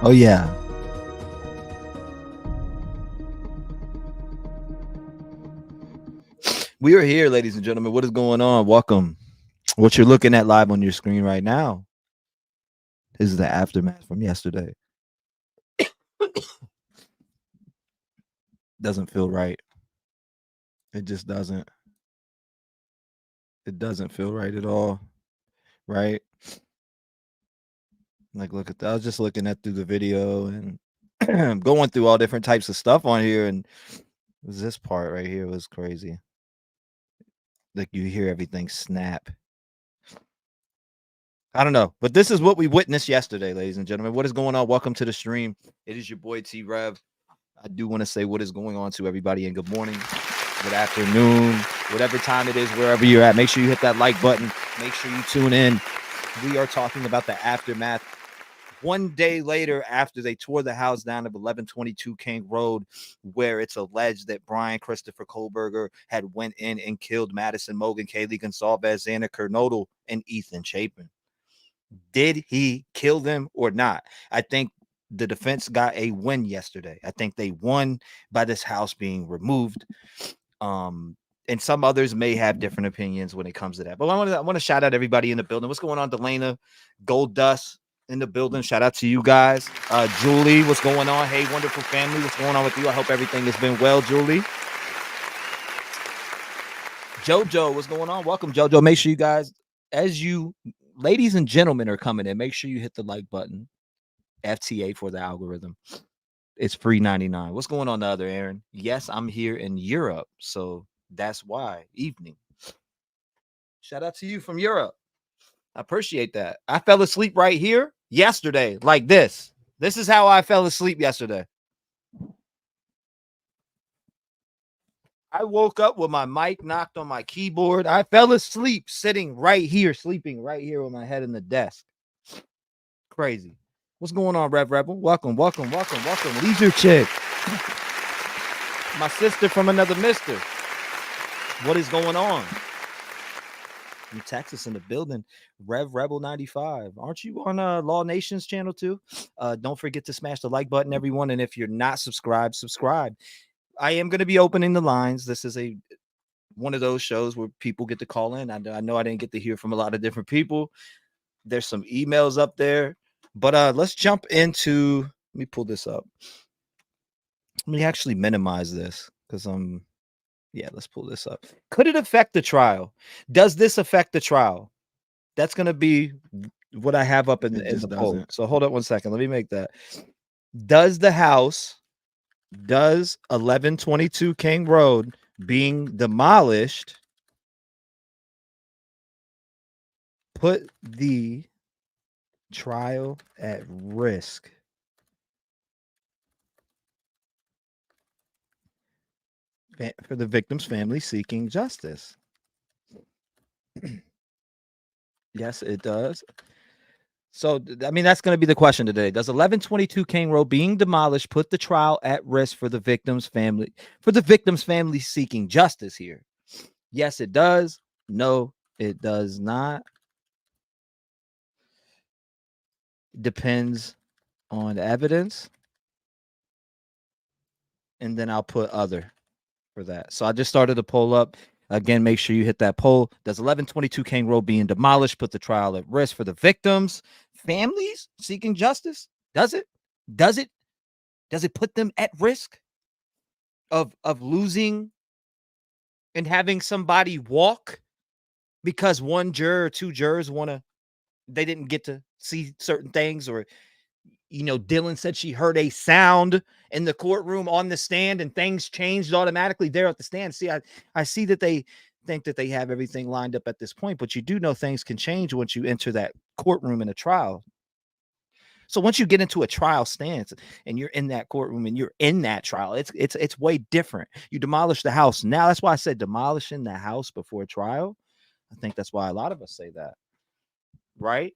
Oh, yeah. We are here, ladies and gentlemen. What is going on? Welcome. What you're looking at live on your screen right now is the aftermath from yesterday. Doesn't feel right. It just doesn't. It doesn't feel right at all. Right? Like, look at that. I was just looking at through the video and going through all different types of stuff on here. And this part right here was crazy. Like, you hear everything snap. I don't know, but this is what we witnessed yesterday, ladies and gentlemen. What is going on? Welcome to the stream. It is your boy T-REV. I do want to say what is going on to everybody, and good morning, good afternoon, whatever time it is, wherever you're at. Make sure you hit that like button. Make sure you tune in. We are talking about the aftermath. One day later, after they tore the house down of 1122 King Road, where it's alleged that Brian Christopher Kohlberger had went in and killed Madison Mogan, Kaylee Goncalves, Xander Kernodle, and Ethan Chapin. Did he kill them or not? I think the defense got a win yesterday. I think they won by this house being removed. And some others may have different opinions when it comes to that. But I want to shout out everybody in the building. What's going on, Delena? Gold Dust in the building. Shout out to you guys. Julie, what's going on? Hey, wonderful family. What's going on with you? I hope everything has been well, Julie. Jojo, what's going on? Welcome, Jojo. Make sure you guys, as you ladies and gentlemen are coming in, make sure you hit the like button. FTA for the algorithm. It's free 99. What's going on the other, Aaron? Yes, I'm here in Europe, so that's why. Evening. Shout out to you from Europe. I appreciate that. I fell asleep right here yesterday, like this. This is how I fell asleep yesterday. I woke up with my mic knocked on my keyboard. I fell asleep sitting right here, sleeping right here with my head in the desk. Crazy. What's going on, Rev Rebel? Welcome. Leisure Chick. My sister from another mister. What is going on? From Texas in the building. Rev Rebel 95. Aren't you on Law Nation's channel too? Don't forget to smash the like button, everyone. And if you're not subscribed, subscribe. I am going to be opening the lines. This is one of those shows where people get to call in. I know I didn't get to hear from a lot of different people. There's some emails up there. But let's jump into, let me pull this up. Let me actually minimize this because let's pull this up. Could it affect the trial? Does this affect the trial? That's going to be what I have up in the poll. So hold up one second. Let me make that. Does 1122 King Road being demolished put the trial at risk? For the victim's family seeking justice. Yes, it does. So, I mean, that's going to be the question today. Does 1122 King Road being demolished put the trial at risk for the victim's family seeking justice here? Yes, it does. No, it does not. Depends on the evidence. And then I'll put other for that. So I just started a poll up. Again, make sure you hit that poll. Does 1122 King Road being demolished put the trial at risk for the victims' families seeking justice? Does it? Does it put them at risk of losing and having somebody walk because one juror or two jurors they didn't get to see certain things, or Dylan said she heard a sound in the courtroom on the stand and things changed automatically there at the stand. See, I see that they think that they have everything lined up at this point, but you do know things can change once you enter that courtroom in a trial. So once you get into a trial stance and you're in that courtroom and you're in that trial, it's way different. You demolish the house. Now, that's why I said demolishing the house before trial. I think that's why a lot of us say that, right?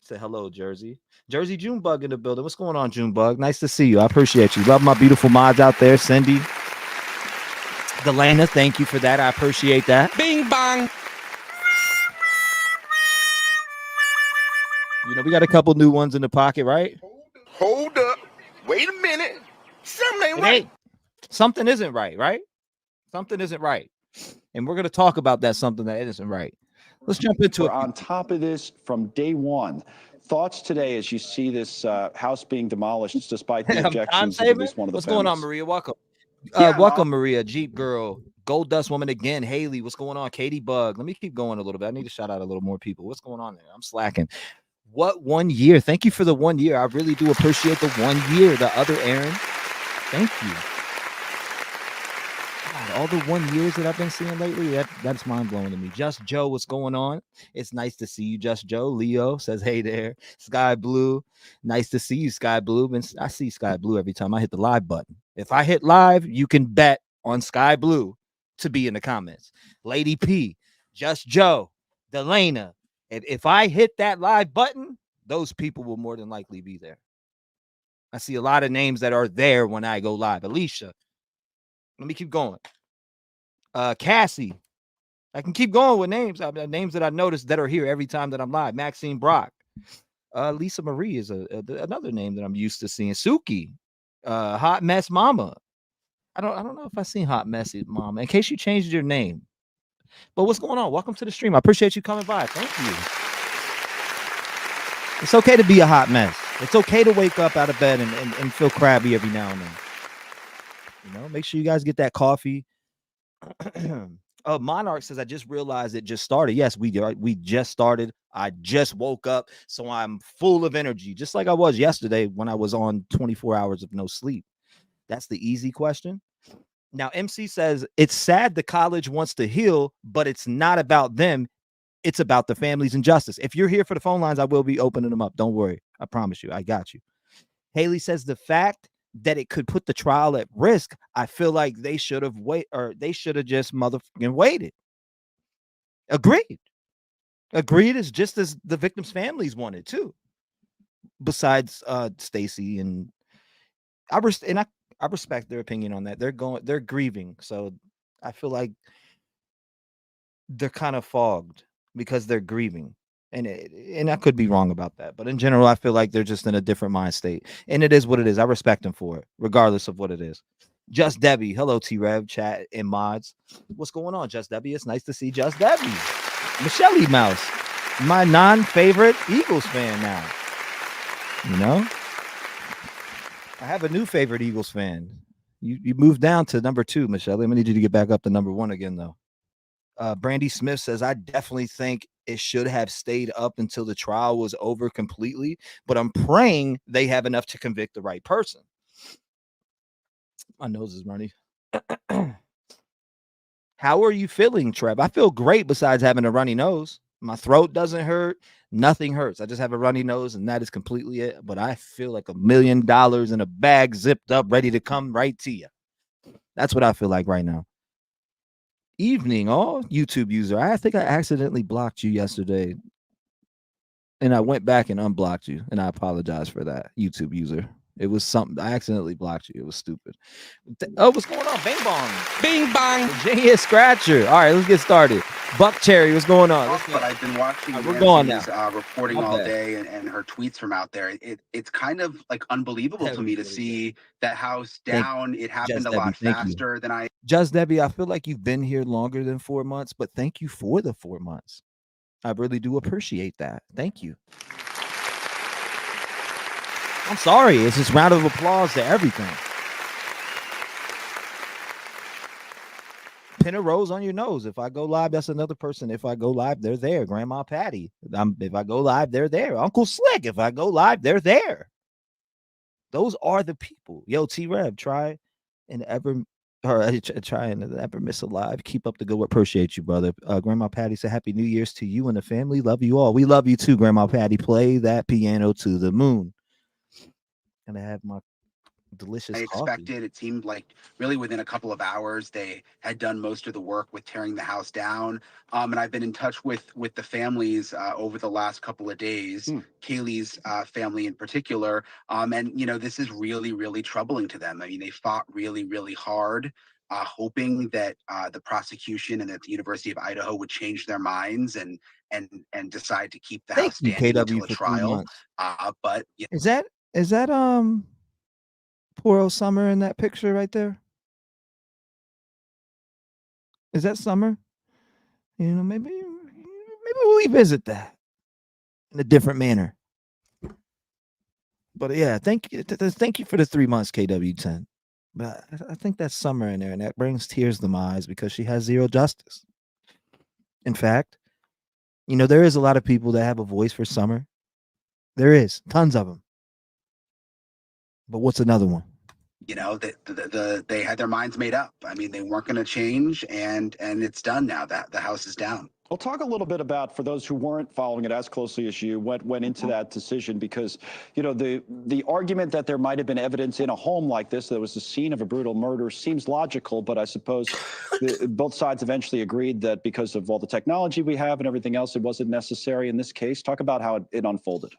Say hello, Jersey Junebug in the building. What's going on, Junebug? Nice to see you. I appreciate you. Love my beautiful mods out there. Cindy, Delena, thank you for that. I appreciate that. Bing bang. We got a couple new ones in the pocket, right? Hold up. Wait a minute. Something ain't right. Something isn't right, right? Something isn't right. And we're going to talk about that something that isn't right. Let's jump into it. On top of this from day one. Thoughts today as you see this house being demolished despite the objections of at least one of the What's families? going on, Maria? Welcome. Welcome, Maria. Jeep Girl. Gold Dust Woman again. Haley, what's going on? Katie Bug. Let me keep going a little bit. I need to shout out a little more people. What's going on there? I'm slacking. What 1 year? Thank you for the 1 year. I really do appreciate the 1 year. The other Aaron. Thank you. God, all the 1 years that I've been seeing lately, that's mind-blowing to me. Just Joe, what's going on? It's nice to see you, Just Joe. Leo says, hey there. Sky Blue, nice to see you, Sky Blue. I see Sky Blue every time I hit the live button. If I hit live, you can bet on Sky Blue to be in the comments. Lady P, Just Joe, Delena. If I hit that live button, those people will more than likely be there. I see a lot of names that are there when I go live. Alicia, let me keep going. Cassie, I can keep going with names. Names that I noticed that are here every time that I'm live. Maxine Brock, Lisa Marie is another name that I'm used to seeing. Suki, Hot Mess Mama. I don't know if I seen Hot Messy Mama. In case you changed your name, but what's going on? Welcome to the stream. I appreciate you coming by. Thank you. It's okay to be a hot mess. It's okay to wake up out of bed and feel crabby every now and then. You know, make sure you guys get that coffee. Monarch says, I just realized it just started. Yes, we just started. I just woke up, so I'm full of energy, just like I was yesterday when I was on 24 hours of no sleep. That's the easy question. Now, MC says, it's sad the college wants to heal, but it's not about them. It's about the families and justice. If you're here for the phone lines, I will be opening them up. Don't worry. I promise you. I got you. Haley says, the fact that it could put the trial at risk, I feel like they should have they should have just motherfucking waited. Agreed. Is just as the victims' families wanted too. Besides Stacy and I respect their opinion on that. They're grieving. So I feel like they're kind of fogged because they're grieving. And I could be wrong about that. But in general, I feel like they're just in a different mind state. And it is what it is. I respect them for it, regardless of what it is. Just Debbie. Hello, T-REV, chat, and mods. What's going on, Just Debbie? It's nice to see Just Debbie. Michelle Mouse, my non-favorite Eagles fan now. You know? I have a new favorite Eagles fan. You moved down to number 2, Michelle. I'm gonna need you to get back up to number 1 again, though. Brandy Smith says, I definitely think it should have stayed up until the trial was over completely, but I'm praying they have enough to convict the right person. My nose is runny. How are you feeling, Trev? I feel great besides having a runny nose. My throat doesn't hurt. Nothing hurts. I just have a runny nose, and that is completely it. But I feel like $1 million in a bag zipped up, ready to come right to you. That's what I feel like right now. Evening, YouTube user. I think I accidentally blocked you yesterday. And I went back and unblocked you. And I apologize for that, YouTube user. It was something. I accidentally blocked you. It was stupid. What's going on? Bing bong. Bing bong. Virginia Scratcher. All right, let's get started. Buck Cherry, what's going on? But I've been watching we're going now. Reporting all day and her tweets from out there. It's kind of like unbelievable to me to see that house down. It happened a lot faster than I. Just Debbie, I feel like you've been here longer than 4 months, but thank you for the 4 months. I really do appreciate that. Thank you. I'm sorry. It's just round of applause to everything. Pin a rose on your nose. If I go live, that's another person. If I go live, they're there. Grandma Patty. If I go live, they're there. Uncle Slick. If I go live, they're there. Those are the people. Yo, T-REV, try and never miss a live. Keep up the good work. Appreciate you, brother. Grandma Patty said, Happy New Year's to you and the family. Love you all. We love you too, Grandma Patty. Play that piano to the moon. And I have my delicious I expected coffee. It seemed like really within a couple of hours they had done most of the work with tearing the house down. And I've been in touch with the families over the last couple of days, Kaylee's family in particular. And this is really, really troubling to them. I mean, they fought really, really hard, hoping that the prosecution and that the University of Idaho would change their minds and decide to keep the house standing until a trial. But is that Is that poor old Summer in that picture right there? Is that Summer? You know, maybe we'll revisit that in a different manner. But yeah, thank you for the 3 months, KW10. But I think that's Summer in there, and that brings tears to my eyes because she has zero justice. In fact, you know, there is a lot of people that have a voice for Summer. There is tons of them. But what's another one? You know, they had their minds made up. I mean, they weren't going to change, and it's done now. That the house is down. Well, talk a little bit about, for those who weren't following it as closely as you, what went into that decision, because, you know, the argument that there might have been evidence in a home like this that was the scene of a brutal murder seems logical, but I suppose both sides eventually agreed that because of all the technology we have and everything else, it wasn't necessary in this case. Talk about how it unfolded.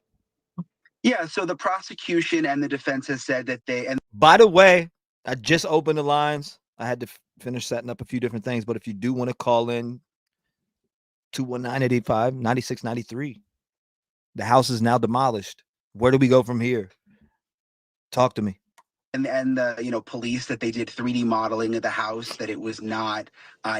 Yeah, so the prosecution and the defense has said that By the way, I just opened the lines. I had to finish setting up a few different things, but if you do want to call in, 219-885-9693. The house is now demolished. Where do we go from here? Talk to me. And the, you know, police, that they did 3D modeling of the house, that it was not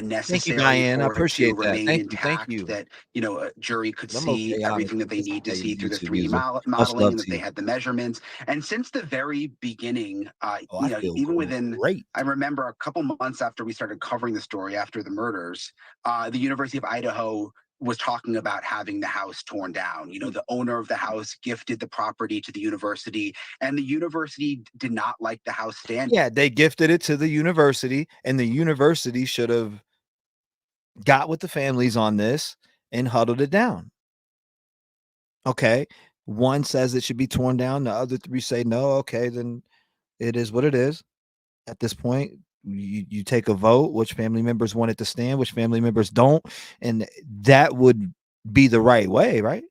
necessary. Thank you, Diane. I for it appreciate to that. remain Thank intact. you. That, you know, a jury could I'm see okay, everything that they honestly. need to see through the YouTube 3D user. Much modeling, love and that to they you. had the measurements. And since the very beginning, Oh, you I know, feel even within, great. I remember a couple months after we started covering the story after the murders, the University of Idaho was talking about having the house torn down. You know, the owner of the house gifted the property to the university, and the university did not like the house standing. Yeah, they gifted it to the university, and the university should have got with the families on this and huddled it down. Okay. One says it should be torn down. The other 3 say no. Okay, then it is what it is. At this point, you take a vote, which family members want it to stand, which family members don't, and that would be the right way, right?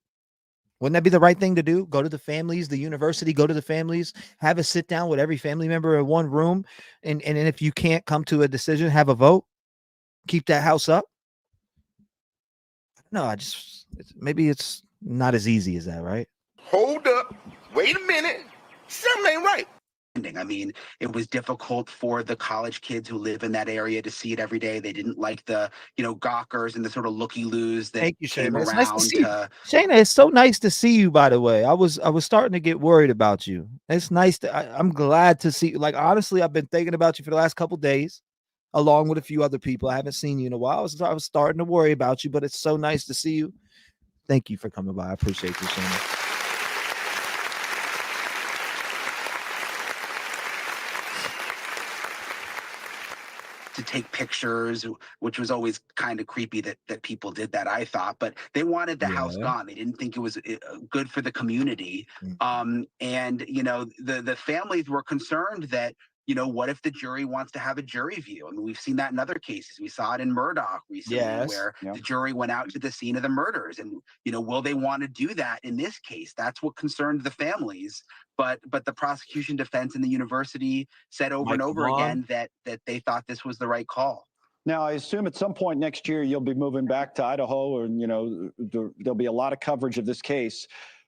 Wouldn't that be the right thing to do? Go to the families, the university, go to the families, have a sit down with every family member in one room, and if you can't come to a decision, have a vote, keep that house up. No, maybe it's not as easy as that, right? Hold up. Wait a minute. Something ain't right. I mean, it was difficult for the college kids who live in that area to see it every day. They didn't like the, you know, gawkers and the sort of looky-loos that Thank you, came Shayna. It's nice to around see you. Shayna, it's so nice to see you, by the way. I was starting to get worried about you. It's nice I'm glad to see you. Like, honestly, I've been thinking about you for the last couple days, along with a few other people. I haven't seen you in a while. I was starting to worry about you, but it's so nice to see you. Thank you for coming by. I appreciate you, Shayna. to take pictures, which was always kind of creepy that people did that, I thought. But they wanted the house gone. They didn't think it was good for the community. And, you know, the families were concerned that, you know, what if the jury wants to have a jury view? I mean, we've seen that in other cases. We saw it in Murdoch recently, where the jury went out to the scene of the murders. And, you know, will they want to do that in this case? That's what concerned the families. But the prosecution, defense, and the university said over and over again that they thought this was the right call. Now, I assume at some point next year you'll be moving back to Idaho, and, you know, there'll be a lot of coverage of this case.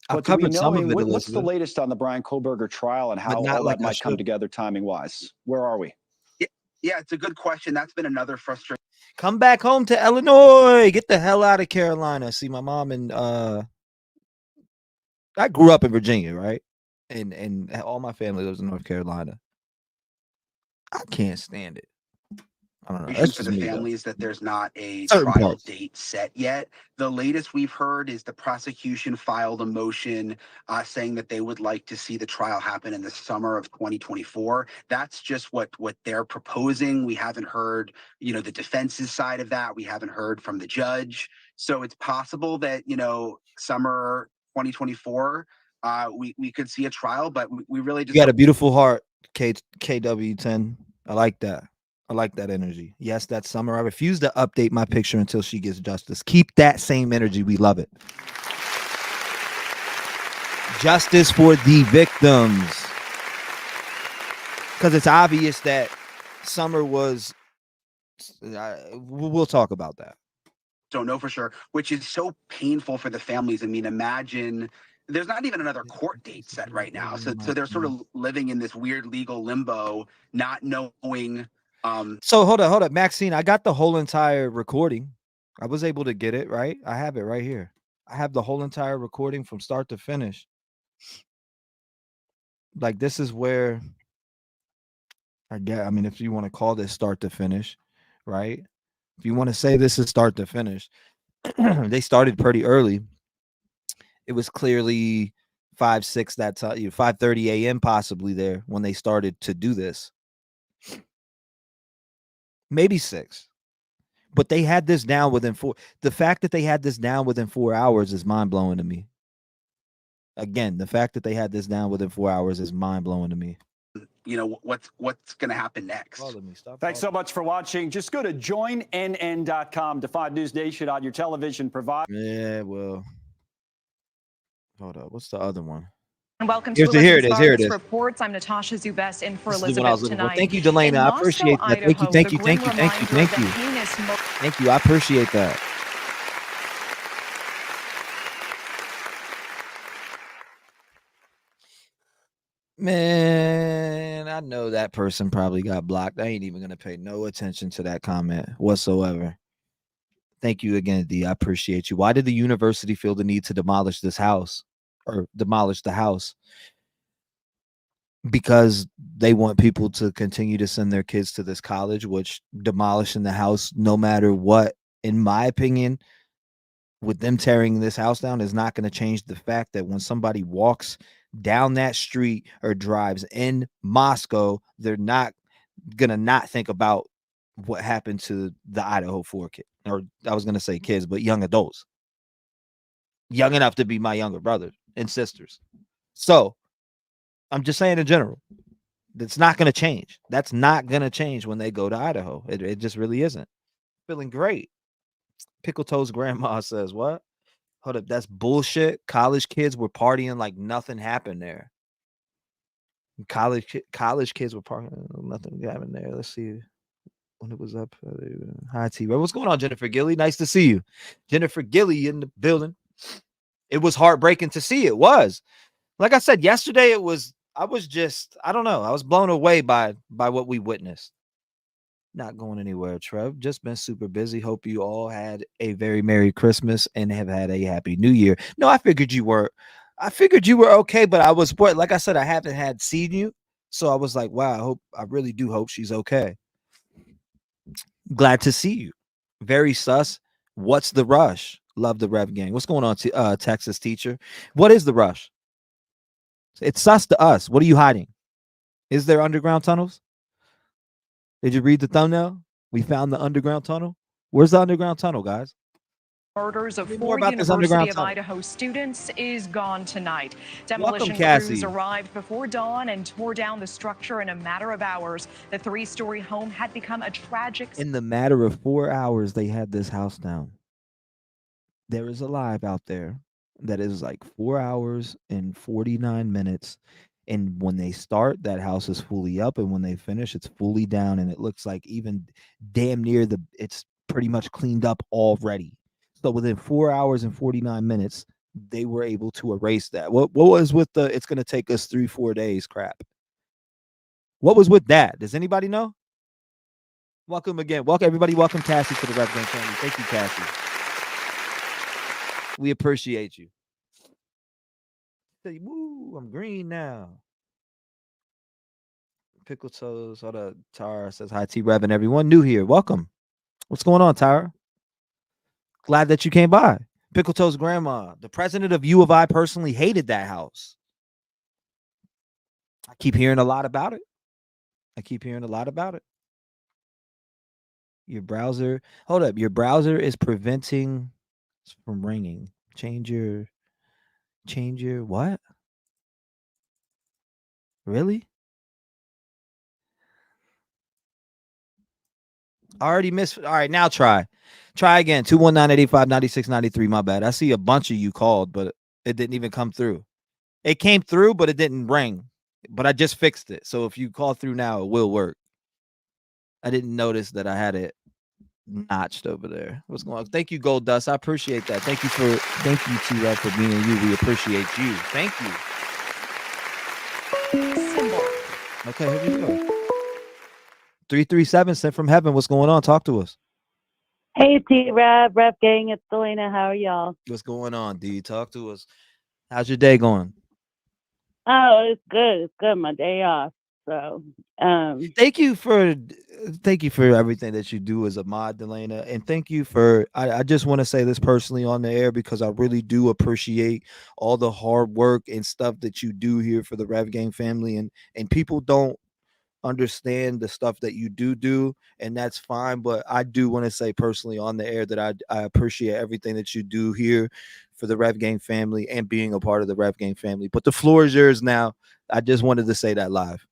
But do we know, what's the latest on the bryankohberger trial and how all that might come together timing-wise? Where are we? Yeah, it's a good question. That's been another frustration. Come back home to Illinois. Get the hell out of Carolina. See, my mom and I grew up in Virginia, right? And all my family lives in North Carolina. I can't stand it. I don't know. For the families that there's not a trial date set yet. The latest we've heard is the prosecution filed a motion saying that they would like to see the trial happen in the summer of 2024. That's just what they're proposing. We haven't heard, you know, the defense's side of that. We haven't heard from the judge. So it's possible that, you know, summer 2024, we could see a trial, but we really just— You got a beautiful heart, KW10. I like that. I like that energy. Yes, that summer. I refuse to update my picture until she gets justice. Keep that same energy. We love it. Justice for the victims. Because it's obvious that Summer was... we'll talk about that. Don't know for sure, which is so painful for the families. I mean, imagine there's not even another court date set right now. So they're sort of living in this weird legal limbo, not knowing. So hold up, Maxine. I got the whole entire recording. I was able to get it right. I have it right here. I have the whole entire recording from start to finish. Like, this is where I mean, if you want to call this start to finish, right? If you want to say this is start to finish, they started pretty early. It was clearly 5-6 that time, 5:30 a.m. possibly there when they started to do this. Maybe 6. But they had this down within 4. The fact that they had this down within 4 hours is mind-blowing to me. Again, the fact that they had this down within 4 hours is mind-blowing to me. What's going to happen next. Thanks so much for watching. Just go to joinnn.com to find News Nation on your television provider. Yeah, well, hold up. What's the other one? And welcome Here to it is. Reports. I'm Natasha Zubes in for This is the one I was Elizabeth looking for. tonight. Thank you, Delena. I appreciate that. Thank you. Thank you. I appreciate that. Man, I know that person probably got blocked. I ain't even gonna pay no attention to that comment whatsoever. Thank you again, D. I appreciate you. Why did the university feel the need to demolish this house or demolish the house? Because they want people to continue to send their kids to this college, which demolishing the house, no matter what, in my opinion, with them tearing this house down is not going to change the fact that when somebody walks down that street or drives in Moscow, they're not going to not think about what happened to the Idaho 4 kid, or I was going to say kids, but young adults, young enough to be my younger brothers and sisters. So I'm just saying in general, it's not going to change. That's not going to change when they go to Idaho. It just really isn't. Feeling great. Pickle Toes grandma says, what? Hold up, that's bullshit. College kids were partying like nothing happened there. College kids were partying, nothing happened there. Let's see when it was up. Hi, T-REV. What's going on, Jennifer Gilly? Nice to see you. Jennifer Gilly in the building. It was heartbreaking to see. It was. Like I said, yesterday I was I don't know. I was blown away by what we witnessed. Not going anywhere, Trev. Just been super busy. Hope you all had a very Merry Christmas and have had a Happy New Year. No, I figured you were okay, but I was like I said, I haven't seen you. So I was like, wow, I really do hope she's okay. Glad to see you. Very sus. What's the rush? Love the Rev gang. What's going on, Texas teacher? What is the rush? It's sus to us. What are you hiding? Is there underground tunnels? Did you read the thumbnail? We found the underground tunnel. Where's the underground tunnel, guys? Murders of 4 University of Idaho students is gone tonight. Demolition crews arrived before dawn and tore down the structure in a matter of hours. The 3-story home had become a tragic. In the matter of 4 hours, they had this house down. There is a live out there that is like 4 hours and 49 minutes. And when they start, that house is fully up. And when they finish, it's fully down. And it looks like even damn near it's pretty much cleaned up already. So within 4 hours and 49 minutes, they were able to erase that. What was with the, it's going to take us 3-4 days crap? What was with that? Does anybody know? Welcome again. Welcome, everybody. Welcome, Cassie, to the Rep Gang family. Thank you, Cassie. We appreciate you. Woo, I'm green now. Pickle Toes. Hold up. Tara says hi, T-REV and everyone new here. Welcome. What's going on, Tara? Glad that you came by. Pickle Toes grandma. The president of U of I personally hated that house. I keep hearing a lot about it. Your browser. Hold up. Your browser is preventing from ringing. Change your what? Really? I already missed. All right, now try again. 219-885-9693. My bad. I see a bunch of you called, but it didn't even come through. It came through, but it didn't ring. But I just fixed it. So if you call through now, it will work. I didn't notice that I had it notched over there. What's going on? Thank you, Gold Dust. I appreciate that. Thank you, T-REV, for being you. We appreciate you. Thank you. Symbol. Okay, here we go. 337 sent from heaven. What's going on? Talk to us. Hey, T-REV, Rev Gang, it's Delena. How are y'all? What's going on, D? Talk to us. How's your day going? Oh, it's good. It's good. My day off. So, thank you for everything that you do as a mod, Delena, and thank you for. I just want to say this personally on the air because I really do appreciate all the hard work and stuff that you do here for the Rev Gang family, and people don't understand the stuff that you do, and that's fine, but I do want to say personally on the air that I appreciate everything that you do here for the Rev Gang family and being a part of the Rev Gang family. But the floor is yours now. I just wanted to say that live.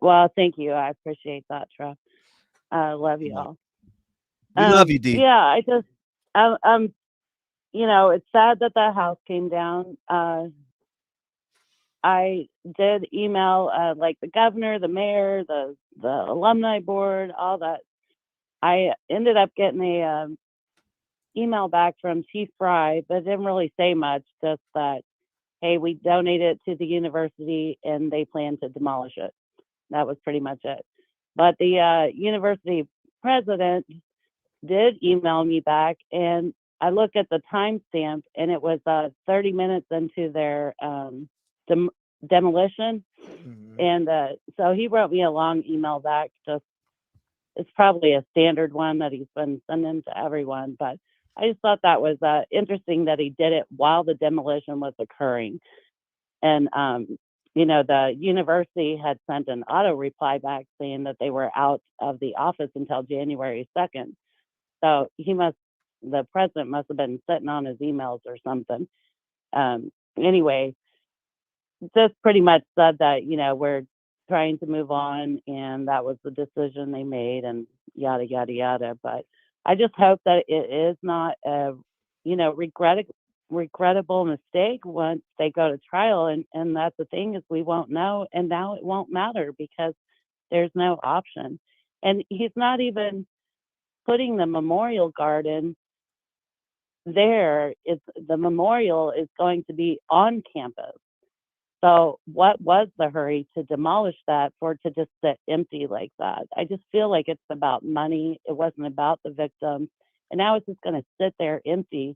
well, thank you. I appreciate that, Trev. I love you all. We love you, D. Yeah, I'm it's sad that the house came down. I did email like the governor, the mayor, the alumni board, all that. I ended up getting a email back from Chief Fry, but it didn't really say much, just that, hey, we donated it to the university and they plan to demolish it. That was pretty much it. But the university president did email me back, and I looked at the timestamp, and it was 30 minutes into their demolition. Mm-hmm. And so he wrote me a long email back. Just, it's probably a standard one that he's been sending to everyone, but I just thought that was interesting that he did it while the demolition was occurring. And the university had sent an auto reply back saying that they were out of the office until January 2nd. So the president must have been sitting on his emails or something. Anyway, just pretty much said that, we're trying to move on, and that was the decision they made, and yada, yada, yada. But I just hope that it is not a, regrettable mistake once they go to trial. And that's the thing, is we won't know. And now it won't matter because there's no option. And he's not even putting the memorial garden there. The memorial is going to be on campus. So what was the hurry to demolish that for it to just sit empty like that? I just feel like it's about money. It wasn't about the victims. And now it's just going to sit there empty,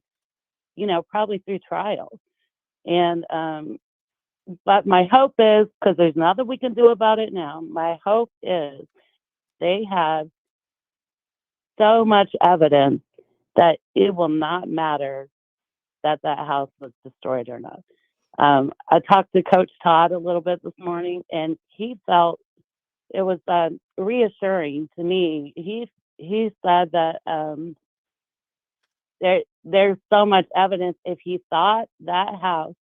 probably through trial. And, but my hope is, because there's nothing we can do about it now, my hope is they have so much evidence that it will not matter that house was destroyed or not. I talked to Coach Todd a little bit this morning, and he felt it was reassuring to me. He said that there's so much evidence. If he thought that house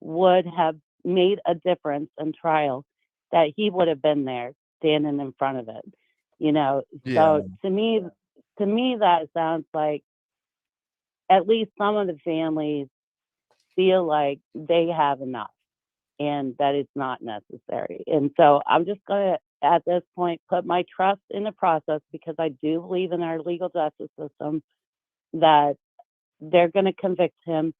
would have made a difference in trial, that he would have been there standing in front of it. Yeah. So to me that sounds like at least some of the families feel like they have enough and that it's not necessary. And so I'm just going to, at this point, put my trust in the process, because I do believe in our legal justice system, that they're going to convict him,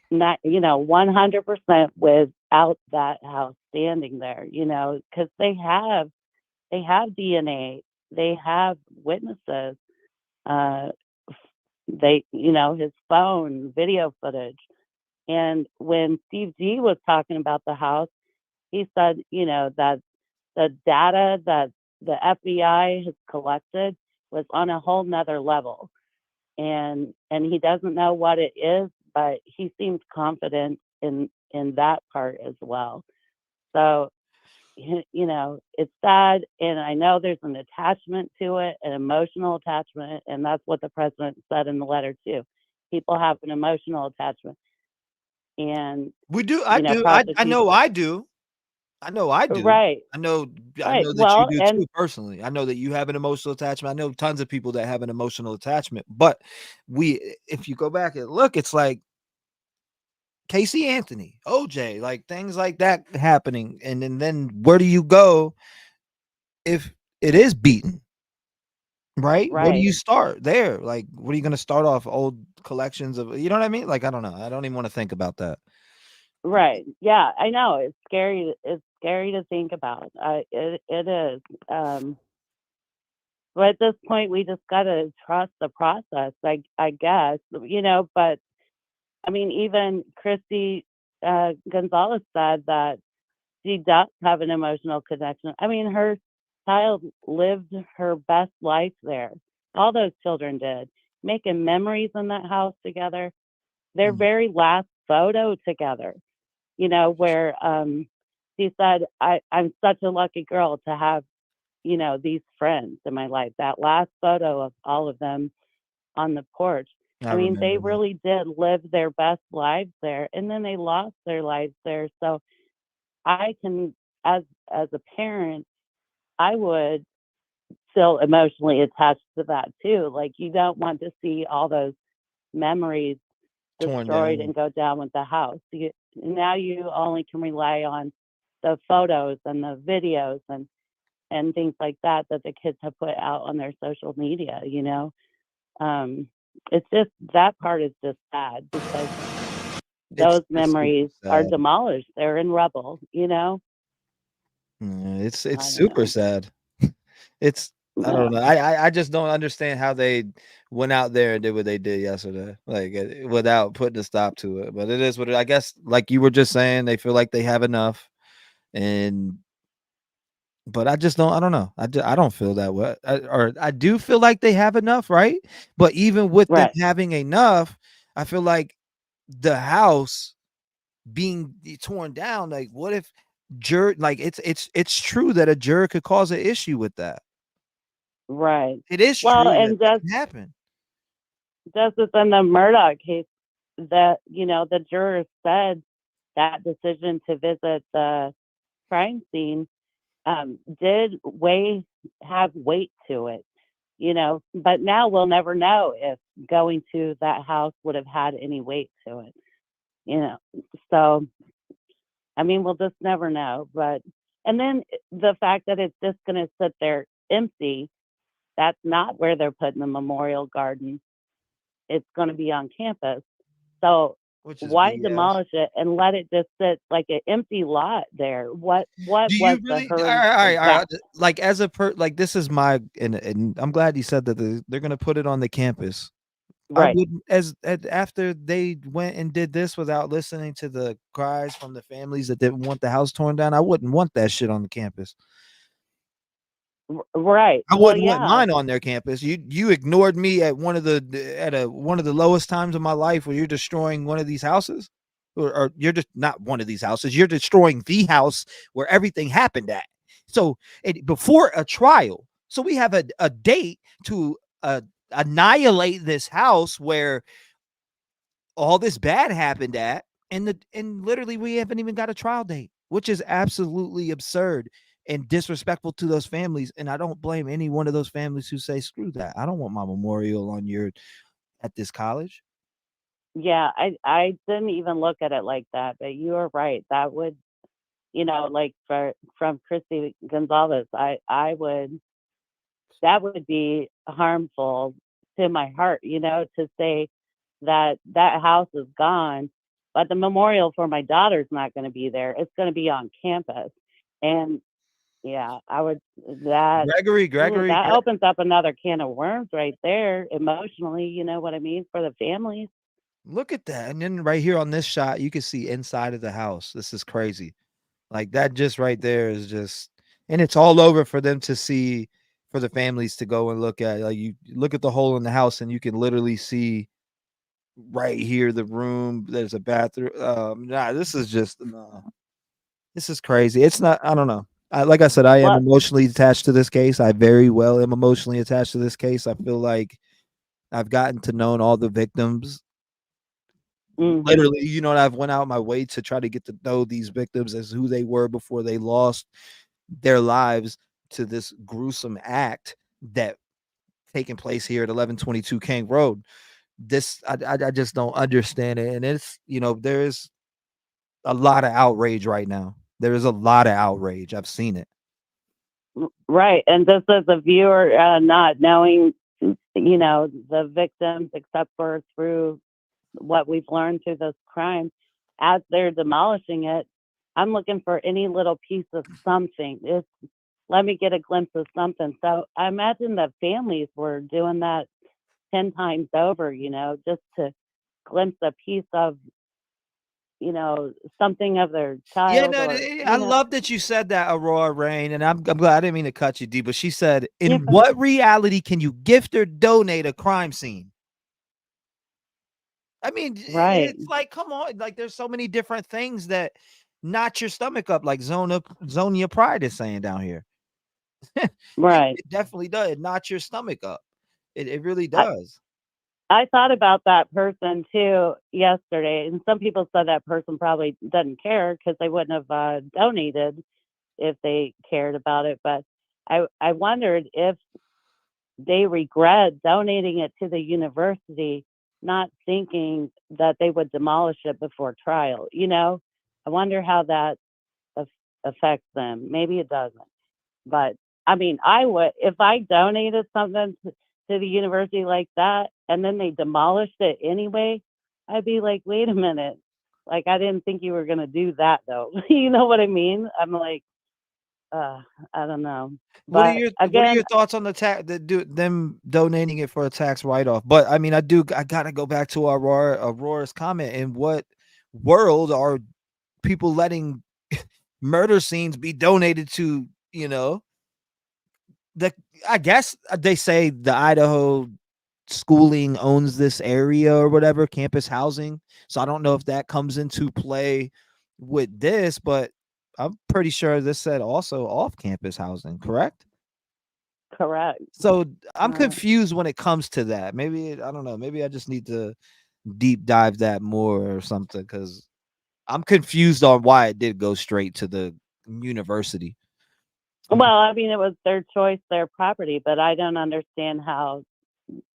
not 100% without that house standing there, because they have DNA, they have witnesses, his phone, video footage. And when Steve G was talking about the house, he said, that the data that the FBI has collected was on a whole nother level. And he doesn't know what it is, but he seems confident in that part as well. So, it's sad. And I know there's an attachment to it, an emotional attachment. And that's what the president said in the letter too. People have an emotional attachment. And we do. I do. I know I do. Right. I know that you do too personally. I know that you have an emotional attachment. I know tons of people that have an emotional attachment. But if you go back and look, it's like Casey Anthony, OJ, like things like that happening. And then where do you go if it is beaten? right? Where do Right. you start there? Like, what are you going to start off? Old collections of, you know what I mean? Like, I don't know. I don't even want to think about that. Right. Yeah, I know. It's scary. It's scary to think about. It is. But at this point, we just got to trust the process, I guess, but I mean, even Christy Gonzalez said that she does have an emotional connection. I mean, her child lived her best life there. All those children did, making memories in that house together. Their very last photo together, where she said, I'm such a lucky girl to have, these friends in my life. That last photo of all of them on the porch. I I mean, they remember that. really did live their best lives there, and then they lost their lives there. So I can, as a parent, I would feel emotionally attached to that too. Like, you don't want to see all those memories Torn destroyed down. and go down with the house. Now you only can rely on the photos and the videos and things like that the kids have put out on their social media. It's just, that part is just sad because those It's super memories are sad. demolished. They're in rubble. It's I don't super know. sad. It's, I No. don't know. I just don't understand how they went out there and did what they did yesterday, like, without putting a stop to it. But it is what it, I guess, like you were just saying, they feel like they have enough, and but I don't know. I don't feel that way. Or I do feel like they have enough, right? But even with them Right. having enough, I feel like the house being torn down, like, what if like, it's true that a juror could cause an issue with that. Right. It is Well, true that and that can happen. just as in the Murdoch case, that, the jurors said that decision to visit the crime scene did have weight to it, but now we'll never know if going to that house would have had any weight to it, you know. So, I mean, we'll just never know. But, and then the fact that it's just going to sit there empty, that's not where they're putting the memorial garden. It's going to be on campus. So Which is why BS. demolish it and let it just sit like an empty lot there? What Do was you the really? hurt of All that? right. Like, as a like, this is my, and I'm glad you said that they're gonna put it on the campus. I Right, wouldn't, after they went and did this without listening to the cries from the families that didn't want the house torn down. I wouldn't want that shit on the campus. right. I Well, wouldn't want yeah, mine on their campus. You ignored me at one of the lowest times of my life, where you're destroying one of these houses, or you're just not one of these houses. You're destroying the house where everything happened at. So before a trial, so we have a date to annihilate this house where all this bad happened at, and literally we haven't even got a trial date, which is absolutely absurd and disrespectful to those families. And I don't blame any one of those families who say, screw that. I don't want my memorial on your at this college. yeah. I didn't even look at it like that, but you are right. That would, like from Christy Gonzalez, I would, that would be harmful to my heart, to say that that house is gone, but the memorial for my daughter's not going to be there. It's going to be on campus. And yeah, I would, that, ooh, Gregory, that opens up another can of worms right there emotionally, you know what I mean, for the families. look at that. And then right here on this shot, you can see inside of the house. This is crazy. Like, that just right there is just, and it's all over for them to see, for the families to go and look at. Like, you look at the hole in the house and you can literally see right here the room. There's a bathroom. Nah, this is just, nah. This is crazy. It's not, I don't know. Like I said, I am Well, emotionally attached to this case. I very well am emotionally attached to this case. I feel like I've gotten to know all the victims. hmm Literally, I've went out my way to try to get to know these victims as who they were before they lost their lives to this gruesome act that taking place here at 1122 King Road. This, I just don't understand it. And it's, there is a lot of outrage right now. There is a lot of outrage. I've seen it. Right. And just as a viewer, not knowing, the victims, except for through what we've learned through this crime, as they're demolishing it, I'm looking for any little piece of something. Let me get a glimpse of something. So I imagine that families were doing that 10 times over, just to glimpse a piece of, something of their Yeah, child, no, or, I love that you said that, Aurora Rain, and I'm glad. I didn't mean to cut you, D, but she said, "In Yeah. what reality can you gift or donate a crime scene?" I mean, Right. it's like, come on, like there's so many different things that knot your stomach up, like Zonia Pride is saying down here. Right. It definitely does. It knots your stomach up. It really I, does. I thought about that person too yesterday, and some people said that person probably doesn't care because they wouldn't have donated if they cared about it. But I wondered if they regret donating it to the university, not thinking that they would demolish it before trial. I wonder how that affects them. Maybe it doesn't. But I mean, I would, if I donated something to the university like that and then they demolished it anyway, I'd be like, wait a minute. Like, I didn't think you were going to do that though. You know what I mean? I'm like, I don't know. What are But your again, thoughts on the tax them donating it for a tax write-off? But I mean, I gotta go back to Aurora's comment. In what world are people letting murder scenes be donated to, the I guess they say the Idaho schooling owns this area or whatever, campus housing. So I don't know if that comes into play with this, but I'm pretty sure this said also off-campus housing, correct? correct. So I'm Uh, confused when it comes to that. Maybe I don't know. Maybe I just need to deep dive that more or something because I'm confused on why it did go straight to the university. well, I mean, it was their choice, their property, but I don't understand how.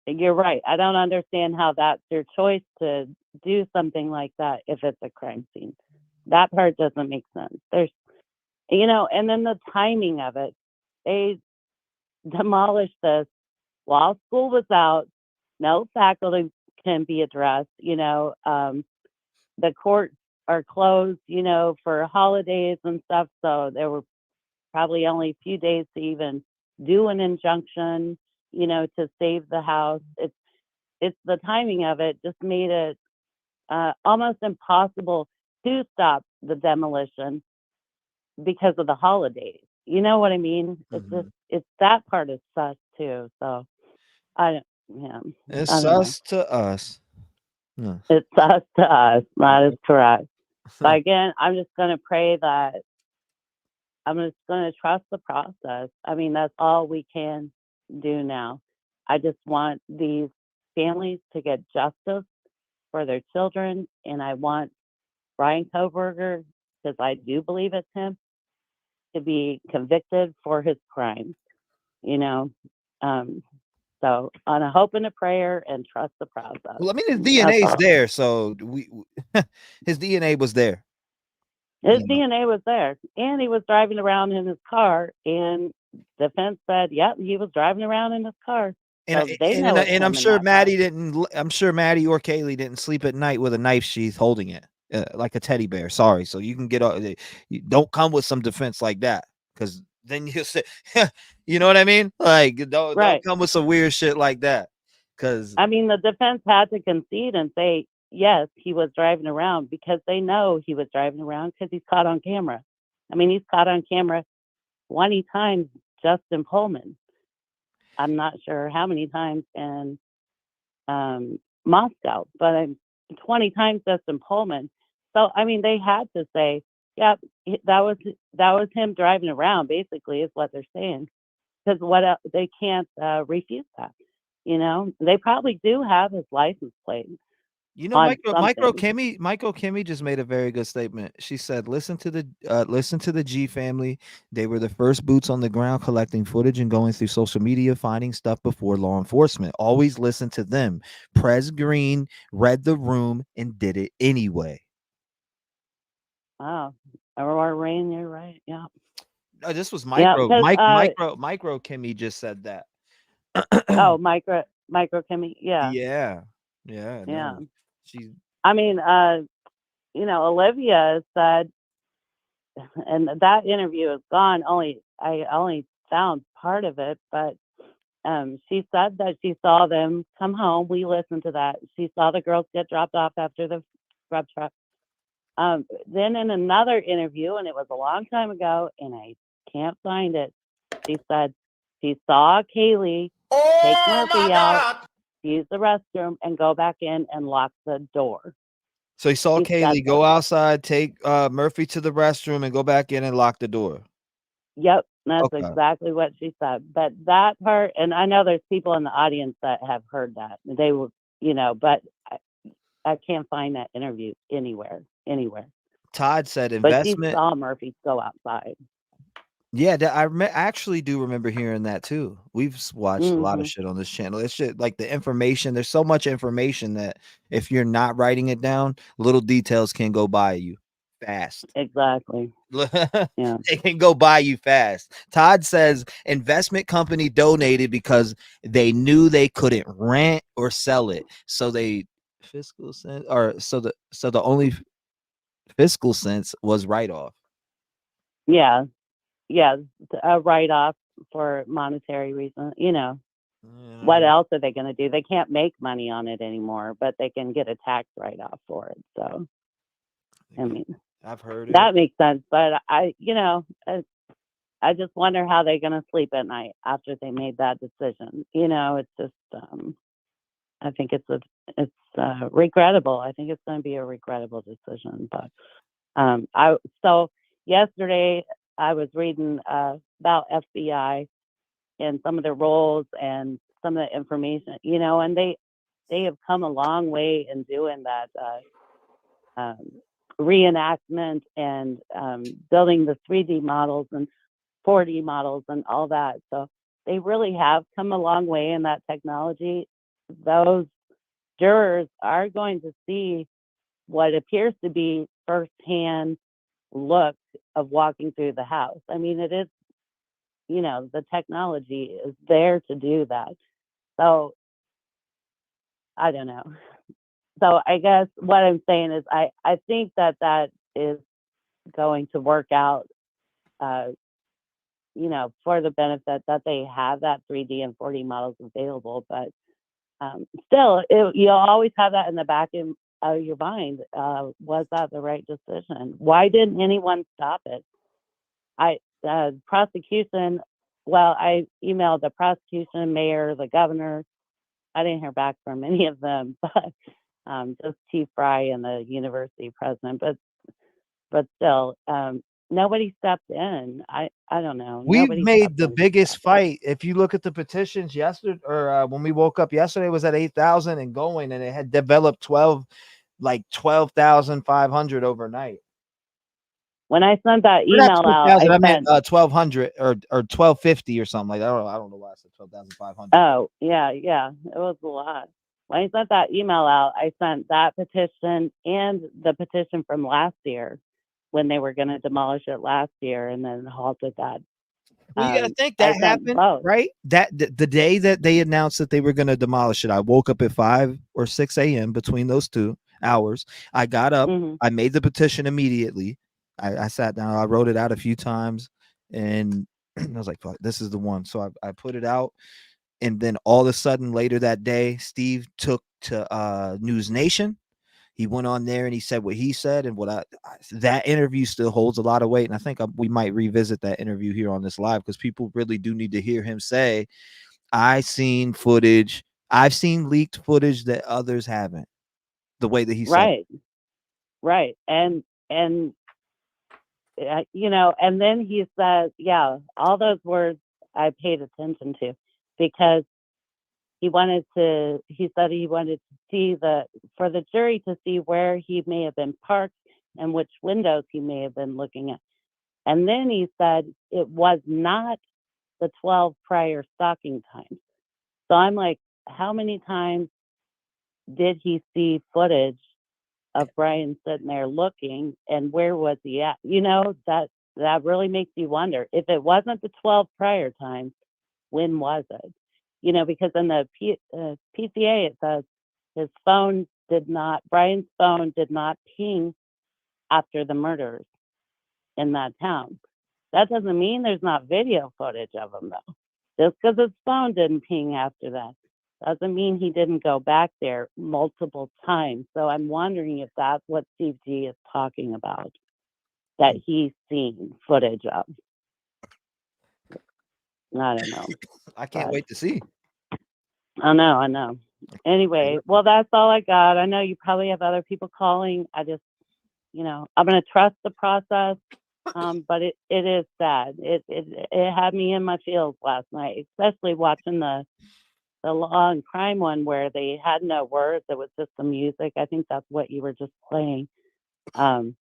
You're right. I don't understand how that's their choice to do something like that if it's a crime scene. That part doesn't make sense. And then the timing of it. They demolished this while school was out. No faculty can be addressed. The courts are closed, for holidays and stuff. So there were probably only a few days to even do an injunction, to save the house. It's the timing of it just made it almost impossible to stop the demolition because of the holidays. You know what I mean? It's that part is sus too. So I yeah, It's I don't know. sus to us. It's sus to us. That is correct. But again, I'm just going to pray that I'm just going to trust the process. I mean, that's all we can do now. I just want these families to get justice for their children, and I want Bryankohberger, because I do believe it's him, to be convicted for his crimes. You know, so on a hope and a prayer, and trust the process. Well, I mean, his DNA is there, so his DNA was there. His DNA was there, and he was driving around in his car, and defense said, "Yep, he was driving around in his car." So And I'm sure Maddie didn't. I'm sure Maddie or Kaylee didn't sleep at night with a knife sheath holding it like a teddy bear. Sorry, so you can get. You don't come with some defense like that because then you say, you know what I mean? Like don't come with some weird shit like that. Because I mean, the defense had to concede and say, yes, he was driving around, because they know he was driving around because he's caught on camera. I mean, he's caught on camera 20 times just in Pullman. I'm not sure how many times in Moscow, but 20 times just in Pullman. So, I mean, they had to say, yep, that was him driving around, basically, is what they're saying. Because what else? They can't refute that. They probably do have his license plate. Micro Kimmy just made a very good statement. She said, listen to the G family. They were the first boots on the ground collecting footage and going through social media, finding stuff before law enforcement. Always listen to them. Prez Green read the room and did it anyway. Wow. Aurora Rain, you're right. Yeah. No, this was Yeah, micro. because Micro Kimmy just said that. oh, micro Kimmy, yeah, Yeah. Yeah. yeah. No. She. I mean, Olivia said, and that interview is gone. I only found part of it, but she said that she saw them come home. We listened to that. She saw the girls get dropped off after the grub truck. Then in another interview, and it was a long time ago, and I can't find it, she said she saw Kaylee take Oh my Murphy out, God. use the restroom, and go back in and lock the door. So he saw She said Kaylee go outside, take Murphy to the restroom, and go back in and lock the door. Yep, that's Okay. exactly what she said. But that part, and I know there's people in the audience that have heard that. They were, but I can't find that interview anywhere. Todd said But she investment. saw Murphy go outside. Yeah, I actually do remember hearing that too. We've watched a lot of Mm-hmm. shit on this channel. It's shit like the information. There's so much information that if you're not writing it down, little details can go by you fast. Exactly. Yeah. It can go by you fast. Todd says investment company donated because they knew they couldn't rent or sell it. So they fiscal sense or so the only fiscal sense was write off. Yeah. Yeah. A write off for monetary reasons. What else are they going to do? They can't make money on it anymore, but they can get a tax write off for it. So, I mean, I've heard it. that makes sense. But I just wonder how they're going to sleep at night after they made that decision. It's just, I think it's regrettable. I think it's going to be a regrettable decision. But so yesterday I was reading about FBI and some of the roles and some of the information, and they have come a long way in doing that reenactment and building the 3D models and 4D models and all that. So they really have come a long way in that technology. Those jurors are going to see what appears to be firsthand look of walking through the house. I mean, it is, the technology is there to do that. So I don't know. So I guess what I'm saying is I think that is going to work out, for the benefit that they have that 3D and 4D models available. But still, you'll always have that in the back of your mind. Was that the right decision? Why didn't anyone stop it? Prosecution, well, I emailed the prosecution, mayor, the governor. I didn't hear back from any of them, but just T-REV and the university president. But still, nobody stepped in. I don't know. We've Nobody made stepped the in. biggest fight. If you look at the petitions yesterday, or when we woke up yesterday, it was at 8,000 and going, and it had developed 12,500 overnight. When I sent that Or not email out, 12,000, I meant 1,200 or 1,250 or something like that. I don't know why I said 12,500. Oh, yeah, it was a lot. When I sent that email out, I sent that petition and the petition from last year when they were going to demolish it last year and then halted that. Well, yeah, I think that happened, both. right? That the day that they announced that they were going to demolish it, I woke up at 5 or 6 a.m. between those 2 hours. I got up, I made the petition immediately. I sat down, I wrote it out a few times, and I was like, fuck, this is the one. So I put it out. And then all of a sudden later that day, Steve took to News Nation. He went on there and he said what he said, and that interview still holds a lot of weight. And I think we might revisit that interview here on this live because people really do need to hear him say, I've seen leaked footage that others haven't, the way that he said. Right. And and then he said, yeah, all those words I paid attention to because he said he wanted to see for the jury to see where he may have been parked and which windows he may have been looking at. And then he said it was not the 12 prior stalking times. So I'm like, how many times did he see footage of Brian sitting there looking and where was he at? that really makes you wonder. If it wasn't the 12 prior times, when was it? You know, because in the PCA, it says Brian's phone did not ping after the murders in that town. That doesn't mean there's not video footage of him, though. Just because his phone didn't ping after that doesn't mean he didn't go back there multiple times. So I'm wondering if that's what Steve G is talking about, that he's seen footage of. I don't know. I can't wait to see. I know. Anyway, well, that's all I got. I know you probably have other people calling. I just, I'm going to trust the process. But it is sad. It had me in my feels last night, especially watching the law and crime one where they had no words. It was just the music. I think that's what you were just playing. And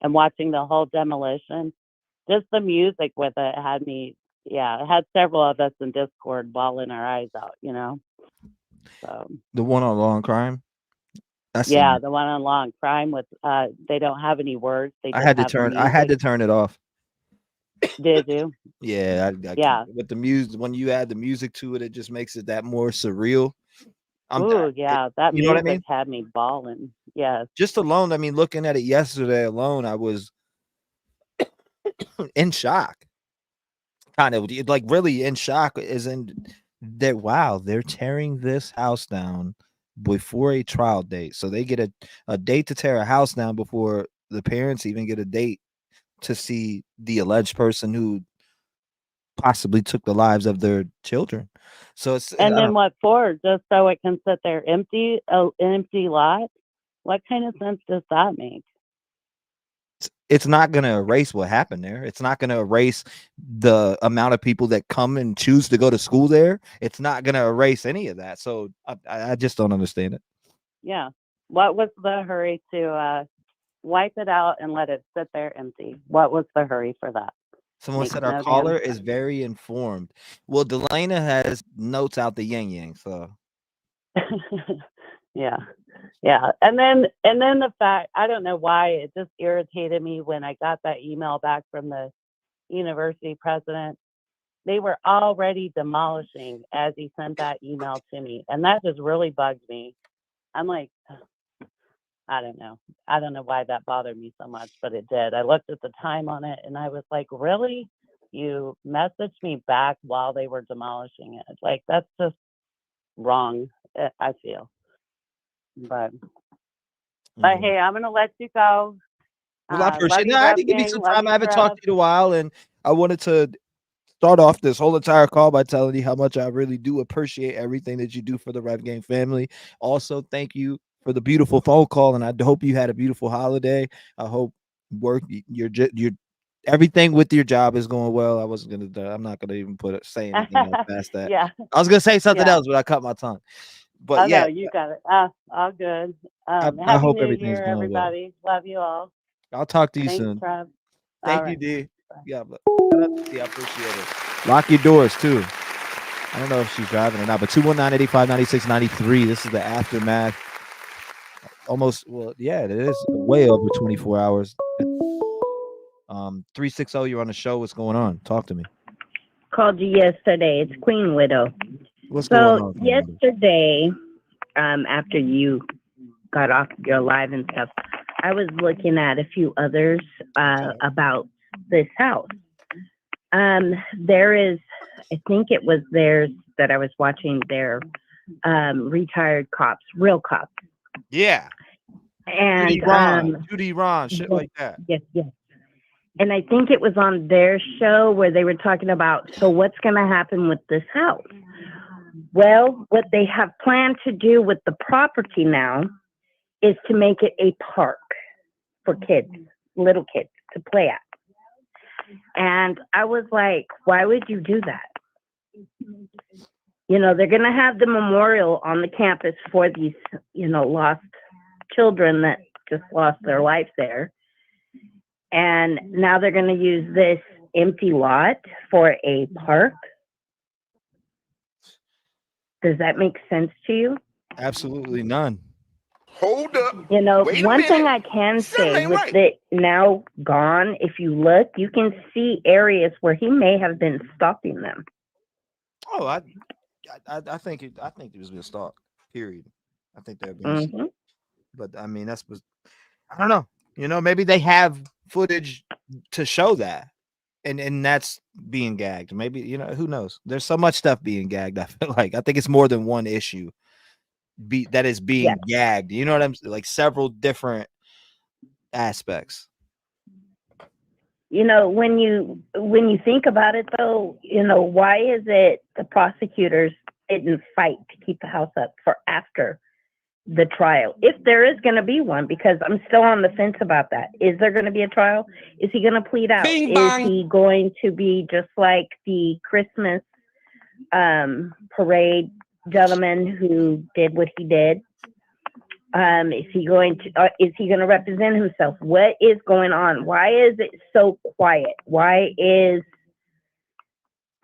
watching the whole demolition, just the music with it had me. Yeah, it had several of us in Discord bawling our eyes out. So the one on law and crime. The one on law and crime with they don't have any words. I had to turn it off. Did you? Yeah, yeah. With the music, when you add the music to it, it just makes it that more surreal. That music had me bawling. Yes. Just alone, I mean, looking at it yesterday alone, I was in shock. Kind of like really in shock. They're tearing this house down before a trial date. So they get a date to tear a house down before the parents even get a date to see the alleged person who possibly took the lives of their children. So it's then what for? Just so it can sit there empty, an empty lot? What kind of sense does that make? It's not going to erase what happened there. It's not going to erase the amount of people that come and choose to go to school there. It's not going to erase any of that. So I just don't understand it. Yeah. What was the hurry to wipe it out and let it sit there empty? What was the hurry for that? Someone said our caller is very informed. Well, Delena has notes out the yin yang, so yeah. And then the fact, I don't know why, it just irritated me when I got that email back from the university president. They were already demolishing as he sent that email to me, and that just really bugged me. I'm like, I don't know why that bothered me so much, but it did. I looked at the time on it and I was like, really? You messaged me back while they were demolishing it? Like, that's just wrong, I feel. But hey, I'm going to let you go. Well, I appreciate it. I had to give you some time. I haven't talked to you in a while, and I wanted to start off this whole entire call by telling you how much I really do appreciate everything that you do for the Rev Game family. Also, thank you for the beautiful phone call, and I hope you had a beautiful holiday. I hope your everything with your job is going well. I'm not gonna even say anything else past that. Yeah, I was gonna say something else, but I cut my tongue. But no, you got it. All good. I hope everything's going everybody. Well. Love you all. I'll talk to you Thanks, soon. Trev. Thank you, D. Yeah, I appreciate it. Lock your doors too. I don't know if she's driving or not, but 219-885-9693. This is the aftermath. It is way over 24 hours. 360, you're on the show. What's going on? Talk to me. Called you yesterday. It's Queen Widow. What's going on? Yesterday, after you got off your live and stuff, I was looking at a few others about this house. There is, I think it was theirs that I was watching, their retired cops, real cops. Yeah. And Judy Ron, shit like that. Yes. And I think it was on their show where they were talking about, so what's going to happen with this house? Well, what they have planned to do with the property now is to make it a park for kids, little kids to play at. And I was like, why would you do that? They're going to have the memorial on the campus for these, lost children that just lost their life there. And now they're going to use this empty lot for a park. Does that make sense to you? Absolutely none. Hold up. You know, Wait a one thing minute. I can Something say ain't with right. it now gone, if you look, you can see areas where he may have been stalking them. Oh, I think it was being stalked. Period. I think they're being, Mm-hmm. but I mean that's was I don't know. You know, maybe they have footage to show that, and that's being gagged. Maybe, you know, who knows? There's so much stuff being gagged. I feel like I think it's more than one issue that is being gagged. You know what I'm saying? Like several different aspects. You know, when you think about it, though, you know, why is it the prosecutors didn't fight to keep the house up for after the trial, if there is going to be one? Because I'm still on the fence about that. Is there going to be a trial? Is he going to plead out? Bing, is bang. he going to be just like the Christmas parade gentleman who did what he did? Is he going to represent himself? What is going on? Why is it so quiet? Why is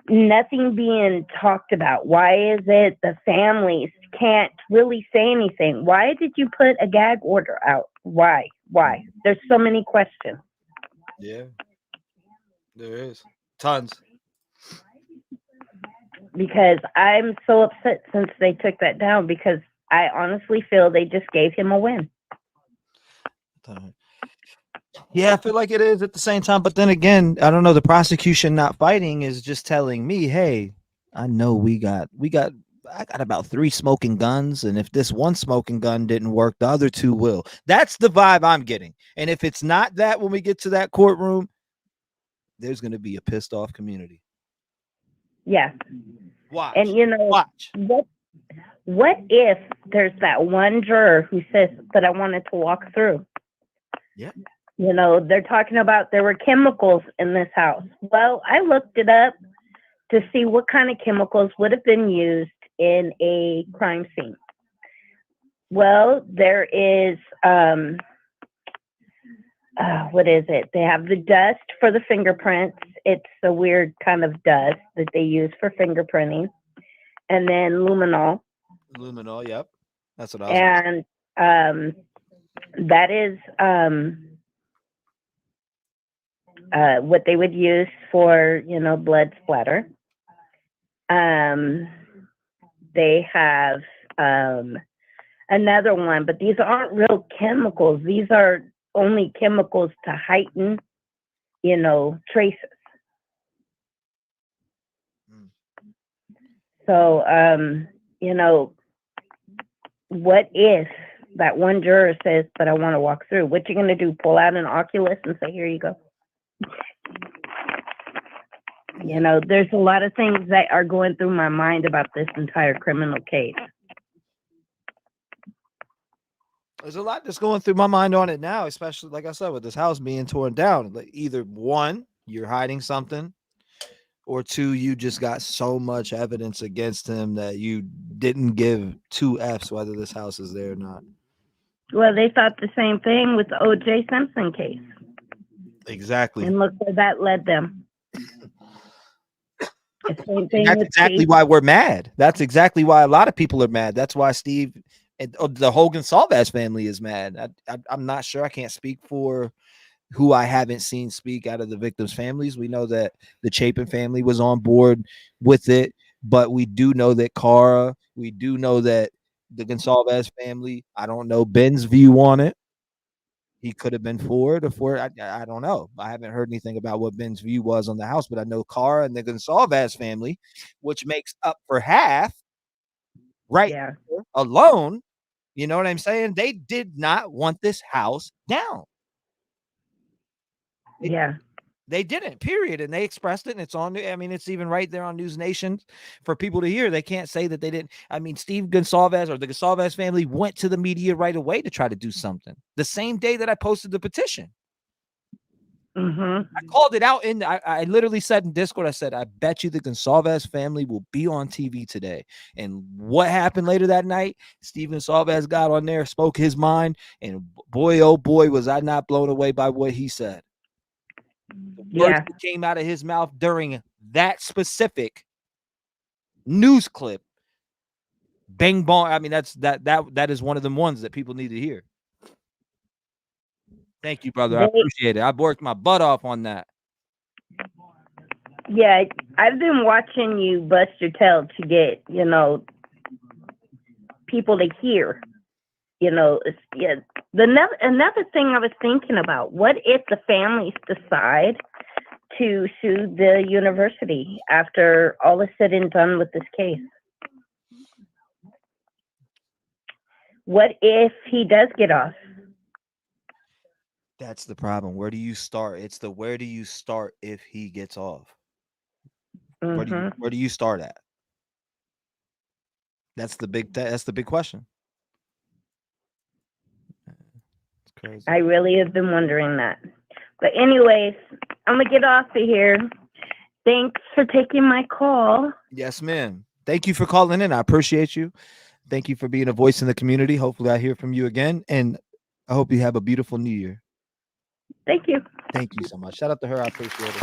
nothing being talked about? Why is it the families can't really say anything? Why did you put a gag order out? Why? There's so many questions. Yeah, there is tons. Because I'm so upset since they took that down, because I honestly feel they just gave him a win. Yeah, I feel like it is at the same time, but then again, I don't know. The prosecution not fighting is just telling me, hey, I know I got about 3 smoking guns, and if this one smoking gun didn't work, the other 2 will. That's the vibe I'm getting. And if it's not that, when we get to that courtroom, there's going to be a pissed off community. Yeah. Watch. And you know, watch. What if there's that one juror who says that I wanted to walk through? Yeah. You know, they're talking about there were chemicals in this house. Well, I looked it up to see what kind of chemicals would have been used in a crime scene. Well, there is, what is it? They have the dust for the fingerprints. It's a weird kind of dust that they use for fingerprinting. And then luminol. Luminol, yep. That's what I was. And that is what they would use for, you know, blood splatter. They have another one, but these aren't real chemicals. These are only chemicals to heighten, you know, traces. So, you know, what if that one juror says, but I want to walk through? What you going to do? Pull out an Oculus and say, here you go? You know, there's a lot of things that are going through my mind about this entire criminal case. There's a lot that's going through my mind on it now, especially, like I said, with this house being torn down. Like, either 1, you're hiding something, or 2, you just got so much evidence against him that you didn't give 2 Fs whether this house is there or not. Well, they thought the same thing with the O.J. Simpson case. Exactly. And look where that led them. The same thing. That's exactly why we're mad. That's exactly why a lot of people are mad. That's why Steve and the whole Goncalves family is mad. I'm not sure. I can't speak for who I haven't seen speak out of the victims' families. We know that the Chapin family was on board with it, but we do know that Cara, we do know that the Goncalves family, I don't know Ben's view on it. He could have been for it or for it. I don't know. I haven't heard anything about what Ben's view was on the house, but I know Cara and the Goncalves family, which makes up for half, right? Yeah. Alone, you know what I'm saying? They did not want this house down. Yeah. They didn't, period. And they expressed it, and it's on. I mean, it's even right there on News Nation for people to hear. They can't say that they didn't. I mean, Steve Goncalves or the Goncalves family went to the media right away to try to do something. The same day that I posted the petition. Mm-hmm. I called it out I literally said in Discord, I said, I bet you the Goncalves family will be on TV today. And what happened later that night? Steve Goncalves got on there, spoke his mind, and boy, oh boy, was I not blown away by what he said. The words that came out of his mouth during that specific news clip Bang bong. I mean, that is one of them ones that people need to hear. Thank you, brother. I appreciate it. I worked my butt off on that. Yeah, I've been watching you bust your tail to get, people to hear. Another thing I was thinking about, what if the families decide to sue the university after all is said and done with this case? What if he does get off? That's the problem. Where do you start? It's the where do you start if he gets off? Mm-hmm. Where do you start at? That's the big question. It's crazy. I really have been wondering that. But anyways, I'm gonna get off of here. Thanks for taking my call. Yes, ma'am. Thank you for calling in. I appreciate you. Thank you for being a voice in the community. Hopefully I hear from you again. And I hope you have a beautiful new year. Thank you. Thank you so much. Shout out to her. I appreciate it.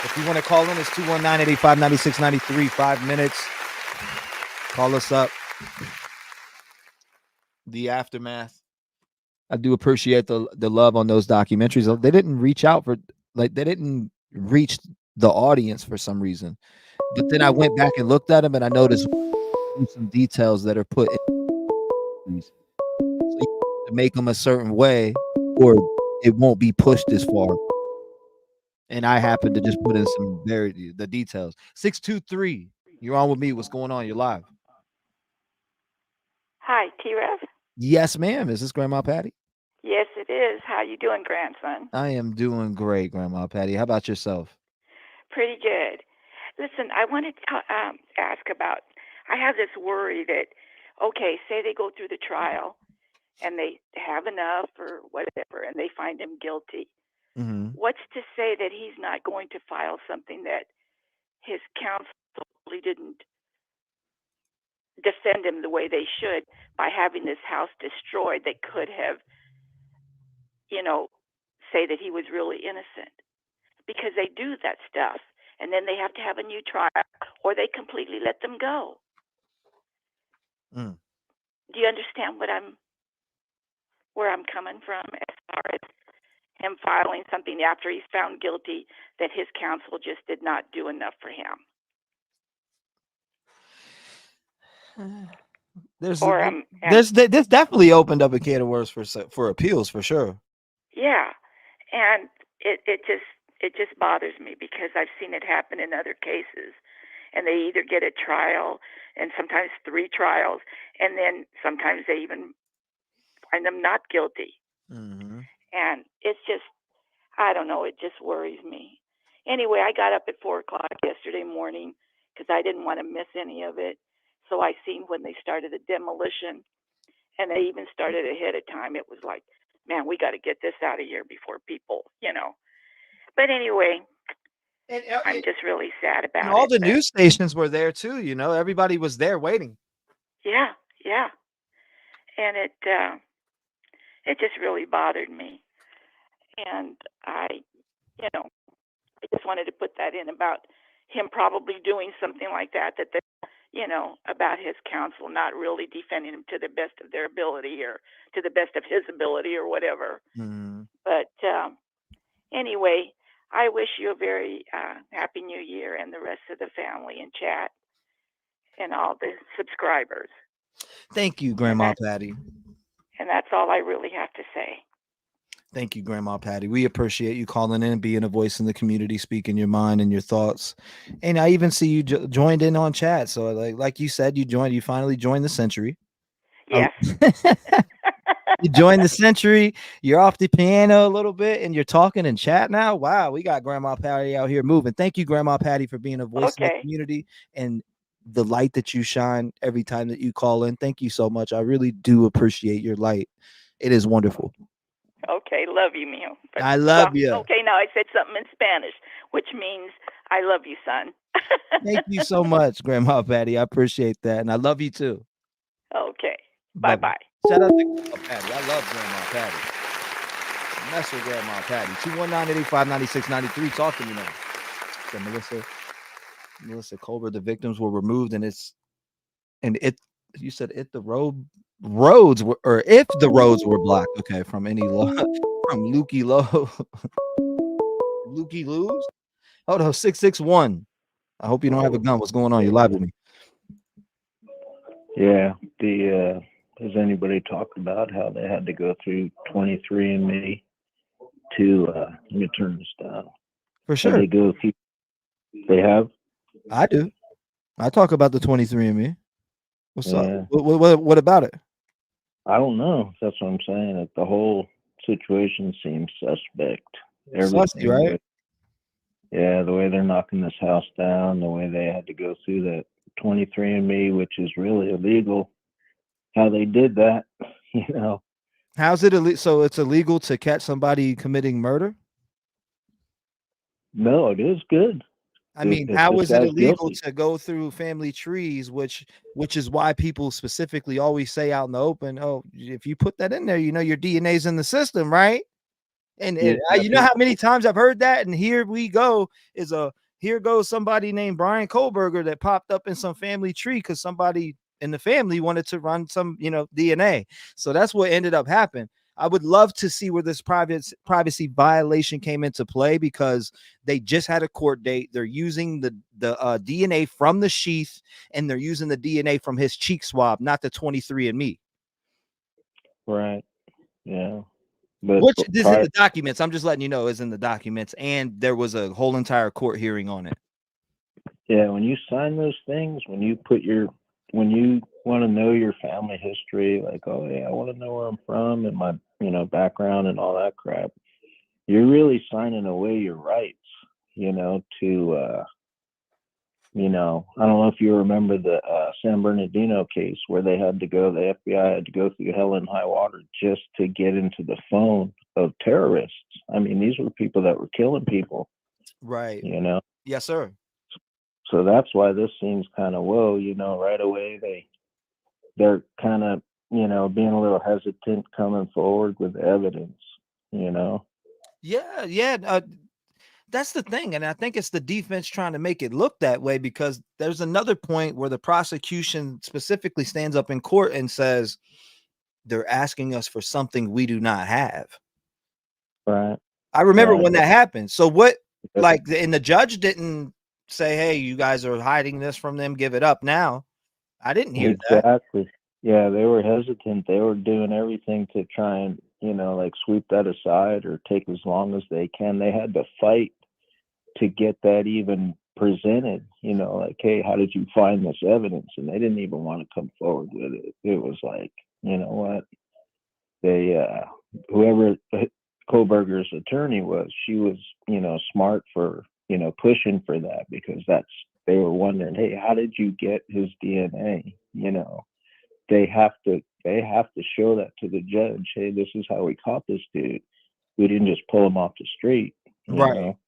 If you want to call in, it's 219-885-9693. 5 minutes. Call us up. The aftermath. I do appreciate the love on those documentaries. They didn't reach out they didn't reach the audience for some reason. But then I went back and looked at them and I noticed some details that are put in to make them a certain way or it won't be pushed as far. And I happen to just put in the details. 623, you're on with me. What's going on? You're live. Hi, T-REV. Yes, ma'am. Is this Grandma Patty? Yes, it is. How you doing, grandson? I am doing great, Grandma Patty. How about yourself? Pretty good. Listen, I wanted to ask about, I have this worry that, okay, say they go through the trial and they have enough or whatever and they find him guilty. Mm-hmm. What's to say that he's not going to file something that his counsel didn't defend him the way they should by having this house destroyed? They could have, say that he was really innocent, because they do that stuff and then they have to have a new trial or they completely let them go. Mm. Do you understand where I'm coming from as far as him filing something after he's found guilty that his counsel just did not do enough for him? This definitely opened up a can of worms for appeals for sure. Yeah, and it just bothers me because I've seen it happen in other cases, and they either get a trial and sometimes 3 trials, and then sometimes they even find them not guilty. Mm-hmm. And it's just, I don't know, it just worries me. Anyway, I got up at 4 o'clock yesterday morning because I didn't want to miss any of it. So I seen when they started the demolition, and they even started ahead of time. It was like, man, we got to get this out of here before people, But anyway, I'm just really sad about it. All the news stations were there too, everybody was there waiting. Yeah. And it just really bothered me. And I just wanted to put that in about him probably doing something like that about his counsel not really defending him to the best of their ability or to the best of his ability or whatever. Mm-hmm. But anyway, I wish you a very happy new year and the rest of the family and chat and all the subscribers. Thank you, Grandma Patty. And that's all I really have to say. Thank you, Grandma Patty. We appreciate you calling in, being a voice in the community, speaking your mind and your thoughts. And I even see you joined in on chat. So like you said, you finally joined the century. Yes. You joined the century. You're off the piano a little bit and you're talking in chat now. Wow, we got Grandma Patty out here moving. Thank you, Grandma Patty, for being a voice in the community and the light that you shine every time that you call in. Thank you so much. I really do appreciate your light. It is wonderful. Okay, love you, mijo. I love you. Okay, now I said something in Spanish, which means I love you, son. Thank you so much, Grandma Patty. I appreciate that. And I love you too. Okay. Bye-bye. Shout out to Grandma Patty. I love Grandma Patty. Mess with Grandma Patty. 219-885-9693. Talk to me now. So Melissa Colbert, the victims were removed, and it's And you said the roads were, or if the roads were blocked. Okay, from any from Lukey Low, Lukey Loos. Hold on, 661. I hope you don't have a gun. What's going on? You live with me. Yeah, has anybody talked about how they had to go through 23andMe to let me turn this down. For sure. They have? I do. I talk about the 23andMe. What's up? What about it? I don't know. That's what I'm saying. That the whole situation seems suspect. Sussy, right? Yeah, the way they're knocking this house down, the way they had to go through that 23andMe, which is really illegal. How they did that, you know. How's it illegal? So it's illegal to catch somebody committing murder? No, it is good. I mean, how is it illegal to go through family trees, which is why people specifically always say out in the open, oh, if you put that in there, you know, your DNA's in the system, right? And you know how many times I've heard that, and here we go here goes somebody named bryankohberger that popped up in some family tree because somebody in the family wanted to run some, you know, DNA. So that's what ended up happening. I would love to see where this privacy violation came into play, because they just had a court date. They're using the DNA from the sheath, and they're using the DNA from his cheek swab, not the 23andMe. Right. Yeah. But which is in the documents. I'm just letting you know is in the documents, and there was a whole entire court hearing on it. Yeah, when you sign those things, when you want to know your family history, like, oh yeah, I want to know where I'm from and my, you know, background and all that crap, you're really signing away your rights, you know, to you know, I don't know if you remember the San Bernardino case where the FBI had to go through hell and high water just to get into the phone of terrorists. I mean, these were people that were killing people. Right. You know? Yes, sir. So that's why this seems kind of, whoa, you know, right away they're kind of, you know, being a little hesitant coming forward with evidence, you know? Yeah. That's the thing. And I think it's the defense trying to make it look that way, because there's another point where the prosecution specifically stands up in court and says, they're asking us for something we do not have. Right. I remember when that happened. So what, like, and the judge didn't say, hey, you guys are hiding this from them, give it up now. I didn't hear that. Exactly. Yeah, they were hesitant. They were doing everything to try and, you know, like sweep that aside or take as long as they can. They had to fight to get that even presented, you know, like, hey, how did you find this evidence? And they didn't even want to come forward with it. It was like, you know what? They, whoever Kohberger's attorney was, she was, you know, smart for, you know, pushing for that, because they were wondering, hey, how did you get his DNA? You know, they have to show that to the judge. Hey, this is how we caught this dude. We didn't just pull him off the street. You know?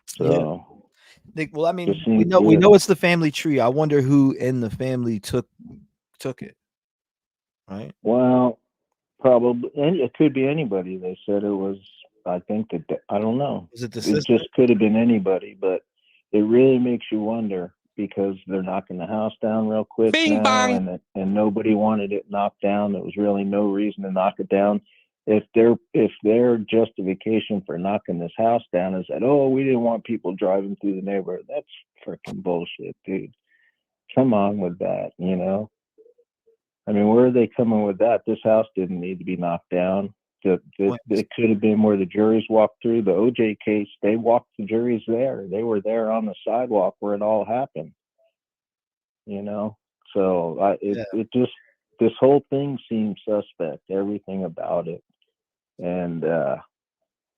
So, yeah. Well, I mean, we know it's the family tree. I wonder who in the family took it. Right. Well, probably, and it could be anybody. They said it was. I think that I don't know. Is it the sister? It just could have been anybody, but it really makes you wonder, because they're knocking the house down real quick now, and nobody wanted it knocked down. There was really no reason to knock it down. If their justification for knocking this house down is that, oh, we didn't want people driving through the neighborhood, that's freaking bullshit, dude. Come on with that, you know? I mean, where are they coming with that? This house didn't need to be knocked down. It could have been where the juries walked through. The OJ case, they walked the juries there. They were there on the sidewalk where it all happened. You know? So it just, this whole thing seems suspect, everything about it. And,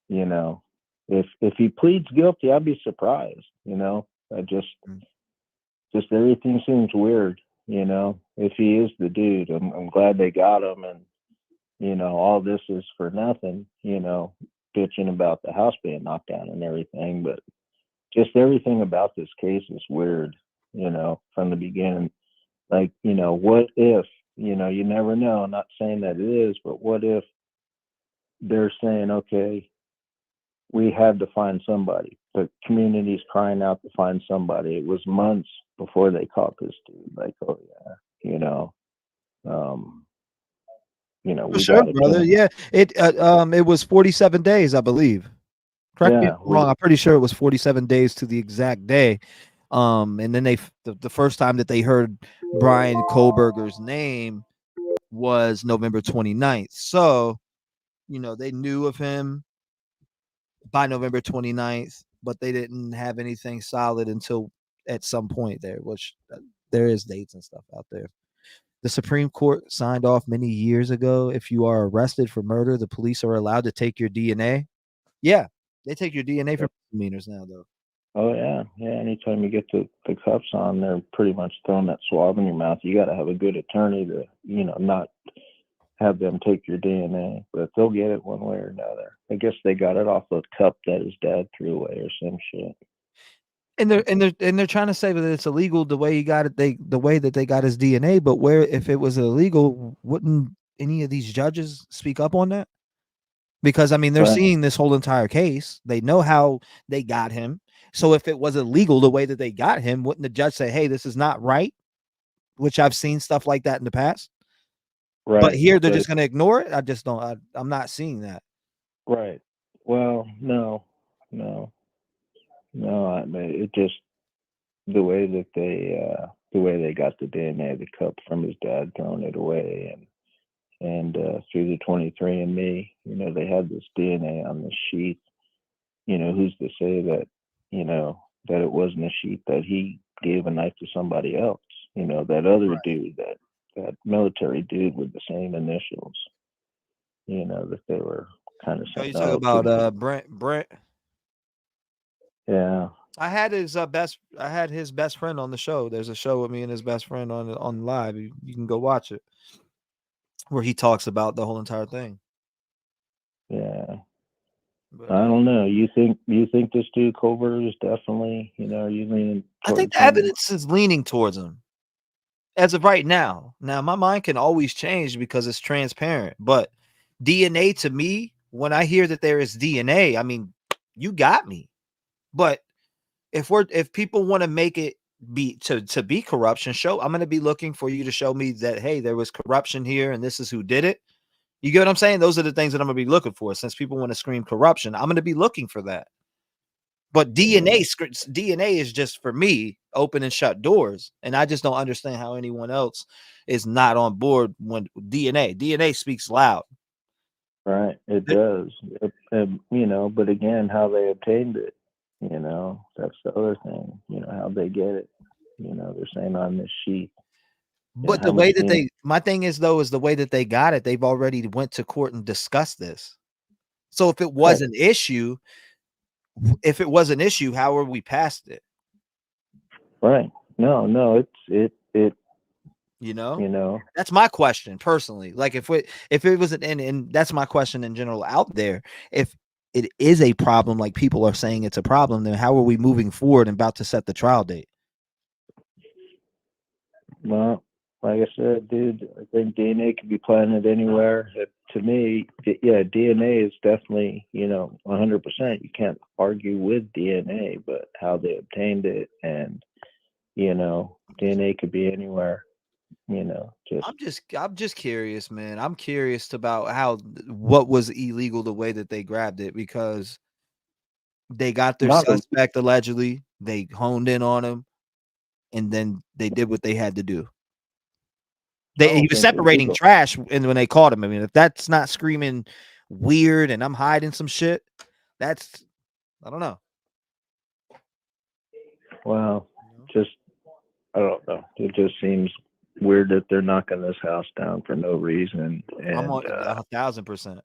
you know, if he pleads guilty, I'd be surprised, you know? Just everything seems weird, you know? If he is the dude, I'm glad they got him. And, you know, all this is for nothing, you know, bitching about the house being knocked down and everything. But just everything about this case is weird, you know, from the beginning. Like, you know, what if, you know, you never know. I'm not saying that it is, but what if they're saying, okay, we had to find somebody. the community's crying out to find somebody. It was months before they caught this dude. Like, oh yeah, For we sure, got it. brother. Yeah, it was 47 days, I believe. Correct me if I'm wrong. I'm pretty sure it was 47 days to the exact day. And then the first time that they heard bryankohberger's name was November 29th. So, they knew of him by November 29th, but they didn't have anything solid until at some point there, which there is dates and stuff out there. The Supreme Court signed off many years ago. If you are arrested for murder, the police are allowed to take your DNA. Yeah, they take your DNA for misdemeanors now, though. Oh yeah, yeah. Anytime you get the cuffs on, they're pretty much throwing that swab in your mouth. You got to have a good attorney to, not have them take your DNA, but they'll get it one way or another. I guess they got it off a cup that his dad threw away or some shit. And they're trying to say that it's illegal the way he got it, the way that they got his DNA. But if it was illegal, wouldn't any of these judges speak up on that? Because I mean, they're seeing this whole entire case. They know how they got him. So if it was illegal the way that they got him, wouldn't the judge say, "Hey, this is not right"? Which I've seen stuff like that in the past. Right. But here they're just going to ignore it. I just don't. I'm not seeing that. Right. Well, no. I mean, it just the way that they got the DNA, the cup from his dad throwing it away, and through the 23andMe, they had this DNA on the sheet. Who's to say that that it wasn't a sheet that he gave a knife to somebody else? That other dude, that military dude with the same initials. That they were kind of saying. You talk about Brent. Yeah. I had his best friend on the show. There's a show with me and his best friend on live. You can go watch it, where he talks about the whole entire thing. Yeah. But, I don't know. You think this dude Kohberger is definitely, you leaning I think the evidence is leaning towards him as of right now. Now, my mind can always change because it's transparent, but DNA to me, when I hear that there is DNA, I mean, you got me. But if people want to make it be to be corruption, I'm going to be looking for you to show me that, hey, there was corruption here and this is who did it. You get what I'm saying? Those are the things that I'm going to be looking for. Since people want to scream corruption, I'm going to be looking for that. But DNA is just, for me, open and shut doors. And I just don't understand how anyone else is not on board when DNA speaks loud. Right. It does. But again, how they obtained it, that's the other thing, how they get it. They're saying on this sheet. But the way that my thing is, though, is the way that they got it. They've already went to court and discussed this. So if it was an issue, how are we past it? Right. No, it. That's my question personally. Like if it was and that's my question in general out there. If it is a problem, like people are saying it's a problem, then how are we moving forward and about to set the trial date? Well, like I said, dude, I think DNA can be planted anywhere. To me, DNA is definitely, 100%. You can't argue with DNA, but how they obtained it, and DNA could be anywhere. I'm just curious, man. I'm curious about what was illegal the way that they grabbed it, because they got their suspect allegedly, they honed in on him, and then they did what they had to do. He was separating trash, and when they caught him, I mean, if that's not screaming weird and I'm hiding some shit, I don't know. Well, I don't know. It just seems weird that they're knocking this house down for no reason. And, I'm on 1,000%.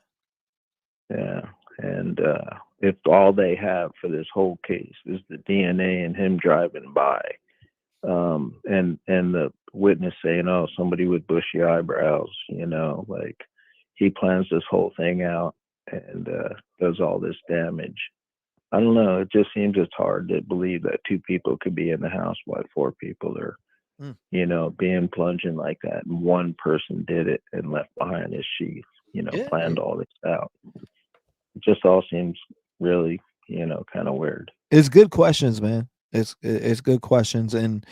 Yeah, and if all they have for this whole case is the DNA and him driving by, and the witness saying, "Oh, somebody with bushy eyebrows," like he plans this whole thing out and does all this damage. I don't know. It just seems it's hard to believe that two people could be in the house while four people are, being plunging like that, and one person did it and left behind his sheath, planned all this out. It just all seems really kind of weird. It's good questions, man. It's good questions, and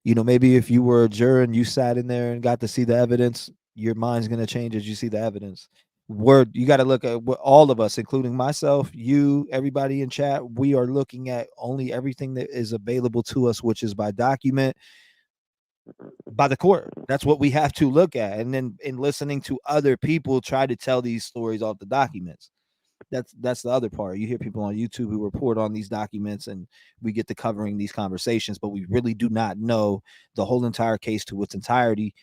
maybe if you were a juror and you sat in there and got to see the evidence, your mind's gonna change as you see the evidence. You got to look at what all of us, including myself, you, everybody in chat. We are looking at only everything that is available to us, which is by document, by the court. That's what we have to look at, and then in listening to other people try to tell these stories off the documents. That's the other part. You hear people on YouTube who report on these documents, and we get to covering these conversations, but we really do not know the whole entire case to its entirety.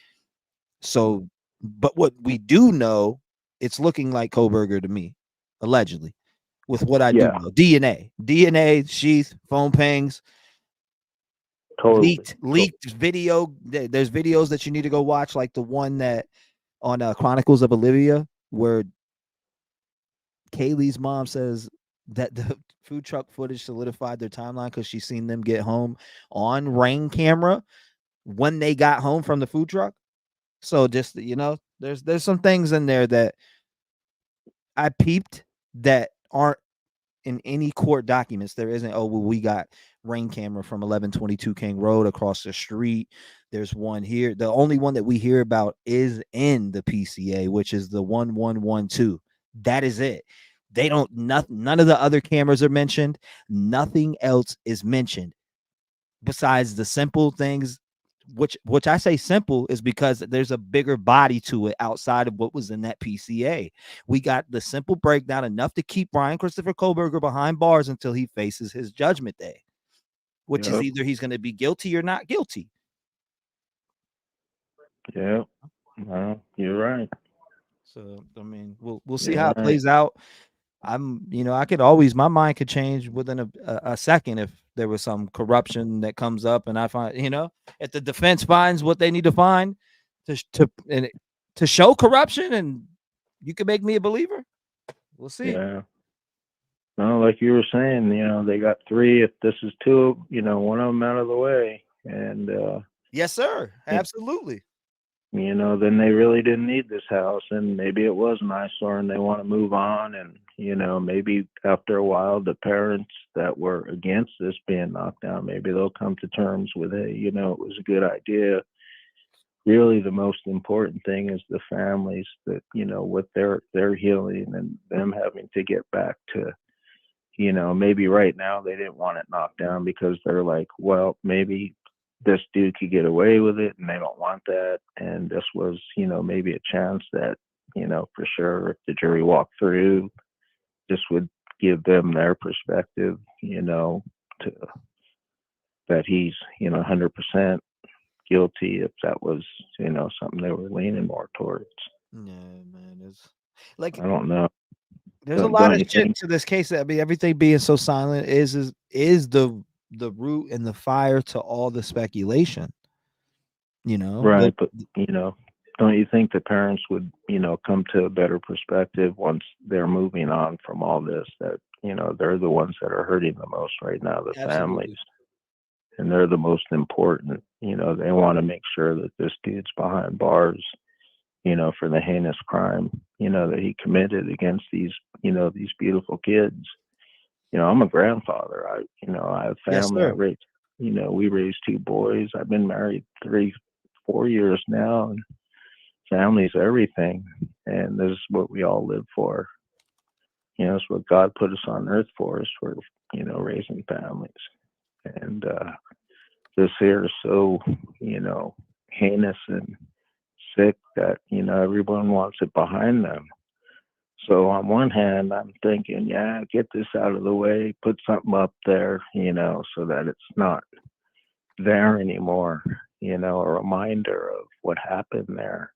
So, but what we do know, it's looking like Kohberger to me, allegedly, with what I do know. DNA, sheath, phone pings, totally leaked video. There's videos that you need to go watch, like the one that on Chronicles of Olivia, where Kaylee's mom says that the food truck footage solidified their timeline because she's seen them get home on Ring camera when they got home from the food truck. So just, there's some things in there that I peeped that aren't in any court documents. There isn't, oh, well, we got Ring camera from 1122 King Road across the street. There's one here. The only one that we hear about is in the PCA, which is the 1112. That is it. They don't, none of the other cameras are mentioned. Nothing else is mentioned besides the simple things, which I say simple is because there's a bigger body to it outside of what was in that PCA. We got the simple breakdown, enough to keep Brian Christopher Kohberger behind bars until he faces his judgment day, which is either he's going to be guilty or not guilty. Yeah, well, you're right. So, I mean, we'll see how it plays out. I could always, my mind could change within a second if there was some corruption that comes up, and I find, if the defense finds what they need to find to show corruption, and you can make me a believer. We'll see. Yeah. No, like you were saying, they got 3. If this is 2, one of them out of the way, and yes, sir, absolutely. Then they really didn't need this house, and maybe it was an eyesore, and they want to move on, and maybe after a while, the parents that were against this being knocked down, maybe they'll come to terms with, hey, it was a good idea. Really, the most important thing is the families that, with their healing and them having to get back to, maybe right now they didn't want it knocked down because they're like, well, maybe this dude could get away with it, and they don't want that. And this was, maybe a chance that, for sure, if the jury walked through, this would give them their perspective, that he's, 100% guilty, if that was, something they were leaning more towards. Yeah, man, it's like, I don't know. There's a lot of shit to this case. I mean, everything being so silent is the root and the fire to all the speculation. Right, but don't you think the parents would, come to a better perspective once they're moving on from all this, that, they're the ones that are hurting the most right now, the families, and they're the most important. They want to make sure that this dude's behind bars, for the heinous crime, that he committed against these, these beautiful kids. I'm a grandfather. I have family. Yes, I raised, we raised 2 boys. I've been married 3-4 years now, and family's everything. And this is what we all live for. It's what God put us on earth for, is for, raising families. And this here is so, heinous and sick that, everyone wants it behind them. So on one hand, I'm thinking, yeah, get this out of the way, put something up there, so that it's not there anymore, a reminder of what happened there.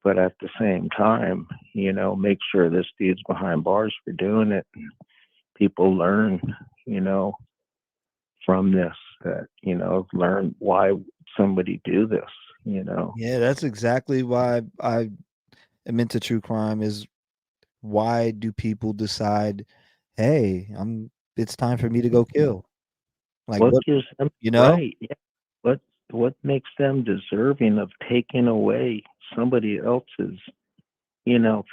But at the same time, make sure this dude's behind bars for doing it. People learn, from this, that, learn why somebody do this, Yeah, that's exactly why I am into true crime. Is why do people decide, hey, it's time for me to go kill? Like, what gives them, right? Yeah. What makes them deserving of taking away somebody else's,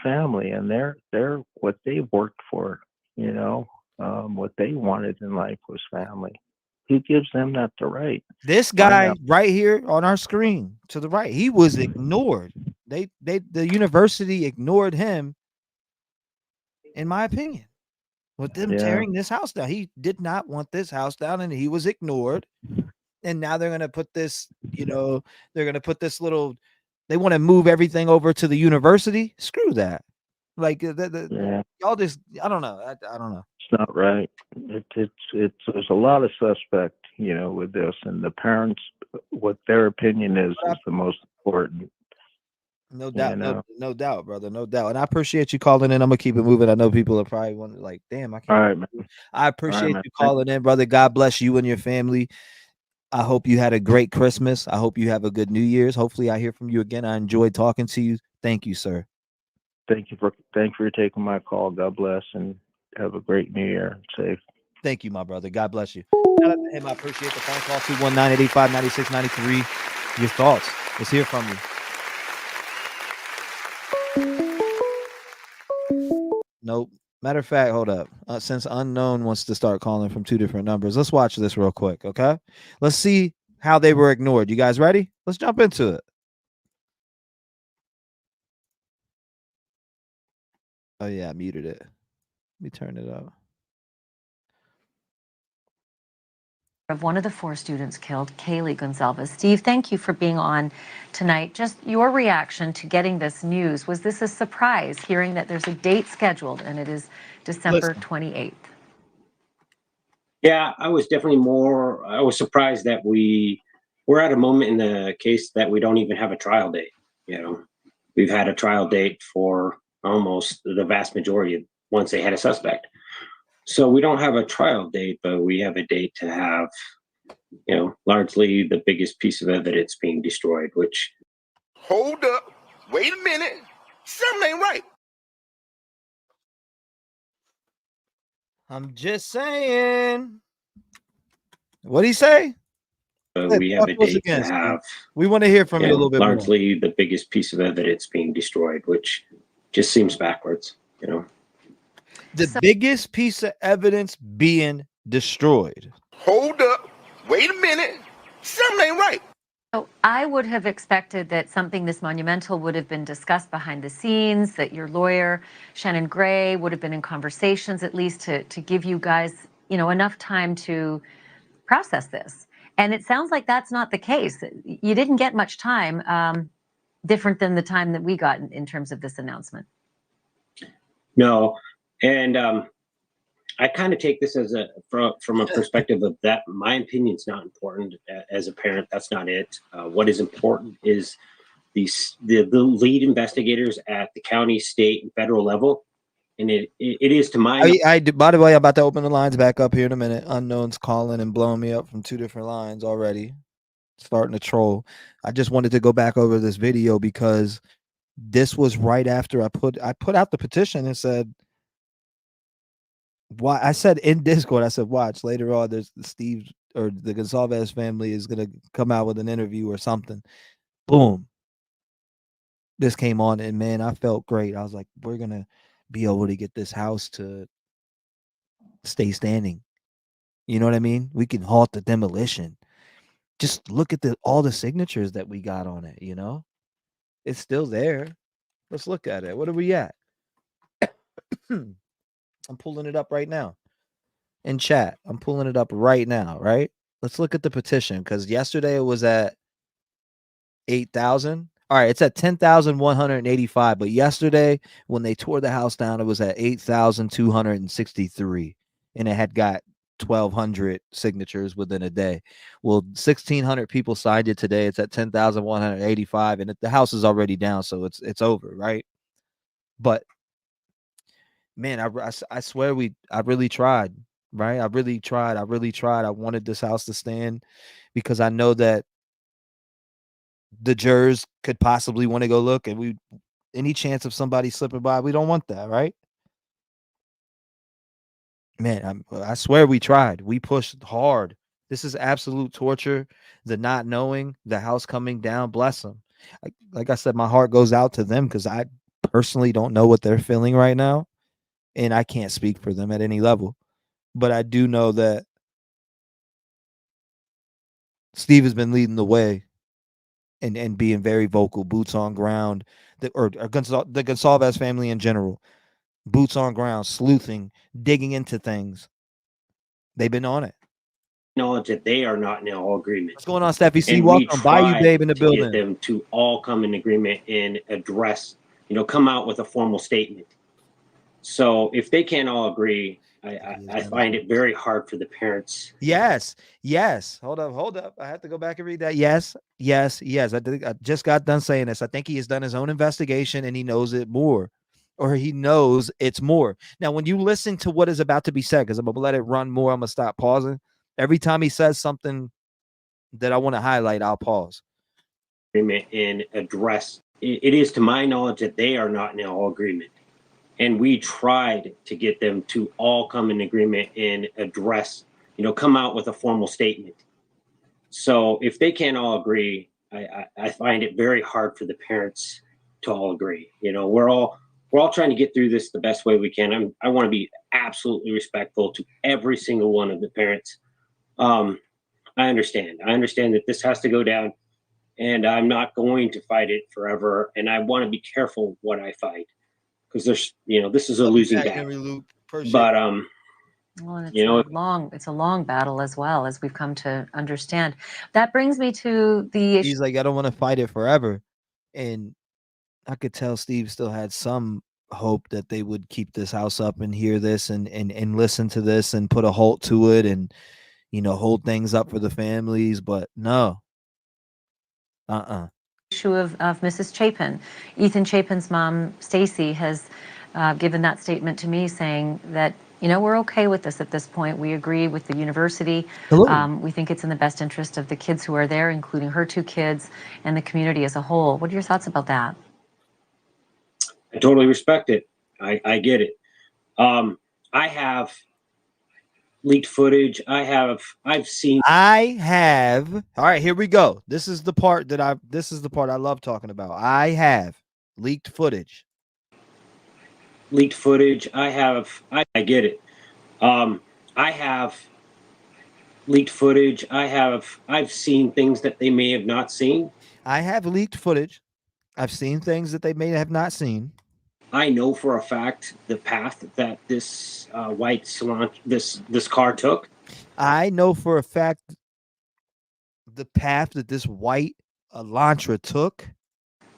family and they're what they've worked for, What they wanted in life was family. Who gives them that the right? This guy right here on our screen to the right, he was ignored. The university ignored him, in my opinion, with them tearing this house down. He did not want this house down, and he was ignored. And now they're gonna put this, they're gonna put this little. They want to move everything over to the university. Screw that. Like y'all just, I don't know. I don't know. It's not right. It's there's a lot of suspect, with this, and the parents, what their opinion is the most important. No doubt, no doubt, brother, no doubt. And I appreciate you calling in. I'm gonna keep it moving. I know people are probably wondering, like, damn, I can't. All right, man. I appreciate you calling in, brother. God bless you and your family. I hope you had a great Christmas. I hope you have a good New Year's. Hopefully, I hear from you again. I enjoyed talking to you. Thank you, sir. Thank you for taking my call. God bless, and have a great New Year. Safe. Thank you, my brother. God bless you. Shout out to him. I appreciate the phone call. 219-885-9693. Your thoughts. Let's hear from you. Nope. Matter of fact, hold up. Since unknown wants to start calling from two different numbers, let's watch this real quick, okay? Let's see how they were ignored. You guys ready? Let's jump into it. Oh, yeah, I muted it. Let me turn it up. Of one of the 4 students killed, Kaylee Goncalves. Steve, thank you for being on tonight. Just your reaction to getting this news. Was this a surprise, hearing that there's a date scheduled and it is December 28th? Yeah, I was surprised that we're at a moment in the case that we don't even have a trial date. We've had a trial date for almost the vast majority of once they had a suspect. So we don't have a trial date, but we have a date to have, largely the biggest piece of evidence being destroyed, which. Hold up. Wait a minute. Something ain't right. I'm just saying. What'd he say? We have a date to have. We want to hear from you a little bit largely more. The biggest piece of evidence being destroyed, which just seems backwards, The biggest piece of evidence being destroyed. Hold up. Wait a minute. Something ain't right. So I would have expected that something this monumental would have been discussed behind the scenes, that your lawyer, Shannon Gray, would have been in conversations at least to give you guys, enough time to process this. And it sounds like that's not the case. You didn't get much time, different than the time that we got in terms of this announcement. No. And I kind of take this as from a perspective of that. My opinion is not important as a parent. That's not it. What is important is the lead investigators at the county, state, and federal level. And it is to my. By the way, I'm about to open the lines back up here in a minute. Unknown's calling and blowing me up from 2 different lines already. Starting to troll. I just wanted to go back over this video because this was right after I put out the petition and said. Why I said in Discord, I said, watch later on. There's Steve or the Goncalves family is gonna come out with an interview or something. Boom. This came on, and man, I felt great. I was like, we're gonna be able to get this house to stay standing. You know what I mean? We can halt the demolition. Just look at all the signatures that we got on it. It's still there. Let's look at it. What are we at? I'm pulling it up right now in chat. I'm pulling it up right now, right? Let's look at the petition because yesterday it was at 8,000. All right, it's at 10,185. But yesterday, when they tore the house down, it was at 8,263. And it had got 1,200 signatures within a day. Well, 1,600 people signed it today. It's at 10,185. And the house is already down, so it's over, right? But man, I swear I really tried, right? I really tried. I wanted this house to stand because I know that the jurors could possibly want to go look, and any chance of somebody slipping by, we don't want that, right? Man, I swear we tried. We pushed hard. This is absolute torture. The not knowing, the house coming down, bless them. Like I said, my heart goes out to them because I personally don't know what they're feeling right now. And I can't speak for them at any level. but I do know that Steve has been leading the way and being very vocal, boots on ground, the Goncalves family in general, boots on ground, sleuthing, digging into things. They've been on it. Knowledge that they are not in all agreement. What's going on, Steffi C? And we Welcome. Bye, you babe, in the to building. get them to all come in agreement and address, come out with a formal statement. So if they can't all agree, I find it very hard for the parents. Yes. Hold up. I have to go back and read that. Yes. I just got done saying this. I think he has done his own investigation and he knows it more, or he knows it's more. Now, when you listen to what is about to be said, because I'm gonna let it run more, I'm gonna stop pausing. Every time he says something that I want to highlight, I'll pause. And address. It is to my knowledge that they are not in all agreement. And we tried to get them to all come in agreement and address, come out with a formal statement. So if they can't all agree, I find it very hard for the parents to all agree. We're all trying to get through this the best way we can. I want to be absolutely respectful to every single one of the parents. I understand that this has to go down, and I'm not going to fight it forever. And I want to be careful what I fight, because there's, this is a losing battle. But well, it's a long battle as well, as we've come to understand. That brings me to the issue. He's like, I don't want to fight it forever, and I could tell Steve still had some hope that they would keep this house up and hear this and listen to this and put a halt to it and hold things up for the families, but no. Issue of Mrs. Chapin. Ethan Chapin's mom, Stacy, has given that statement to me, saying that, we're okay with this at this point. We agree with the university. We think it's in the best interest of the kids who are there, including her 2 kids and the community as a whole. What are your thoughts about that? I totally respect it. I get it. I have leaked footage. I've seen. All right, here we go. This is the part I love talking about. I have leaked footage. I get it. I have leaked footage. I've seen things that they may have not seen. I have leaked footage. I've seen things that they may have not seen. I know for a fact the path that this white this car took. I know for a fact the path that this white Elantra took.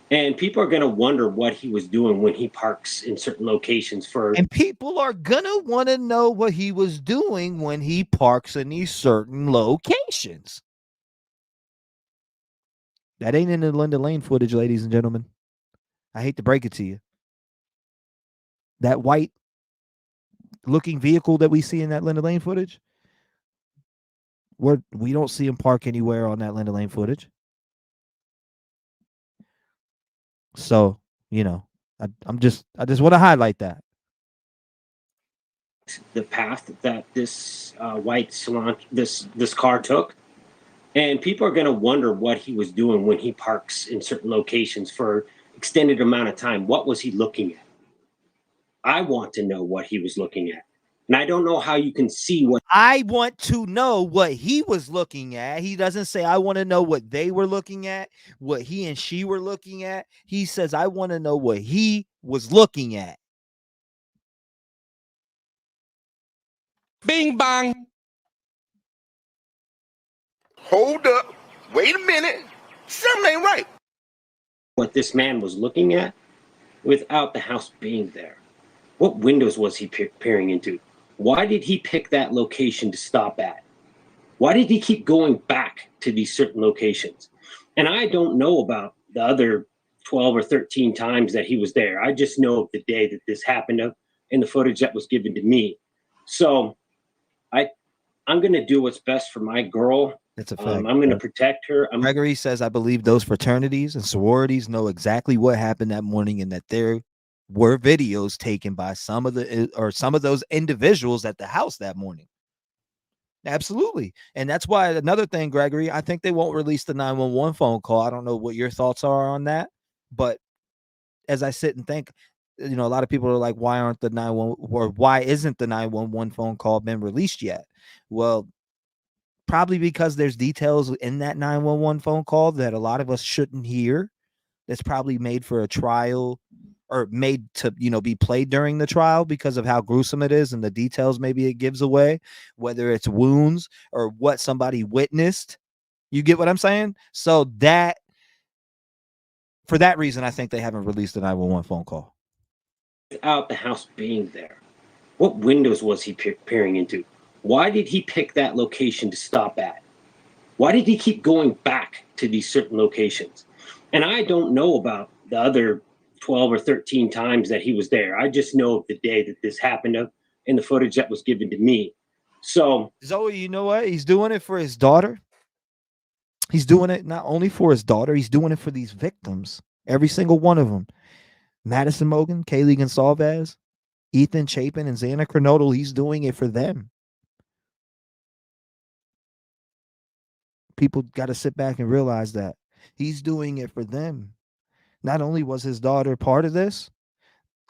And people are going to wonder what he was doing when he parks in certain locations And people are going to want to know what he was doing when he parks in these certain locations. That ain't in the Linda Lane footage, ladies and gentlemen. I hate to break it to you. That white looking vehicle that we see in that Linda Lane footage, we don't see him park anywhere on that Linda Lane footage. So, I just want to highlight that. The path that this this car took. And people are going to wonder what he was doing when he parks in certain locations for extended amount of time. What was he looking at? I want to know what he was looking at. And I don't know how you can see what. I want to know what he was looking at. He doesn't say, I want to know what they were looking at, what he and she were looking at. He says, I want to know what he was looking at. Bing bang. Hold up. Wait a minute. Something ain't right. What this man was looking at without the house being there. What windows was he peering into? Why did he pick that location to stop at? Why did he keep going back to these certain locations? And I don't know about the other 12 or 13 times that he was there. I just know of the day that this happened in the footage that was given to me. So I'm going to do what's best for my girl. That's a fact. I'm going to protect her. Gregory says, I believe those fraternities and sororities know exactly what happened that morning and that there were videos taken by some of those individuals at the house that morning. Absolutely. And that's why another thing, Gregory, I think they won't release the 911 phone call. I don't know what your thoughts are on that. But as I sit and think, you know, a lot of people are like, why aren't the 911 or why isn't the 911 phone call been released yet? Well, probably because there's details in that 911 phone call that a lot of us shouldn't hear. That's probably made for a trial or made to, you know, be played during the trial because of how gruesome it is and the details maybe it gives away, whether it's wounds or what somebody witnessed. You get what I'm saying? So that, for that reason, I think they haven't released the 911 phone call. Without the house being there, what windows was he peering into? Why did he pick that location to stop at? Why did he keep going back to these certain locations? And I don't know about the other 12 or 13 times that he was there. I just know the day that this happened in the footage that was given to me. So, Zoe, you know what? He's doing it for his daughter. He's doing it not only for his daughter, he's doing it for these victims. Every single one of them. Madison Mogan, Kaylee Goncalves, Ethan Chapin, and Xana Kernodle, he's doing it for them. People got to sit back and realize that. He's doing it for them. Not only was his daughter part of this,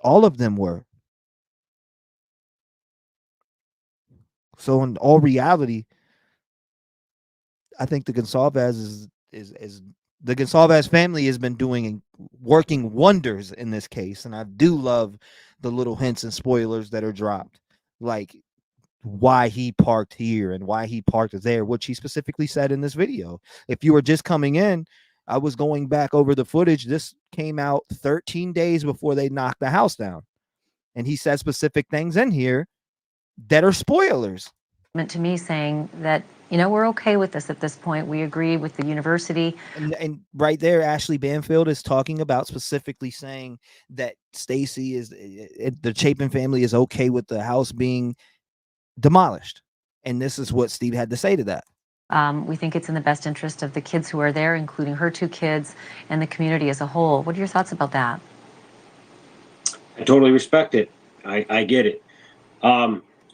all of them were. So in all reality, I think the Goncalves is the Goncalves family has been working wonders in this case, and I do love the little hints and spoilers that are dropped, like why he parked here and why he parked there, which he specifically said in this video. If you were just coming in, I was going back over the footage. This came out 13 days before they knocked the house down, and he said specific things in here that are spoilers. Meant to me saying that, you know, we're okay with this at this point. We agree with the university. And right there, Ashley Banfield is talking about specifically saying that Stacy the Chapin family is okay with the house being demolished. And this is what Steve had to say to that. We think it's in the best interest of the kids who are there, including her 2 kids and the community as a whole. What are your thoughts about that? I totally respect it. I get it.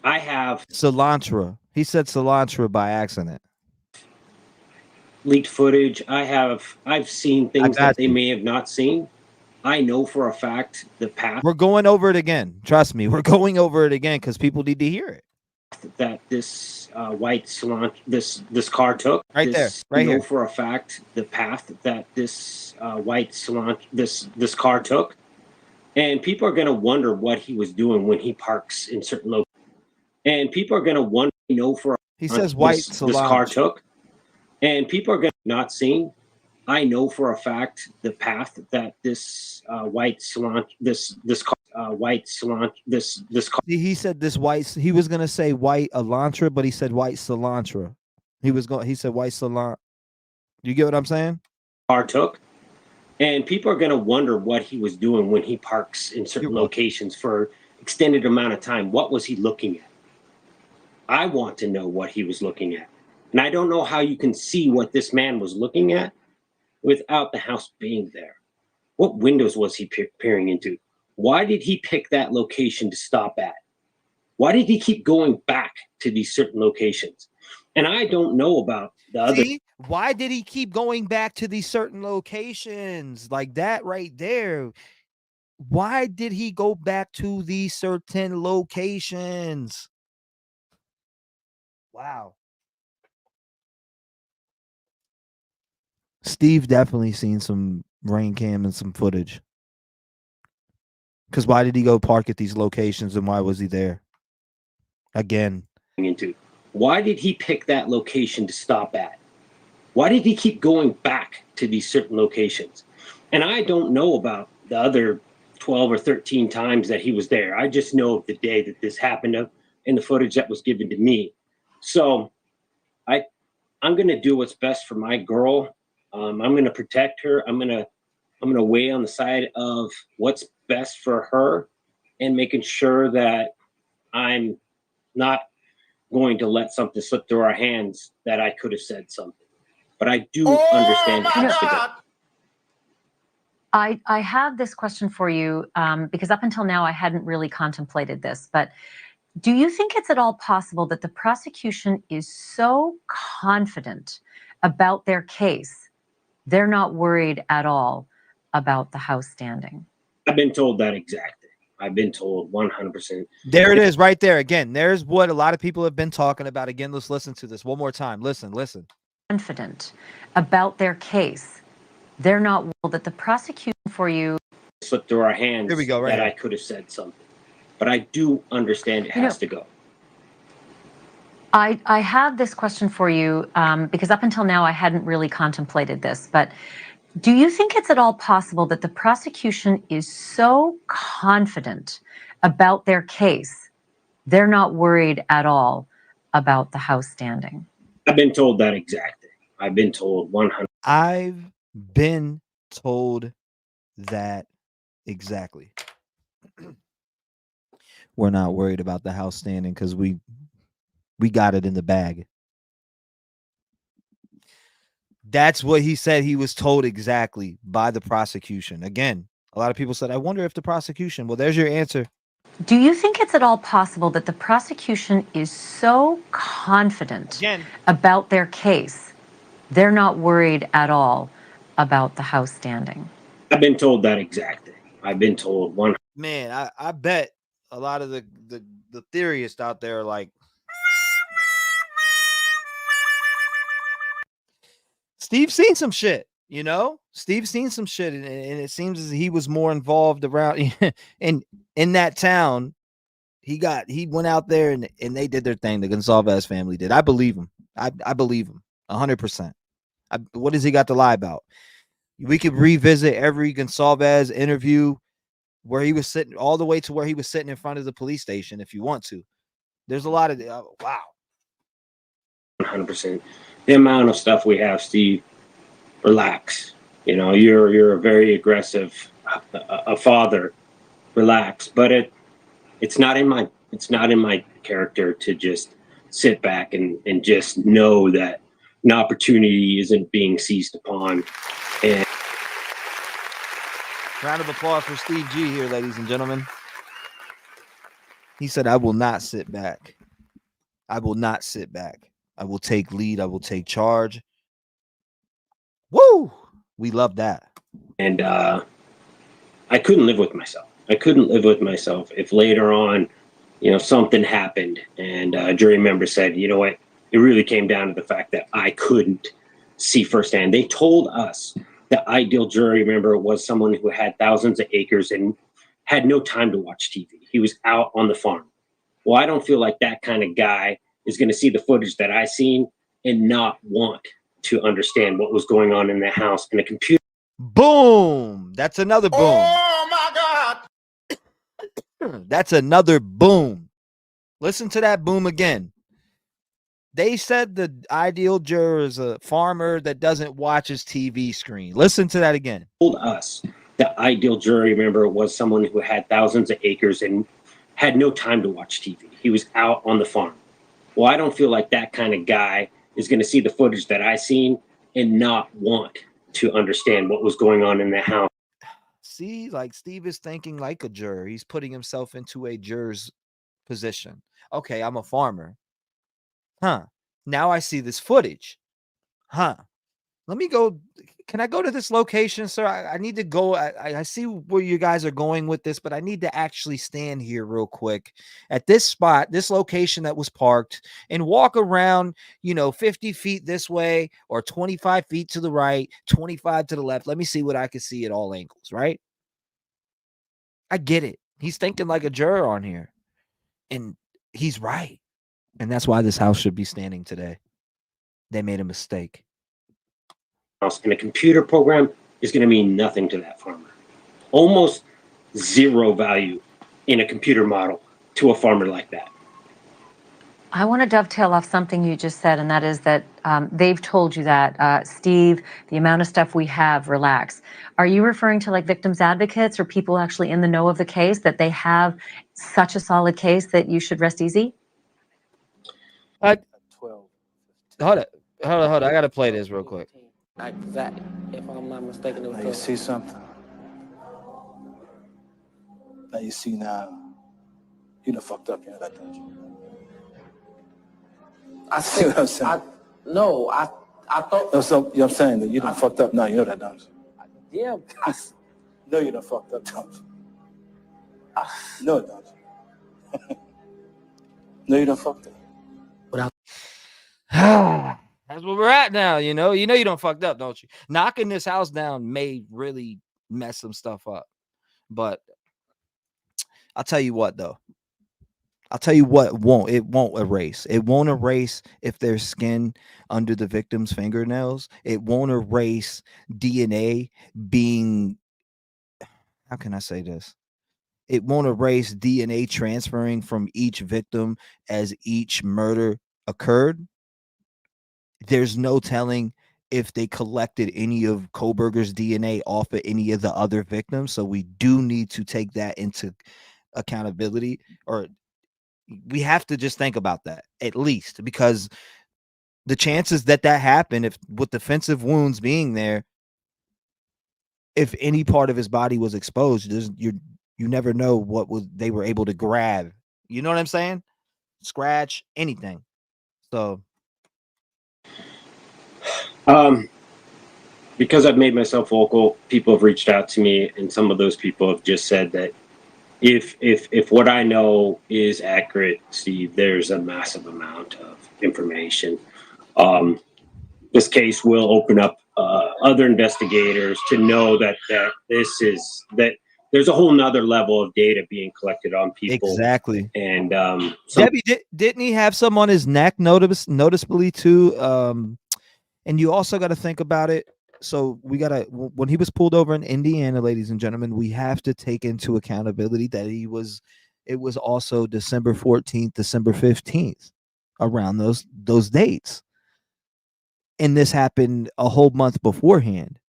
I have cilantro. He said cilantro by accident. Leaked footage. I've seen things that they may have not seen. I know for a fact the path. We're going over it again. Trust me, we're going over it again because people need to hear it. That this white cilantro, this car took. Right there, right here. I know for a fact the path that this white cilantro, this car took. And people are going to wonder what he was doing when he parks in certain locations. And people are going to wonder, he says white cilantro. This car took. And people are going to not seen. I know for a fact the path that this white cilantro, this car, white cilantro, this car. He said this white. He was going to say white Elantra, but he said white cilantro. He said white cilantro. You get what I'm saying? Car took. And people are going to wonder what he was doing when he parks in certain locations for extended amount of time. What was he looking at? I want to know what he was looking at. And I don't know how you can see what this man was looking at without the house being there. What windows was he peering into? Why did he pick that location to stop at? Why did he keep going back to these certain locations? And I don't know about the other. Why did he keep going back to these certain locations like that right there? Why did he go back to these certain locations? Wow. Steve definitely seen some rain cam and some footage. Because why did he go park at these locations and why was he there? Again. Why did he pick that location to stop at? Why did he keep going back to these certain locations? And I don't know about the other 12 or 13 times that he was there. I just know the day that this happened in the footage that was given to me. So I'm going to do what's best for my girl. I'm going to protect her. I'm going to weigh on the side of what's best for her and making sure that I'm not going to let something slip through our hands that I could have said something. But I do understand it has to go. I have this question for you because up until now I hadn't really contemplated this, but do you think it's at all possible that the prosecution is so confident about their case, they're not worried at all about the house standing? I've been told that exactly. I've been told 100%. There it is right there. Again, there's what a lot of people have been talking about. Again, let's listen to this one more time. Listen. Confident about their case. They're not well, that the prosecution for you Slipped through our hands. Here we go, right that here. I could have said something. But I do understand it has to go. I have this question for you because up until now I hadn't really contemplated this, but do you think it's at all possible that the prosecution is so confident about their case, they're not worried at all about the House standing? I've been told that exact thing. I've been told 100. I've been told that exactly. We're not worried about the House standing because we got it in the bag. That's what he said. He was told exactly by the prosecution. Again, a lot of people said, I wonder if the prosecution. Well, there's your answer. Do you think it's at all possible that the prosecution is so confident about their case, they're not worried at all about the House standing? I've been told that exact thing. I've been told one. Man, I bet a lot of the theorists out there are like, Steve's seen some shit, you know? Steve's seen some shit, and it seems as he was more involved around in that town. He went out there and they did their thing. The Goncalves family did. I believe him. I believe him 100%. What has he got to lie about? We could revisit every Goncalves interview where he was sitting all the way to where he was sitting in front of the police station if you want to. There's a lot of wow. 100%. The amount of stuff we have, Steve, relax. You know, you're a very aggressive a father. Relax. But it's not in my character to just sit back and just know that an opportunity isn't being seized upon. And round of applause for Steve G here, ladies and gentlemen. He said, I will not sit back. I will not sit back. I will take lead. I will take charge. Woo! We love that. And I couldn't live with myself. I couldn't live with myself if later on, you know, something happened and a jury member said, you know what, it really came down to the fact that I couldn't see firsthand. They told us the ideal jury member was someone who had thousands of acres and had no time to watch TV. He was out on the farm. Well, I don't feel like that kind of guy is going to see the footage that I seen and not want to understand what was going on in the house in a computer. Boom. That's another boom. Oh my God. That's another boom. Listen to that boom again. They said the ideal juror is a farmer that doesn't watch his TV screen. Listen to that again. Told us the ideal jury member was someone who had thousands of acres and had no time to watch TV. He was out on the farm. Well, I don't feel like that kind of guy is going to see the footage that I seen and not want to understand what was going on in the house. See, like Steve is thinking like a juror. He's putting himself into a juror's position. Okay, I'm a farmer. Huh. Now I see this footage. Huh. Let me go. Can I go to this location, sir? I need to go. I see where you guys are going with this, but I need to actually stand here real quick at this spot, this location that was parked, and walk around, 50 feet this way or 25 feet to the right, 25 to the left. Let me see what I can see at all angles, right? I get it. He's thinking like a juror on here, and he's right. And that's why this house should be standing today. They made a mistake. And a computer program is going to mean nothing to that farmer. Almost zero value in a computer model to a farmer like that. I want to dovetail off something you just said, and that is that they've told you that, Steve, the amount of stuff we have, relax. Are you referring to like victims advocates or people actually in the know of the case, that they have such a solid case that you should rest easy? 12. Hold on. I got to play this real quick. Exactly. If I'm not mistaken, it was you see something. Now you see now. You done fucked up, that, don't you? I see what I'm saying? I thought. No, so, I'm saying that you done fucked up now. You know that, don't you? Yeah. No, you done fucked up, don't you? No, it don't. No, you done fucked up. That's where we're at now. You know you don't fucked up, don't you? Knocking this house down may really mess some stuff up, but I'll tell you what, though. I'll tell you what it won't erase. It won't erase if there's skin under the victim's fingernails. It won't erase DNA being, how can I say this? It won't erase DNA transferring from each victim as each murder occurred. There's no telling if they collected any of Kohberger's DNA off of any of the other victims. So we do need to take that into accountability, or we have to just think about that at least, because the chances that happened, if with defensive wounds being there, if any part of his body was exposed, you never know what they were able to grab. You know what I'm saying? Scratch, anything. So because I've made myself vocal, people have reached out to me, and some of those people have just said that if what I know is accurate, Steve, there's a massive amount of information. This case will open up other investigators to know that there's a whole nother level of data being collected on people. Exactly. And Debbie, didn't he have some on his neck noticeably too? And you also got to think about it. So when he was pulled over in Indiana, ladies and gentlemen, we have to take into accountability that it was also December 14th, December 15th, around those dates. And this happened a whole month beforehand.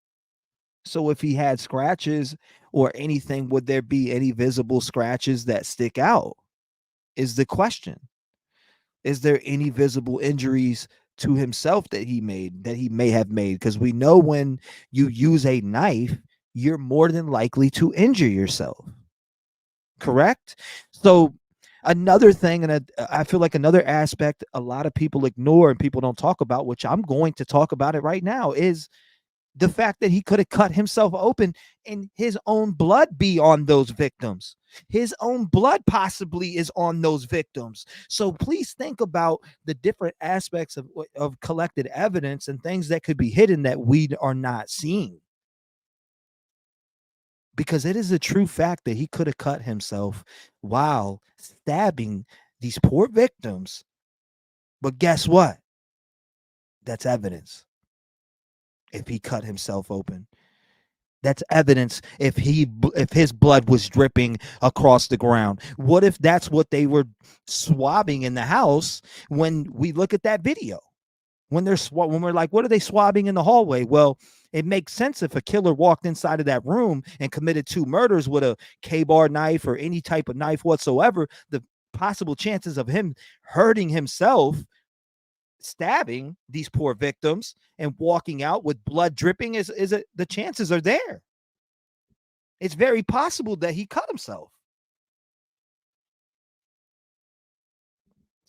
So if he had scratches or anything, would there be any visible scratches that stick out? Is the question. Is there any visible injuries to himself that he may have made? Because we know when you use a knife, you're more than likely to injure yourself. Correct? So another thing, and I feel like another aspect a lot of people ignore and people don't talk about, which I'm going to talk about it right now, is the fact that he could have cut himself open and his own blood be on those victims. His own blood possibly is on those victims. So please think about the different aspects of collected evidence and things that could be hidden that we are not seeing. Because it is a true fact that he could have cut himself while stabbing these poor victims. But guess what? That's evidence. If he cut himself open, that's evidence. If his blood was dripping across the ground, what if that's what they were swabbing in the house? When we look at that video, when we're like, what are they swabbing in the hallway? Well, it makes sense if a killer walked inside of that room and committed 2 murders with a K-bar knife or any type of knife whatsoever. The possible chances of him hurting himself, stabbing these poor victims and walking out with blood dripping the chances are there. It's very possible that he cut himself.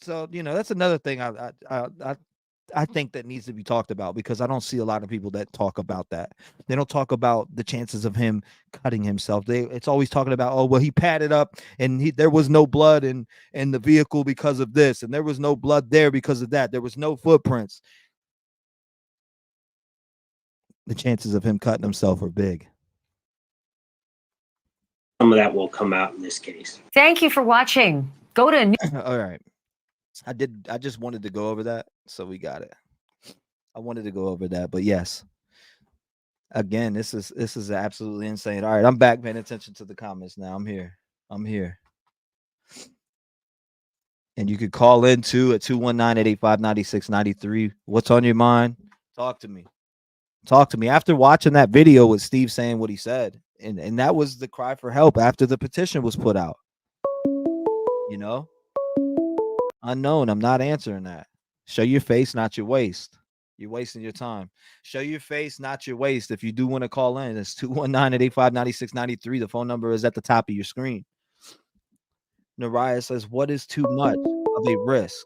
So, that's another thing I think that needs to be talked about, because I don't see a lot of people that talk about that. They don't talk about the chances of him cutting himself. It's always talking about, oh, well, he padded up and there was no blood in the vehicle because of this, and there was no blood there because of that. There was no footprints. The chances of him cutting himself are big. Some of that will come out in this case. Thank you for watching. Go to all right. I just wanted to go over that, so we got it. I wanted to go over that, but yes. Again, this is absolutely insane. All right, I'm back paying attention to the comments now. I'm here. And you could call in too at 219-885-9693. What's on your mind? Talk to me. After watching that video with Steve saying what he said, and that was the cry for help after the petition was put out. Unknown. I'm not answering that. Show your face, not your waist. You're wasting your time. Show your face, not your waist. If you do want to call in, it's 219-885-9693. The phone number is at the top of your screen. Nariah says, what is too much of a risk?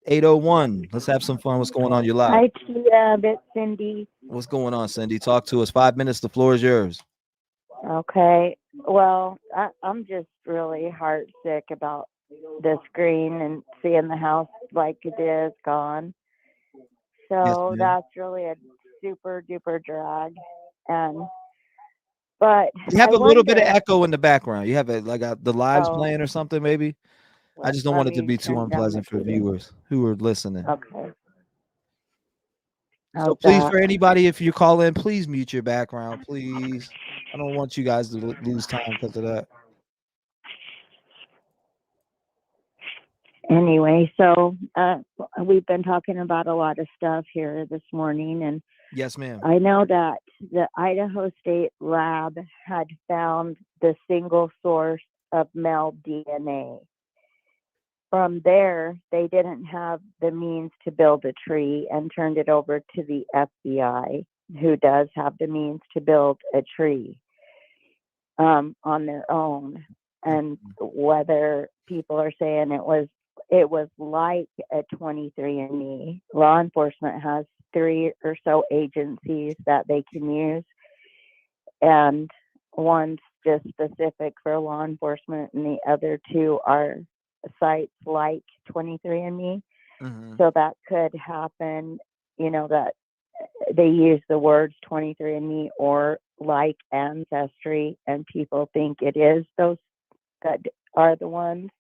801. Let's have some fun. What's going on? You're live. Hi, T-REV. It's Cindy. What's going on, Cindy? Talk to us. 5 minutes. The floor is yours. Okay. Well, I'm just really heartsick about this green and seeing the house like it is gone. Yes, So ma'am. that's really a super duper drag. But You have I a little bit of wonder. echo in the background. You have it like the lives Oh, playing or something, maybe. I just don't let want it to me be too turn down the unpleasant for TV. viewers who are listening. Okay. So How's please, that? for anybody, if you call in, please mute your background, please. I don't want you guys to lose time because of that. Anyway, so we've been talking about a lot of stuff here this morning, and Yes, ma'am. I know that the Idaho State Lab had found the single source of male DNA. From there, they didn't have the means to build a tree and turned it over to the FBI, who does have the means to build a tree on their own. And whether people are saying it was like a 23andMe. Law enforcement has 3 or so agencies that they can use, and one's just specific for law enforcement, and the other 2 are sites like 23andMe. So that could happen, that they use the words 23andMe or like Ancestry, and people think it is those that are the ones.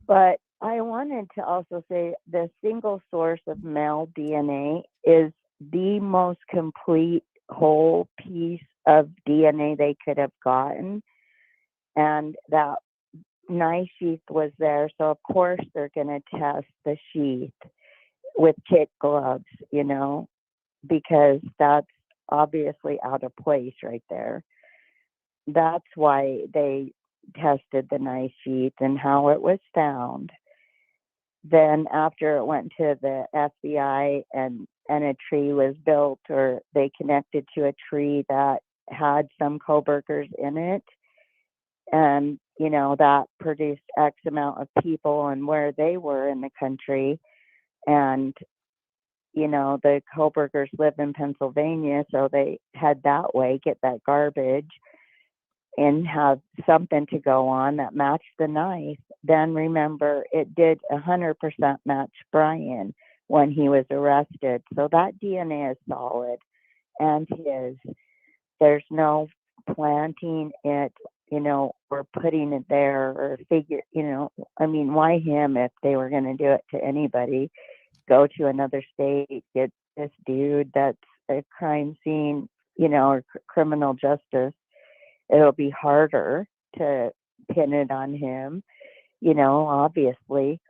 But I wanted to also say the single source of male DNA is the most complete whole piece of DNA they could have gotten. And that knife sheath was there. So, of course, they're going to test the sheath with kit gloves, because that's obviously out of place right there. That's why they tested the knife sheath and how it was found. Then after it went to the FBI and a tree was built, or they connected to a tree that had some Kohbergers in it, and that produced X amount of people and where they were in the country. And the Kohbergers live in Pennsylvania, so they head that way, get that garbage, and have something to go on that matched the knife. Then remember, it did 100% match Brian when he was arrested. So that DNA is solid, and there's no planting it, or putting it there, or why him if they were going to do it to anybody? Go to another state, get this dude that's a crime scene, or criminal justice. It'll be harder to pin it on him, obviously.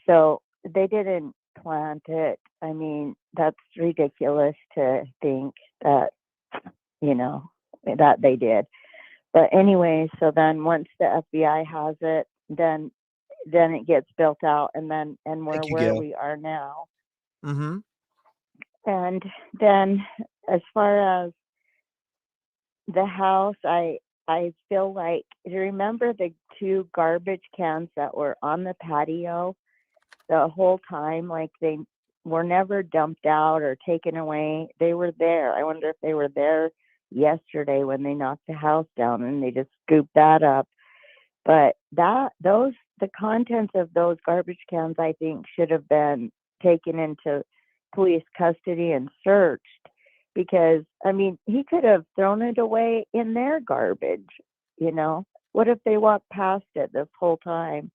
So they didn't plant it. I mean, that's ridiculous to think that, that they did. But anyway, so then once the FBI has it, then it gets built out, and we're where we are now. And then as far as the house, I feel like, do you remember the 2 garbage cans that were on the patio the whole time? Like, they were never dumped out or taken away. They were there. I wonder if they were there yesterday when they knocked the house down and they just scooped that up. But the contents of those garbage cans, I think, should have been taken into police custody and searched, because, I mean, he could have thrown it away in their garbage, What if they walked past it this whole time,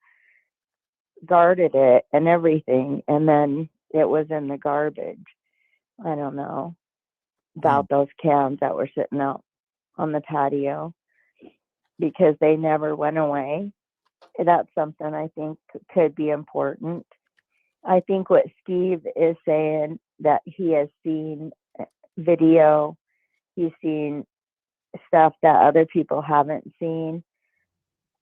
guarded it and everything, and then it was in the garbage? I don't know about those cans that were sitting out on the patio, because they never went away. That's something I think could be important. I think what Steve is saying, that he has seen video, he's seen stuff that other people haven't seen,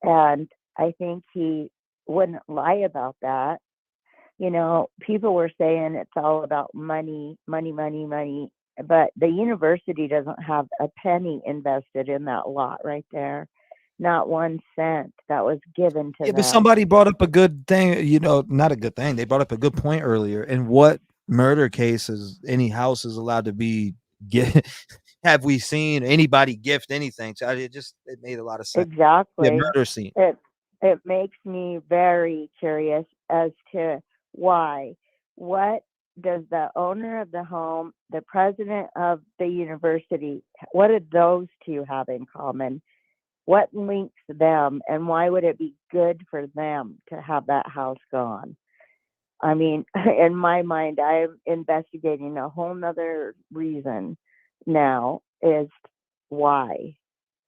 and I think he wouldn't lie about that. People were saying it's all about money, but the university doesn't have a penny invested in that lot right there. Not 1 cent that was given to Yeah, them. but somebody brought up a good thing, not a good thing. They brought up a good point earlier. In what murder cases any house is allowed to be have we seen anybody gift anything. So it made a lot of sense. Exactly. Yeah, murder scene. It makes me very curious as to why. What does the owner of the home, the president of the university, what do those two have in common? What links them, and why would it be good for them to have that house gone? I mean, in my mind, I'm investigating a whole nother reason now is why.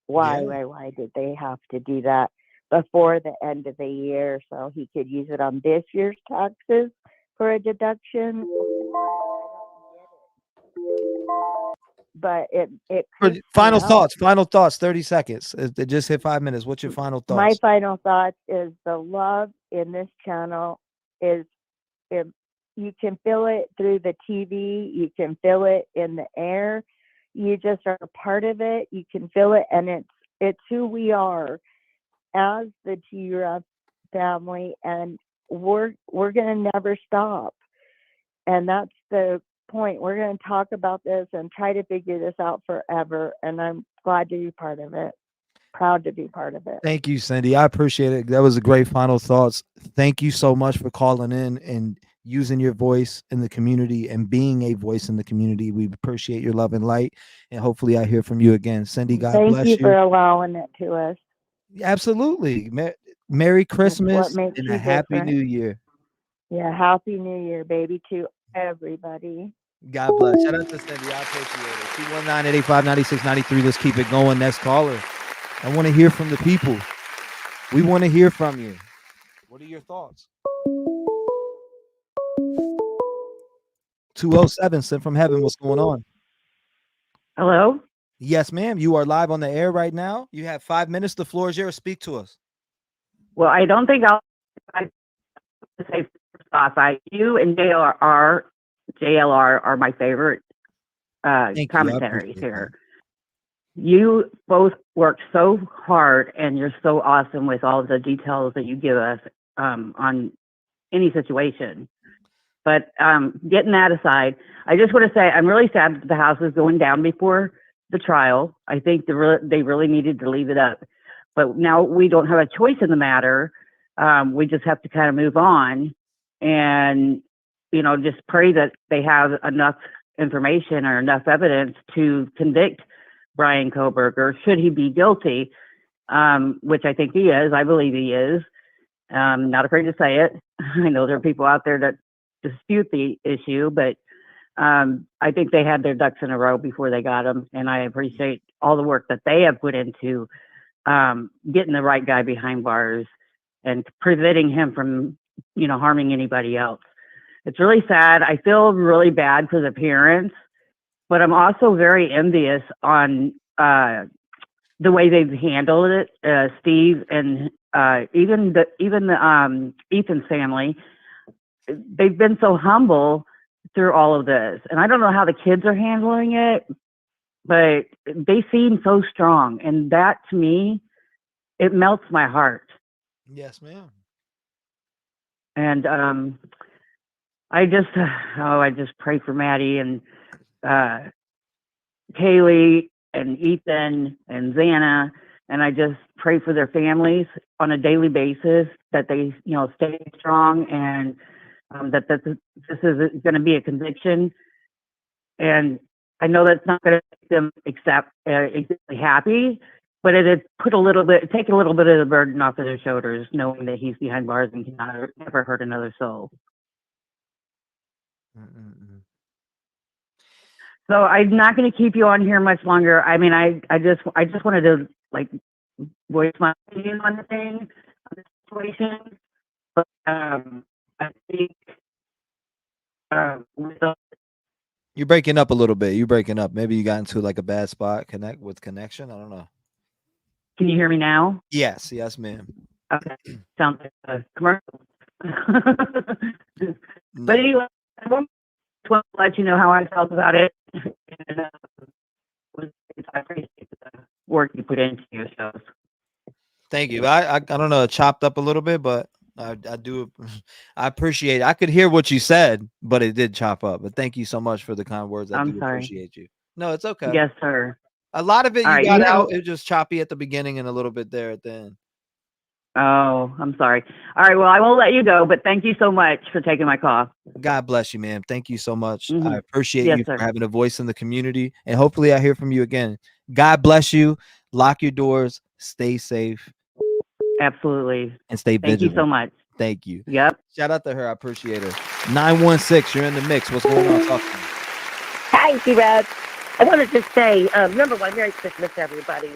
Why did they have to do that before the end of the year so he could use it on this year's taxes for a deduction? But it Final thoughts, 30 seconds. It just hit 5 minutes. What's your final thoughts? My final thoughts is the love in this channel is, you can feel it through the TV, you can feel it in the air, you just are a part of it, you can feel it, and it's who we are as the T-REV family, and we're gonna never stop. And that's the point. We're going to talk about this and try to figure this out forever, and I'm glad to be part of it. Proud to be part of it. Thank you, Cindy. I appreciate it. That was a great final thoughts. Thank you so much for calling in and using your voice in the community and being a voice in the community. We appreciate your love and light, and hopefully I hear from you again. Cindy, God bless you. Thank you for allowing it to us. Absolutely. Merry Christmas and a happy new year. Yeah, happy new year, baby, to everybody. God bless. Shout out to Cindy. I appreciate it. 219-885-9693. Let's keep it going. Next caller. I want to hear from the people. We want to hear from you. What are your thoughts? 207, sent from heaven. What's going on? Hello? Yes, ma'am. You are live on the air right now. You have 5 minutes. The floor is yours. Speak to us. Well, I don't think I'll say first off, you and JLR are my favorite commentaries here. You both work so hard, and you're so awesome with all the details that you give us on any situation. But getting that aside, I just want to say I'm really sad that the house is going down before the trial. I think they really needed to leave it up. But now we don't have a choice in the matter. We just have to kind of move on and, just pray that they have enough information or enough evidence to convict bryankohberger, should he be guilty, which I think he is. I believe he is. Not afraid to say it. I know there are people out there that dispute the issue, but I think they had their ducks in a row before they got him, and I appreciate all the work that they have put into getting the right guy behind bars and preventing him from, harming anybody else. It's really sad. I feel really bad for the parents, but I'm also very envious on the way they've handled it. Steve and even the Ethan's family, they've been so humble through all of this. And I don't know how the kids are handling it, but they seem so strong. And that, to me, it melts my heart. Yes, ma'am. And I just pray for Maddie and Kaylee and Ethan and Xana, and I just pray for their families on a daily basis, that they, stay strong, and that this is going to be a conviction. And I know that's not going to make them exactly happy, but take a little bit of the burden off of their shoulders, knowing that he's behind bars and cannot never hurt another soul. So I'm not going to keep you on here much longer. I mean, I just wanted to voice my opinion on the thing, on the situation. But I think You're breaking up a little bit. You're breaking up. Maybe you got into a bad spot connection. I don't know. Can you hear me now? Yes, ma'am. Okay, sounds like a commercial. But anyway, I want to let you know how I felt about it. And, I appreciate the work you put into your shows. Thank you. I don't know, it chopped up a little bit, but I do. I appreciate it. I could hear what you said, but it did chop up. But thank you so much for the kind words. I do appreciate you. No, it's okay. Yes, sir. A lot of it All you right, got you have out. It was just choppy at the beginning and a little bit there at the end. Oh, I'm sorry. All right, well, I won't let you go, but thank you so much for taking my call. God bless you, man. Thank you so much. I Mhm. appreciate Yes, you sir. for having a voice in the community, and hopefully I hear from you again. God bless you. Lock your doors. Stay safe. Absolutely. And stay Thank you vigilant. so much. Thank you. Yep. Shout out to her. I appreciate her. 916, you're in the mix. What's going on? Talk to me. Hi, T-REV. I wanted to say, number one, Merry Christmas, everybody.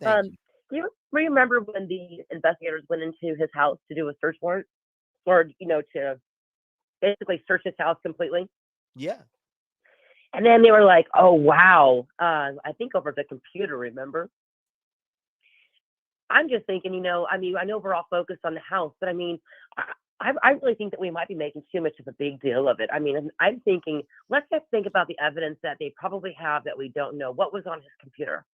Thank you. Do you remember when the investigators went into his house to do a search warrant, or to basically search his house completely? Yeah. And then they were like, "Oh wow," I think over the computer. Remember? I'm just thinking, I know we're all focused on the house, but I mean, I really think that we might be making too much of a big deal of it. I mean, I'm thinking, let's just think about the evidence that they probably have that we don't know. What was on his computer?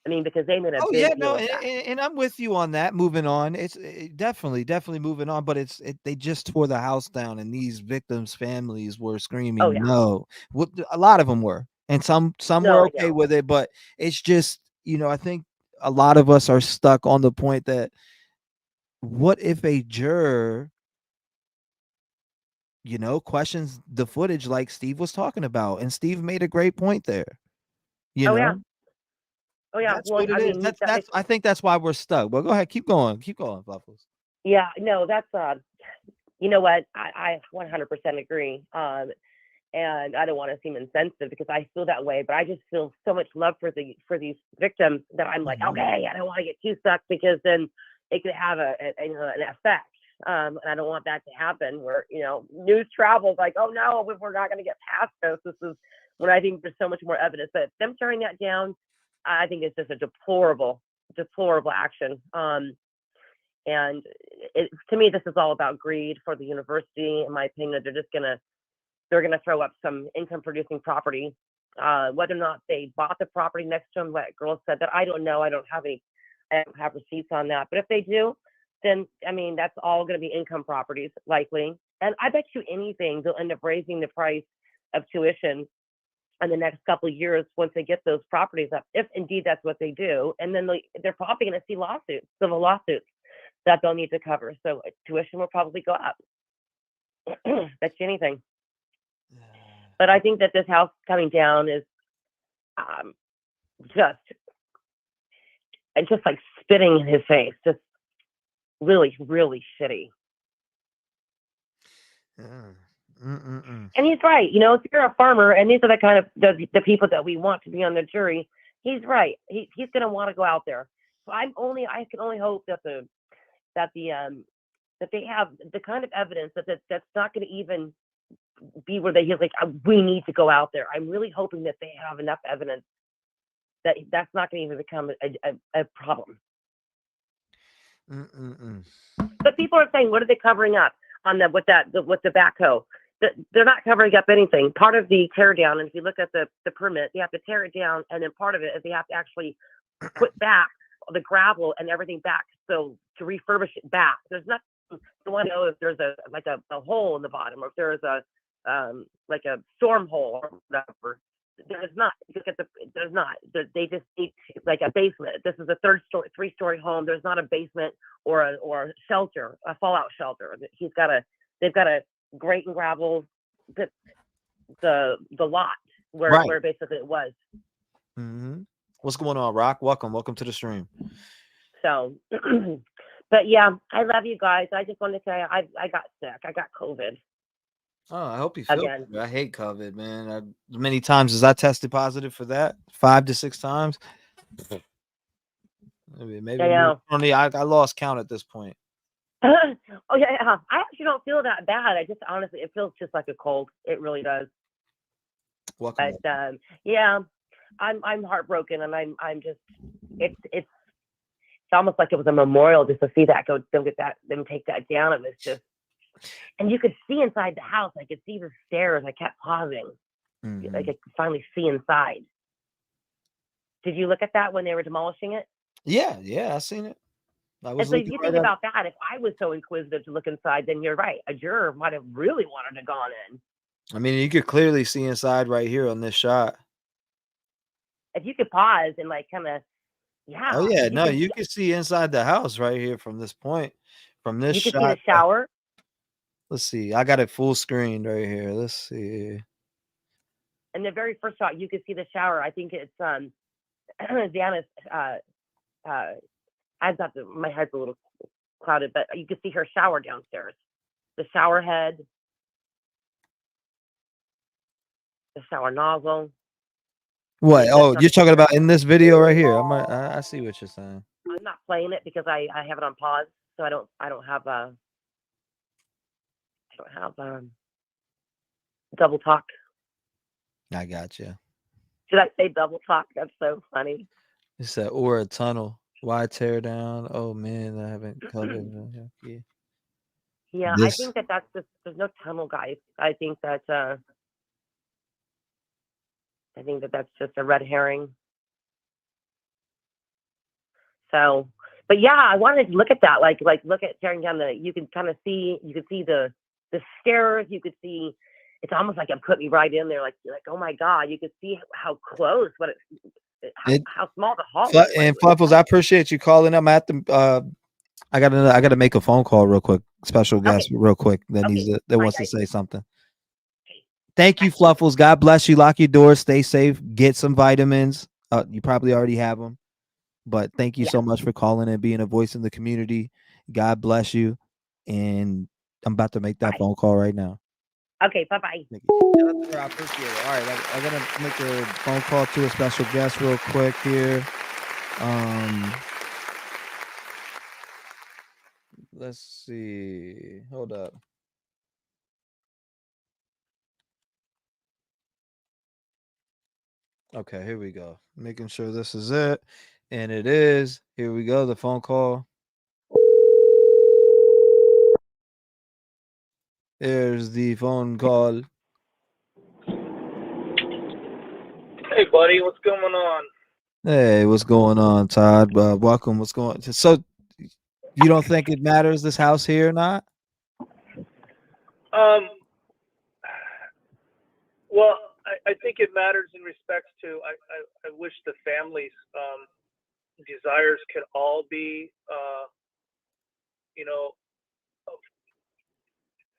I mean, because they made a Oh big yeah, deal no, of that. and I'm with you on that. Moving on, it's definitely moving on. But they just tore the house down, and these victims' families were Oh screaming, yeah. "No!" A lot of them were, and some No, were I okay know. with it. But it's just, I think a lot of us are stuck on the point that what if a juror, questions the footage like Steve was talking about, and Steve made a great point there. You Oh yeah. know, Oh yeah. that's Well, what it I is. mean, that makes I think that's why we're stuck. But go ahead, keep going, Fluffles. yeah. No, that's you know what? I 100% agree. And I don't want to seem insensitive because I feel that way, but I just feel so much love for these victims that I'm like, okay, I don't want to get too stuck because then it could have an effect. And I don't want that to happen where, news travels like, oh no, we're not going to get past this. This is when I think there's so much more evidence. But them tearing that down, I think it's just a deplorable action. And to me, this is all about greed for the university. In my opinion, they're gonna throw up some income producing property. Whether or not they bought the property next to them, like girl said, that I don't know. I don't have receipts on that. But if they do, then I mean that's all gonna be income properties likely. And I bet you anything they'll end up raising the price of tuition in the next couple of years once they get those properties up, if indeed that's what they do. And then they're probably gonna see civil lawsuits that they'll need to cover. So tuition will probably go up. Bet you anything. But I think that this house coming down is just like spitting in his face, just really, really shitty. And he's right. If you're a farmer, and these are the kind of the people that we want to be on the jury, he's right. He's going to want to go out there. So I can only hope that they have the kind of evidence that's not going to even be where he's like, we need to go out there. I'm really hoping that they have enough evidence that's not going to even become a problem. But people are saying, what are they covering up on with the backhoe? They're not covering up anything. Part of the tear down, and if you look at the permit, you have to tear it down, and then part of it is they have to actually put back the gravel and everything back, so to refurbish it back. There's nothing. You want to know if there's a hole in the bottom, or if there's a storm hole or whatever. There's not. There's not. They just need like a basement. This is a 3-story home. There's not a basement or a shelter, a fallout shelter. They've got a grate and gravel the lot where basically it was. Mm-hmm. What's going on, Rock? Welcome to the stream. So, but yeah, I love you guys. I just want to say I got sick. I got COVID. Oh, I hope you feel again. better. I hate COVID, man. As many times as I tested positive for that, 5 to 6 times. Maybe I lost count at this point. Oh yeah, I actually don't feel that bad. I just honestly, it feels just like a cold. It really does. Welcome. But yeah, I'm heartbroken, and I'm just it's almost like it was a memorial just to see that them take that down. It was just. And you could see inside the house. I could see the stairs. I kept pausing. Mm-hmm. I could finally see inside. Did you look at that when they were demolishing it? Yeah, I seen it. And so you think about that. If I was so inquisitive to look inside, then you're right. A juror might have really wanted to gone in. I mean, you could clearly see inside right here on this shot. If you could pause and like kind of, yeah. Oh yeah, no, you can see inside the house right here from this point, from this You shot. can see the shower. Let's see. I got it full screen right here. Let's see. In the very first shot, you can see the shower. I think it's Deanna's. I've got my head's a little clouded, but you can see her shower downstairs. The shower head, the shower nozzle. What? Oh, you're talking about in this video right here. I see what you're saying. I'm not playing it because I have it on pause, so I don't have double talk. I got you. Should I say double talk? That's so funny. It said or a tunnel. Why tear down? Oh man, I haven't covered. Yeah. Yeah, I think that's just there's no tunnel, guys. I think that that's just a red herring. So, but yeah, I wanted to look at that, like look at tearing down you can see the stairs, you could see, it's almost like it put me right in there, like oh my God, you could see how close, how small the hall is. And Fluffles, I appreciate you calling. I'm at the I gotta make a phone call real quick. Special guest real quick that wants to say something. Thank you, Fluffles. God bless you. Lock your doors. Stay safe. Get some vitamins. You probably already have them, but thank you so much for calling and being a voice in the community. God bless you. And I'm about to make that phone call right now. Okay, bye-bye. I appreciate it. All right, I'm gonna make a phone call to a special guest real quick here. Let's see. Hold up. Okay, here we go. Making sure this is it. And it is. Here we go. The phone call. There's the phone call. Hey, buddy. What's going on? Hey, what's going on, Todd? Welcome. What's going on? So, you don't think it matters this house here or not? Well, I think it matters in respects to, I wish the families' desires could all be,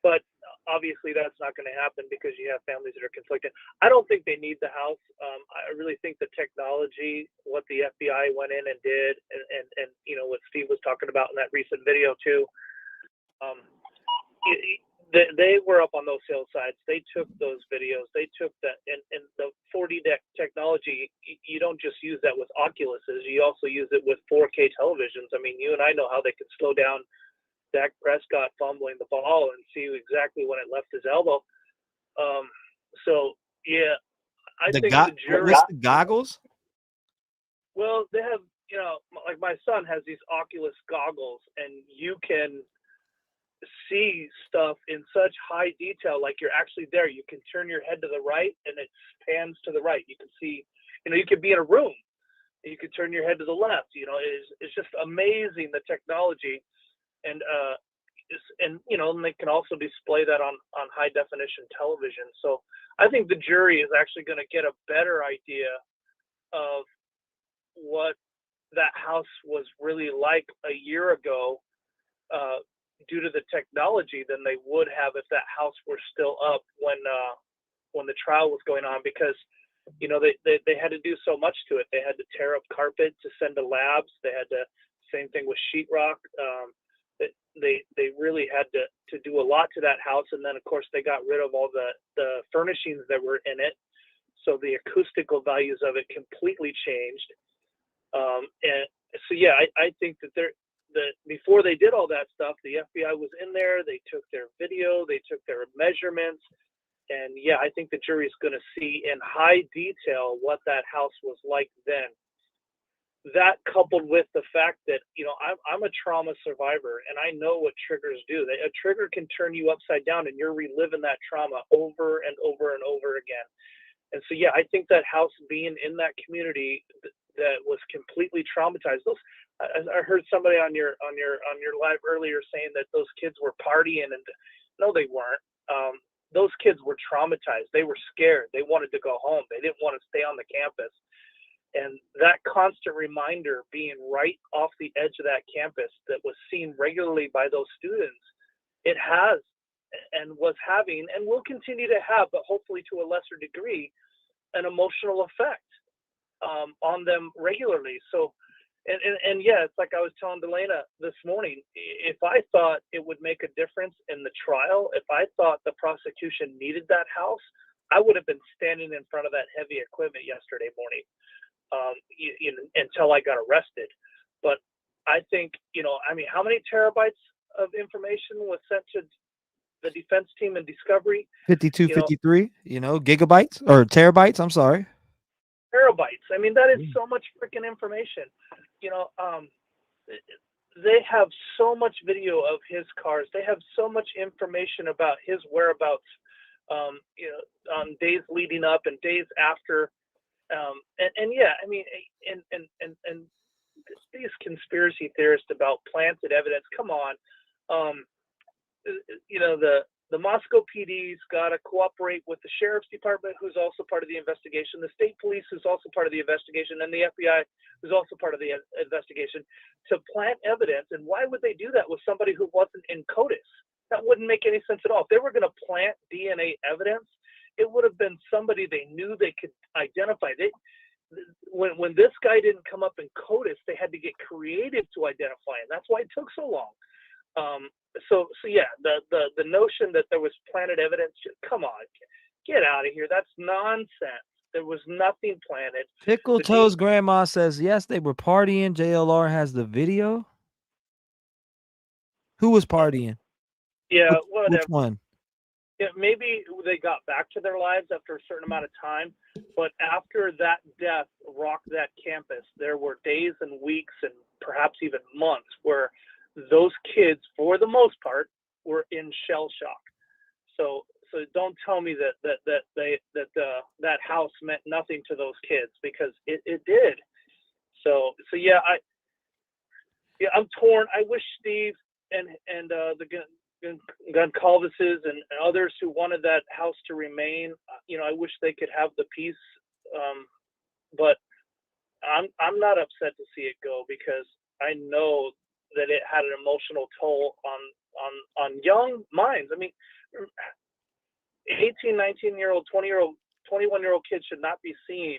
but obviously that's not going to happen because you have families that are conflicted. I don't think they need the house. I really think the technology, what the FBI went in and did, and what Steve was talking about in that recent video too, they were up on those sales sites. They took those videos. They took that, and the 4D technology, you don't just use that with Oculuses. You also use it with 4K televisions. I mean, you and I know how they can slow down Dak Prescott fumbling the ball and see exactly when it left his elbow. So, yeah, I think the jury... What's the goggles? Well, they have, like my son has these Oculus goggles, and you can see stuff in such high detail, like you're actually there. You can turn your head to the right and it pans to the right. You can see, you could be in a room and you could turn your head to the left. It's just amazing, the technology. And and they can also display that on high definition television. So I think the jury is actually going to get a better idea of what that house was really like a year ago, due to the technology, than they would have if that house were still up when the trial was going on, because they had to do so much to it. They had to tear up carpet to send to labs. They had to, same thing with sheetrock. They really had to do a lot to that house, and then of course they got rid of all the furnishings that were in it, so the acoustical values of it completely changed. And so yeah, I think that before they did all that stuff, the FBI was in there. They took their video, they took their measurements, and yeah, I think the jury's going to see in high detail what that house was like then. That coupled with the fact that, I'm a trauma survivor, and I know what triggers do. A trigger can turn you upside down, and you're reliving that trauma over and over and over again. And so, yeah, I think that house being in that community that was completely traumatized. I heard somebody on your live earlier saying that those kids were partying, and no, they weren't. those kids were traumatized. They were scared. They wanted to go home. They didn't want to stay on the campus. And that constant reminder being right off the edge of that campus that was seen regularly by those students, it has and was having and will continue to have, but hopefully to a lesser degree, an emotional effect on them regularly. So, and yeah, it's like I was telling Delena this morning, if I thought it would make a difference in the trial, if I thought the prosecution needed that house, I would have been standing in front of that heavy equipment yesterday morning until I got arrested. But I think, I mean, how many terabytes of information was sent to the defense team in discovery? 52, 53, gigabytes or terabytes. I'm sorry. Terabytes. I mean, that is so much freaking information. They have so much video of his cars. They have so much information about his whereabouts, on days leading up and days after. And yeah, I mean, and these conspiracy theorists about planted evidence. Come on, the Moscow PD's got to cooperate with the sheriff's department, who's also part of the investigation, the state police, who's also part of the investigation, and the FBI, who's also part of the investigation, to plant evidence. And why would they do that with somebody who wasn't in CODIS? That wouldn't make any sense at all. If they were going to plant DNA evidence, it would have been somebody they knew they could identify. When this guy didn't come up in CODIS, they had to get creative to identify him. That's why it took so long. So yeah, the notion that there was planted evidence, come on, get out of here. That's nonsense. There was nothing planted. Pickle Toes grandma says, yes, they were partying. JLR has the video. Who was partying? Yeah, whatever. Which one? Yeah, maybe they got back to their lives after a certain amount of time, but after that death rocked that campus, there were days and weeks and perhaps even months where those kids, for the most part, were in shell shock. So don't tell me that house meant nothing to those kids, because it did. So yeah, I'm torn. I wish Steve and the Goncalveses and others who wanted that house to remain, I wish they could have the peace. But I'm not upset to see it go, because I know that it had an emotional toll on young minds. I mean, 18, 19-year-old, 20-year-old, 21-year-old kids should not be seeing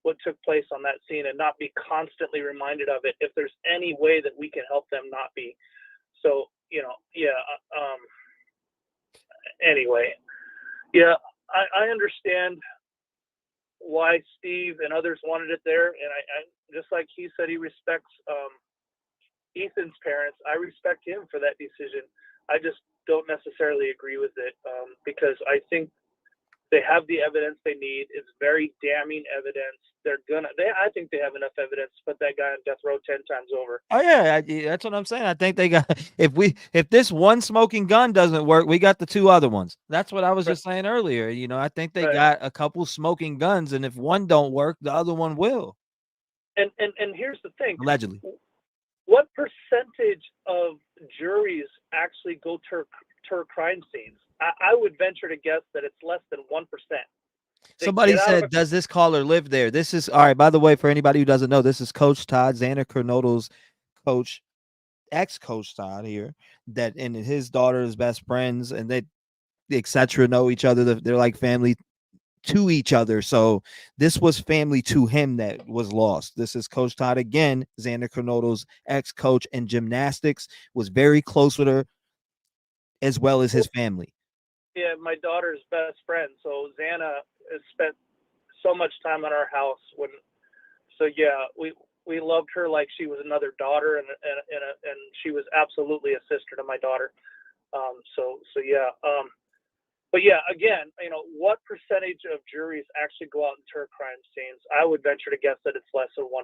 what took place on that scene and not be constantly reminded of it if there's any way that we can help them not be. So, anyway, yeah, I understand why Steve and others wanted it there. And I just like he said, he respects Ethan's parents. I respect him for that decision. I just don't necessarily agree with it, because I think they have the evidence they need. It's very damning evidence. I think they have enough evidence to put that guy on death row 10 times over. Oh yeah, that's what I'm saying. I think they got, if this one smoking gun doesn't work, we got the two other ones. That's what I was just saying earlier. I think they got a couple smoking guns, and if one don't work, the other one will. And here's the thing. Allegedly. What percentage of juries actually go to crime scenes? I would venture to guess that it's less than 1%. Somebody said, does this caller live there? This is, all right, by the way, for anybody who doesn't know, this is Coach Todd, Xander Kernodle's coach, ex-coach Todd here, and his daughter is best friends, and they, etc., know each other. They're like family to each other. So this was family to him that was lost. This is Coach Todd again, Xander Kernodle's ex-coach in gymnastics, was very close with her as well as his family. Yeah, my daughter's best friend. So Xana has spent so much time at our house. So yeah, we loved her like she was another daughter, and she was absolutely a sister to my daughter. So yeah. But yeah, again, what percentage of juries actually go out and tour crime scenes? I would venture to guess that it's less than 1%,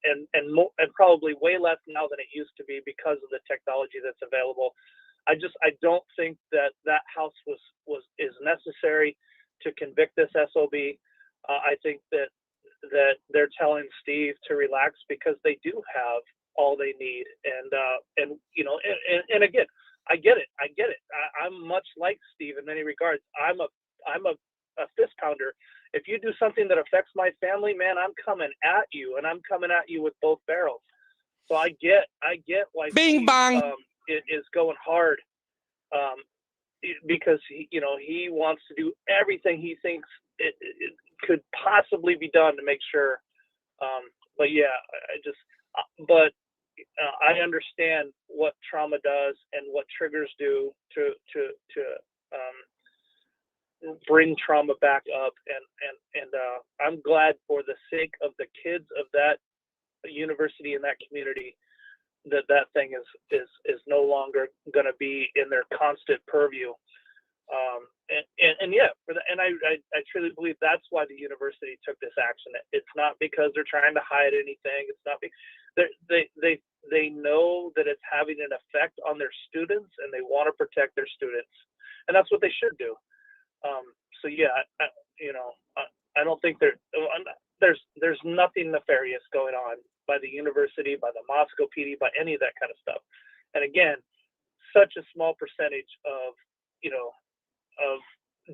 and probably way less now than it used to be because of the technology that's available. I don't think that house is necessary to convict this SOB. I think that they're telling Steve to relax because they do have all they need, and again, I get it. I'm much like Steve in many regards. I'm a fist pounder. If you do something that affects my family, man, I'm coming at you, and I'm coming at you with both barrels. So I get why Steve is going hard, because he wants to do everything he thinks it could possibly be done to make sure. But yeah, but I understand what trauma does and what triggers do to bring trauma back up, and I'm glad for the sake of the kids of that university and that community that thing is no longer going to be in their constant purview. I truly believe that's why the university took this action. It's not because they're trying to hide anything. It's not they know that it's having an effect on their students, and they want to protect their students, and that's what they should do. So yeah, I don't think there's nothing nefarious going on by the university, by the Moscow PD, by any of that kind of stuff. And again, such a small percentage of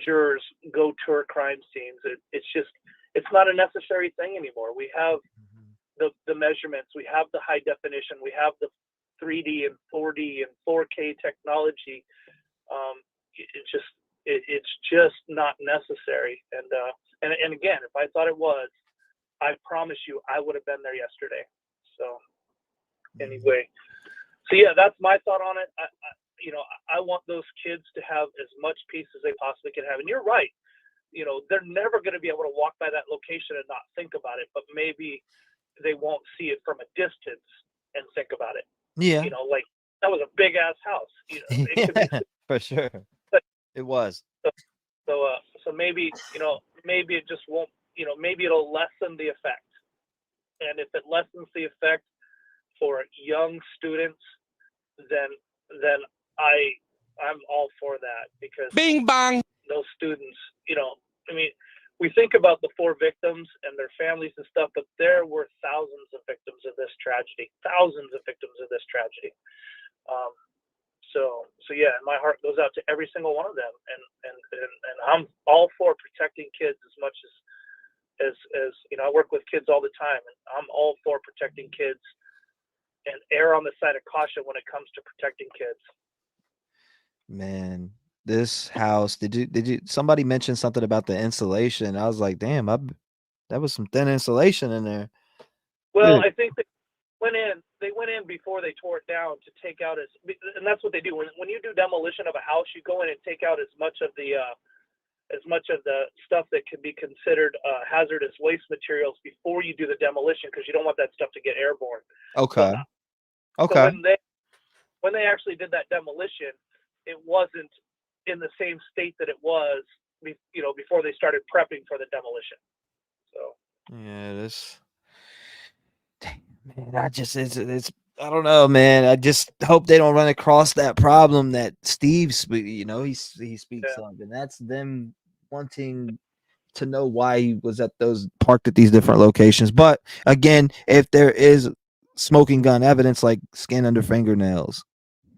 jurors go tour crime scenes. It's not a necessary thing anymore. We have the measurements, we have the high definition, we have the 3D and 4D and 4K technology. It's just not necessary. And again, if I thought it was, I promise you, I would have been there yesterday. So anyway, so yeah, that's my thought on it. I want those kids to have as much peace as they possibly can have. And you're right. They're never going to be able to walk by that location and not think about it, but maybe they won't see it from a distance and think about it. Yeah. Like that was a big ass house. Yeah, for sure. It was. So maybe, maybe it just won't, maybe it'll lessen the effect. And if it lessens the effect for young students, then I'm all for that, because Bing bang. Those students, we think about the 4 victims and their families and stuff, but there were thousands of victims of this tragedy. So yeah, my heart goes out to every single one of them, and I'm all for protecting kids as much as I work with kids all the time, and I'm all for protecting kids and err on the side of caution when it comes to protecting kids. Man, this house, did you somebody mentioned something about the insulation? I was like, damn, that was some thin insulation in there. Well, Dude. I think they went in before they tore it down to take out and that's what they do. When you do demolition of a house, you go in and take out as much of the stuff that could be considered hazardous waste materials before you do the demolition, because you don't want that stuff to get airborne. Okay. So when they actually did that demolition, it wasn't in the same state that it was, before they started prepping for the demolition. So yeah, man, I don't know, man. I just hope they don't run across that problem that Steve he speaks of, and that's them wanting to know why he was parked at these different locations. But again, if there is smoking gun evidence like skin under fingernails,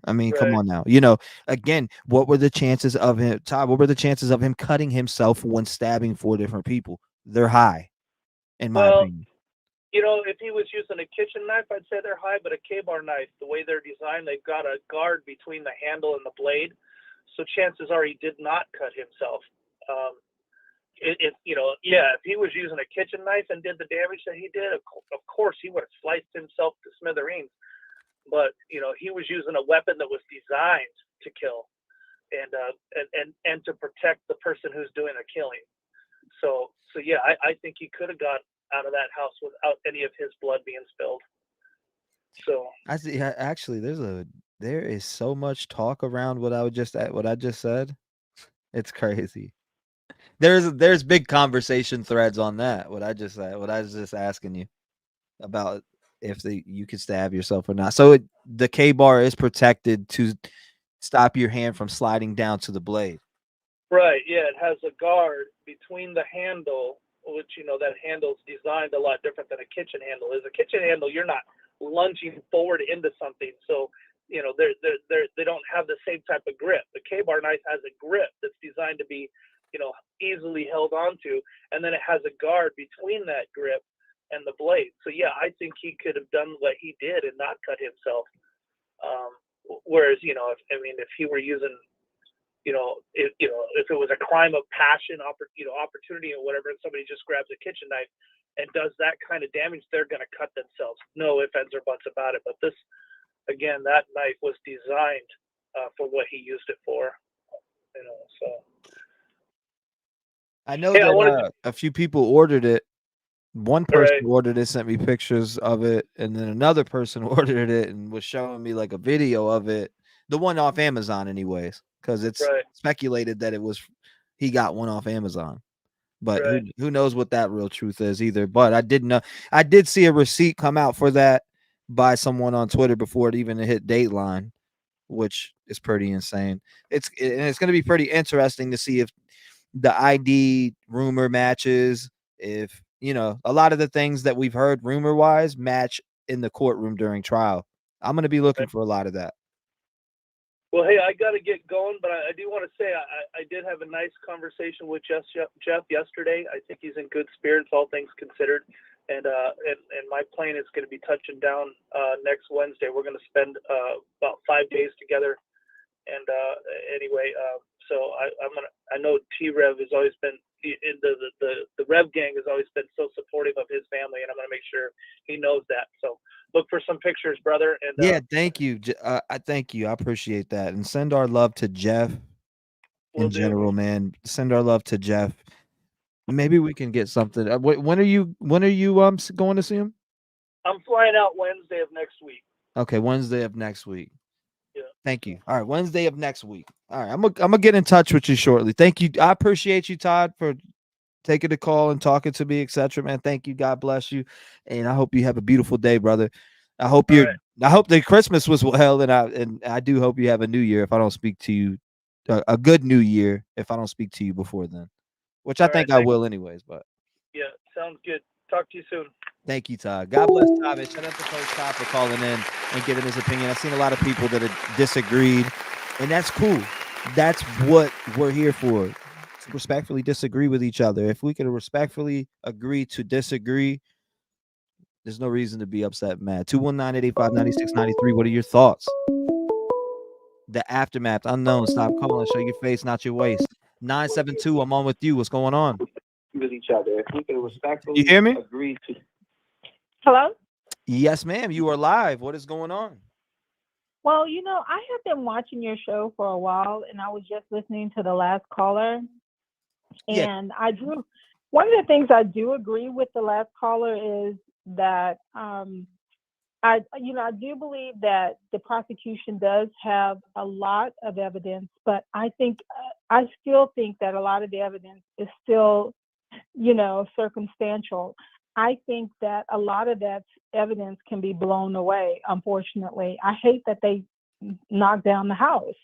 I mean, come on now. Again, what were the chances of him, Todd? What were the chances of him cutting himself when stabbing 4 different people? They're high, in my opinion. If he was using a kitchen knife, I'd say they're high, but a K-bar knife, the way they're designed, they've got a guard between the handle and the blade. So chances are he did not cut himself. If he was using a kitchen knife and did the damage that he did, of course he would have sliced himself to smithereens. But he was using a weapon that was designed to kill, and to protect the person who's doing the killing. So yeah, I think he could have got out of that house without any of his blood being spilled. So I see. Actually, there is so much talk around what I just said. It's crazy. There's big conversation threads on that. What I just said. What I was just asking you about, if you could stab yourself or not. So the K-bar is protected to stop your hand from sliding down to the blade. Right. Yeah, it has a guard between the handle, which that handle's designed a lot different than a kitchen handle is. A kitchen handle, you're not lunging forward into something, so they don't have the same type of grip. The K-bar knife has a grip that's designed to be, easily held onto, and then it has a guard between that grip and the blade. So yeah, I think he could have done what he did and not cut himself. Whereas, if he were using, if it was a crime of passion, opportunity or whatever, and somebody just grabs a kitchen knife and does that kind of damage, they're going to cut themselves. No ifs, ands, or buts about it. But this, again, that knife was designed for what he used it for. So. I know that a few people ordered it. One person ordered it, sent me pictures of it, and then another person ordered it and was showing me like a video of it. The one off Amazon, anyways, because it's speculated that he got one off Amazon. But who knows what that real truth is either. But I did see a receipt come out for that by someone on Twitter before it even hit Dateline, which is pretty insane. It's going to be pretty interesting to see if the ID rumor matches, if a lot of the things that we've heard rumor wise match in the courtroom during trial. I'm going to be looking for a lot of that. Well, hey, I got to get going, but I do want to say I did have a nice conversation with Jeff yesterday. I think he's in good spirits, all things considered. And my plane is going to be touching down next Wednesday. We're going to spend about 5 days together. And anyway, so I know T-REV has always been the Rev gang has always been so supportive of his family, and I'm going to make sure he knows that. So look for some pictures, brother. And yeah, thank you. I thank you. I appreciate that. And send our love to Jeff in general, man. Send our love to Jeff. Maybe we can get something. When are you going to see him? I'm flying out Wednesday of next week. Okay, Wednesday of next week. Yeah. Thank you. All right, Wednesday of next week. All right, I'm gonna get in touch with you shortly. Thank you. I appreciate you, Todd, for taking the call and talking to me, etc. Man, thank you. God bless you, and I hope you have a beautiful day, brother. I hope I hope the Christmas was well, and I do hope you have a new year. If I don't speak to you, a good new year. If I don't speak to you before then, which I think I will anyways. But yeah, sounds good. Talk to you soon. Thank you, Todd. God bless Todd. And shout out to Coach Todd for calling in and giving his opinion. I've seen a lot of people that have disagreed, and that's cool. That's what we're here for. To respectfully disagree with each other. If we can respectfully agree to disagree, there's no reason to be upset and mad. 219-885-9693. What are your thoughts? The aftermath, unknown. Stop calling. Show your face, not your waist. 972. I'm on with you. What's going on? With each other. If we can respectfully You hear me? agree to. Hello? Yes, ma'am. You are live. What is going on? Well, I have been watching your show for a while, and I was just listening to the last caller. And one of the things I do agree with the last caller is that I do believe that the prosecution does have a lot of evidence, but I still think that a lot of the evidence is still, circumstantial. I think that a lot of that evidence can be blown away, unfortunately. I hate that they knocked down the house.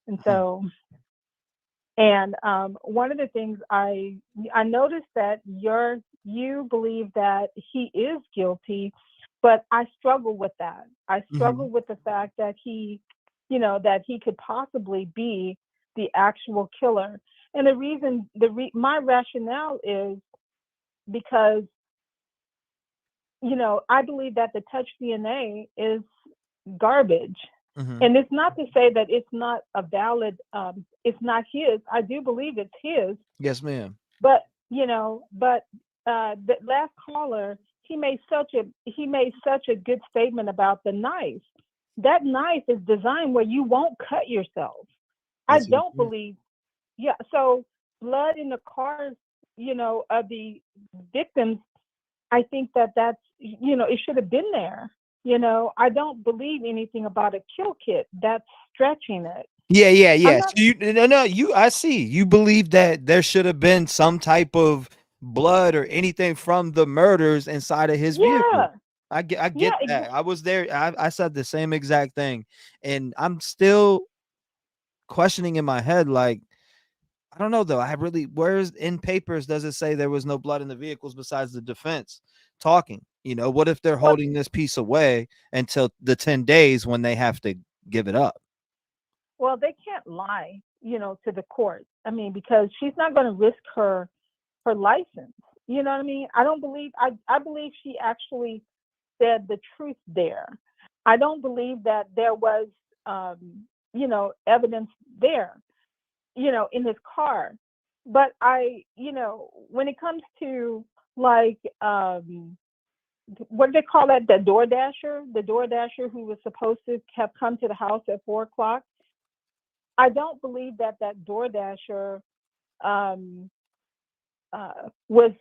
And so, one of the things I noticed that you believe that he is guilty, but I struggle with that. I struggle with the fact that he could possibly be the actual killer. And the reason, my rationale is because, I believe that the touch DNA is garbage. And it's not to say that it's not a valid, it's not his. I do believe it's his. Yes, ma'am. But, the last caller, he made such a good statement about the knife. That knife is designed where you won't cut yourself. I don't believe. Yeah. So blood in the cars, of the victims, I think that's, it should have been there. I don't believe anything about a kill kit. That's stretching it. Yeah. So I see. You believe that there should have been some type of blood or anything from the murders inside of his vehicle. I get that. I was there. I said the same exact thing, and I'm still questioning in my head, like, I don't know though. Where's in papers does it say there was no blood in the vehicles besides the defense talking? What if they're holding this piece away until the 10 days when they have to give it up? Well, they can't lie, to the court. I mean, because she's not going to risk her license. You know what I mean? I believe she actually said the truth there. I don't believe that there was, evidence there, in his car. But when it comes to like, what do they call that? The DoorDasher who was supposed to have come to the house at 4:00. I don't believe that DoorDasher was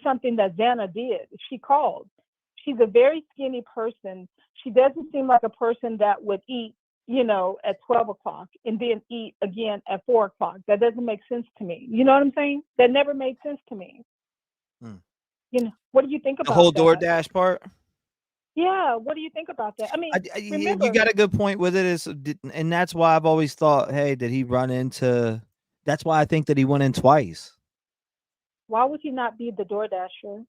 something that Xana did. She called. She's a very skinny person. She doesn't seem like a person that would eat, at 12:00 and then eat again at 4:00. That doesn't make sense to me. You know what I'm saying? That never made sense to me. What do you think about the whole that? DoorDash part? Yeah, what do you think about that? I mean, remember, you got a good point with it, and that's why I've always thought, hey, did he run into? That's why I think that he went in twice. Why would he not be the DoorDasher?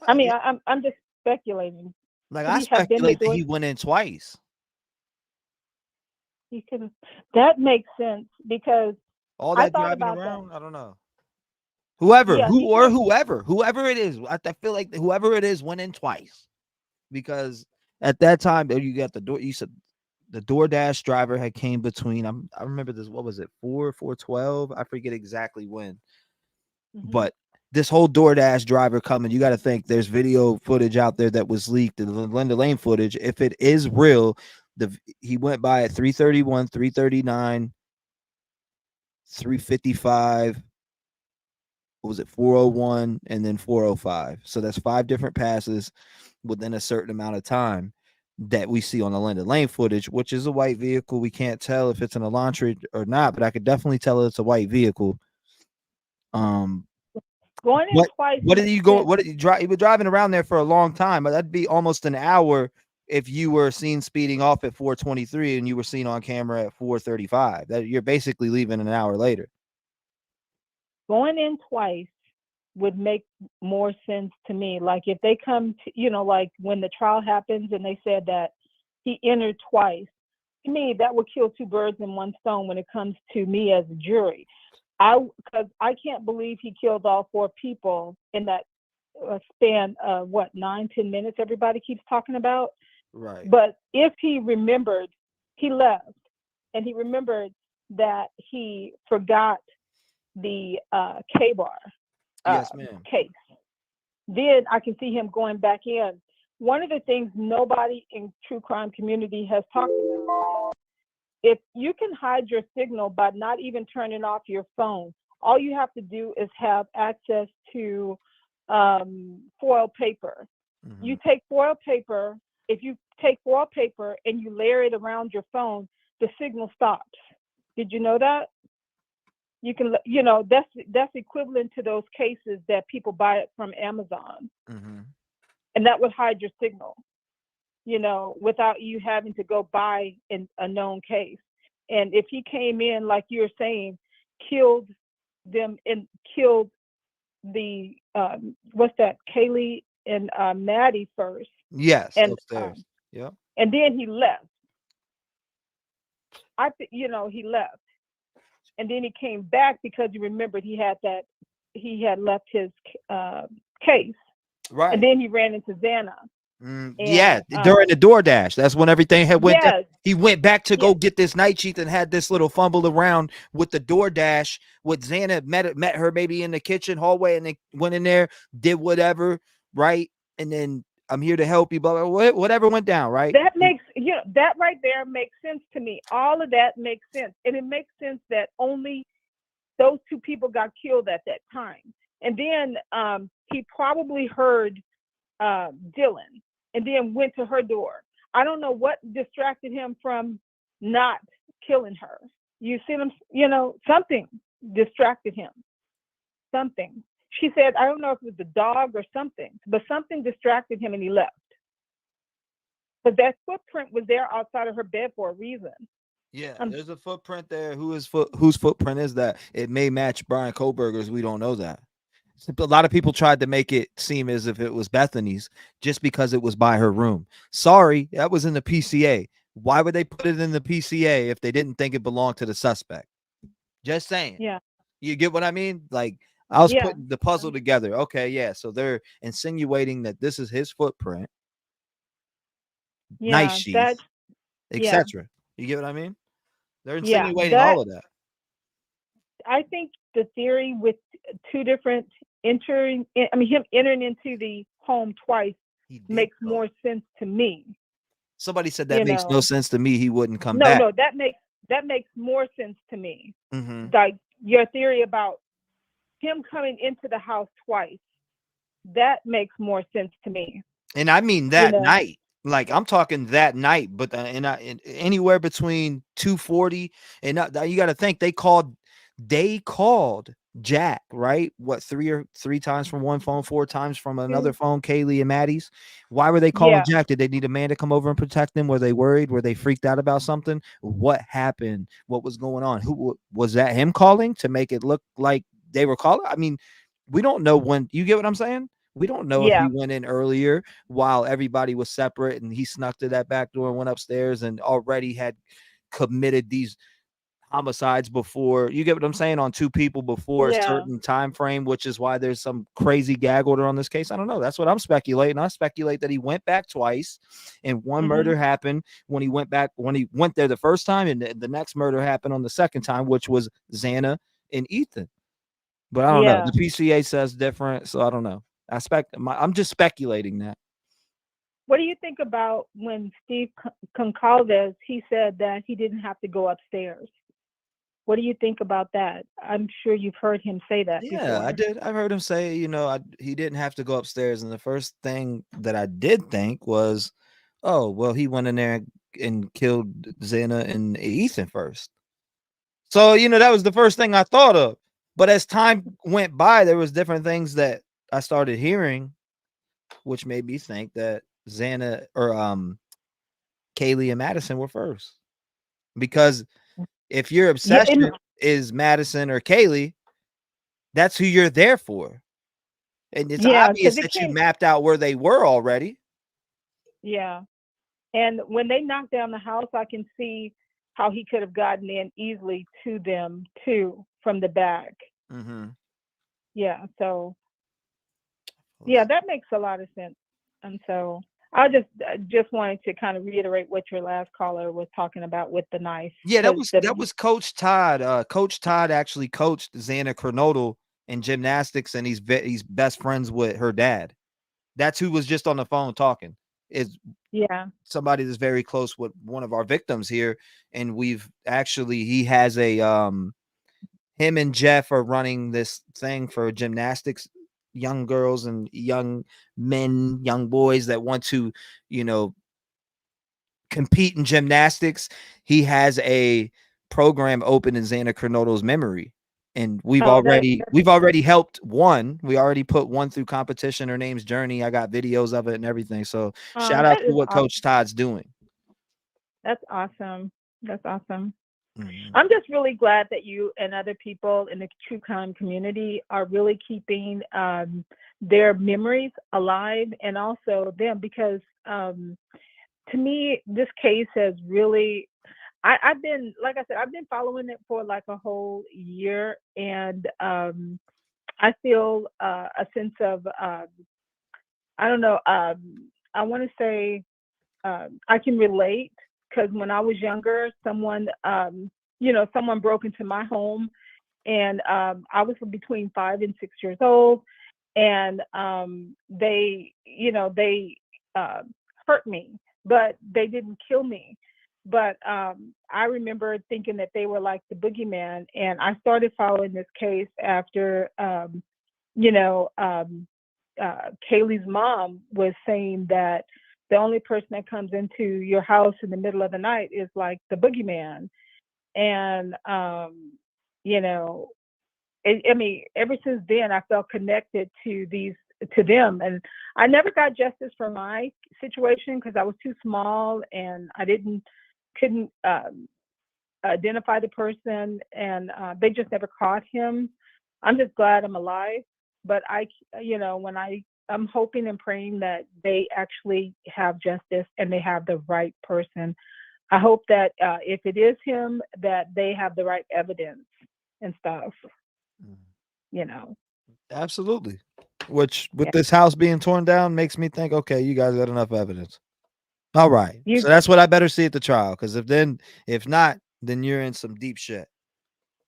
I mean, I'm just speculating. Like, I speculate that he went in twice. That makes sense because all that driving around. I don't know. Whoever it is, I feel like whoever it is went in twice, because at that time you got the door. You said the DoorDash driver had came between. I remember this. What was it? 4/12. I forget exactly when, but this whole DoorDash driver coming. You got to think there's video footage out there that was leaked, the Linda Lane footage. If it is real, he went by at 3:31, 3:39, 3:55. What was it? 4:01 and then 4:05. So that's 5 different passes within a certain amount of time that we see on the Linda Lane footage, which is a white vehicle. We can't tell if it's an Elantra or not, but I could definitely tell it's a white vehicle. Going in twice. What did you go? What did you drive? You were driving around there for a long time, but that'd be almost an hour if you were seen speeding off at 4:23 and you were seen on camera at 4:35. That you're basically leaving an hour later. Going in twice would make more sense to me. Like if they come to, like when the trial happens and they said that he entered twice, to me, that would kill 2 birds in one stone when it comes to me as a jury. Because I can't believe he killed all 4 people in that span of 9-10 minutes everybody keeps talking about. Right. But if he remembered, he left, and he remembered that he forgot the K-bar case. Then I can see him going back in. One of the things nobody in true crime community has talked about is if you can hide your signal by not even turning off your phone, all you have to do is have access to foil paper. You take foil paper. If you take foil paper and you layer it around your phone, the signal stops. Did you know that? You can, that's equivalent to those cases that people buy it from Amazon. And that would hide your signal, without you having to go buy a known case. And if he came in, like you're saying, killed them and killed the, Kaylee and Maddie first. Yes, and, upstairs. Yeah. And then he left. He left. And then he came back because he remembered he had left his case. Right. And then he ran into Xana. During the DoorDash. That's when everything had went down. He went back to go get this night sheet and had this little fumble around with the DoorDash with Xana, met her maybe in the kitchen hallway, and then went in there, did whatever, right? And then I'm here to help you, blah, blah, whatever went down, right? That makes, that right there makes sense to me. All of that makes sense. And it makes sense that only those 2 people got killed at that time. And then he probably heard Dylan and then went to her door. I don't know what distracted him from not killing her. You see him, something distracted him. Something. She said, I don't know if it was the dog or something, but something distracted him and he left. But that footprint was there outside of her bed for a reason. Yeah, there's a footprint there. Whose footprint is that? It may match Bryan-Kohberger's. We don't know that. A lot of people tried to make it seem as if it was Bethany's just because it was by her room. Sorry, that was in the PCA. Why would they put it in the PCA if they didn't think it belonged to the suspect? Just saying. Yeah. You get what I mean? Like, I was Yeah. putting the puzzle together. Okay, yeah. So they're insinuating that this is his footprint, Yeah. knife sheath, That. Yeah. etc. You get what I mean? They're Yeah. insinuating That. all of that. I think the theory with two different him entering into the home twice makes more sense to me. Somebody said that makes no sense to me. He wouldn't come back. No, that makes more sense to me. Mm-hmm. Like your theory about him coming into the house twice, that makes more sense to me. And I mean that night. Like, I'm talking that night, but anywhere between 2:40 and you got to think they called Jack, right? What, three times from one phone, 4 times from another phone, Kaylee and Maddie's. Why were they calling Jack? Did they need a man to come over and protect them? Were they worried? Were they freaked out about something? What happened? What was going on? Who was that? Him calling to make it look like they were calling? I mean, we don't know when. You get what I'm saying? We don't know if he went in earlier while everybody was separate and he snuck to that back door and went upstairs and already had committed these homicides before. You get what I'm saying? On 2 people before a certain time frame, which is why there's some crazy gag order on this case. I don't know. That's what I'm speculating. I speculate that he went back twice and one murder happened when he went there the first time, and the next murder happened on the second time, which was Xana and Ethan. But I don't know. The PCA says different, so I don't know. I'm just speculating that. What do you think about when Steve Goncalves, he said that he didn't have to go upstairs? What do you think about that? I'm sure you've heard him say that before. Yeah, I did. I've heard him say, he didn't have to go upstairs. And the first thing that I did think was, oh, well, he went in there and killed Xana and Ethan first. So, that was the first thing I thought of. But as time went by, there was different things that I started hearing, which made me think that Xana or Kaylee and Madison were first. Because if your obsession is Madison or Kaylee, that's who you're there for. And it's obvious that you mapped out where they were already. Yeah. And when they knocked down the house, I can see how he could have gotten in easily to them too from the back. Mm-hmm. Yeah. So, yeah, that makes a lot of sense. And so I just wanted to kind of reiterate what your last caller was talking about with the knife. Yeah, that was Coach Todd. Coach Todd actually coached Xana Kernodle in gymnastics, and he's best friends with her dad. That's who was just on the phone talking. Is somebody that's very close with one of our victims here, and he has a him and Jeff are running this thing for gymnastics, young girls and young men, young boys that want to, compete in gymnastics. He has a program open in Xana Kernodle's memory. And we've already helped one. We already put one through competition. Her name's Journey. I got videos of it and everything. So shout out to what Coach Todd's doing. That's awesome. That's awesome. Mm-hmm. I'm just really glad that you and other people in the true crime community are really keeping their memories alive, and also them, because to me, this case has really, I've been following it for like a whole year, and I feel a sense of, I don't know, I want to say I can relate, because when I was younger, someone broke into my home, and I was between 5 and 6 years old, and they hurt me, but they didn't kill me. But I remember thinking that they were like the boogeyman, and I started following this case after, Kaylee's mom was saying that the only person that comes into your house in the middle of the night is like the boogeyman. And, ever since then, I felt connected to them. And I never got justice for my situation because I was too small, and I couldn't identify the person, and they just never caught him. I'm just glad I'm alive. But I'm hoping and praying that they actually have justice and they have the right person. I hope that if it is him, that they have the right evidence and stuff. Absolutely. Which with this house being torn down makes me think, okay, you guys got enough evidence. All right. So that's what I better see at the trial. Because if not, then you're in some deep shit.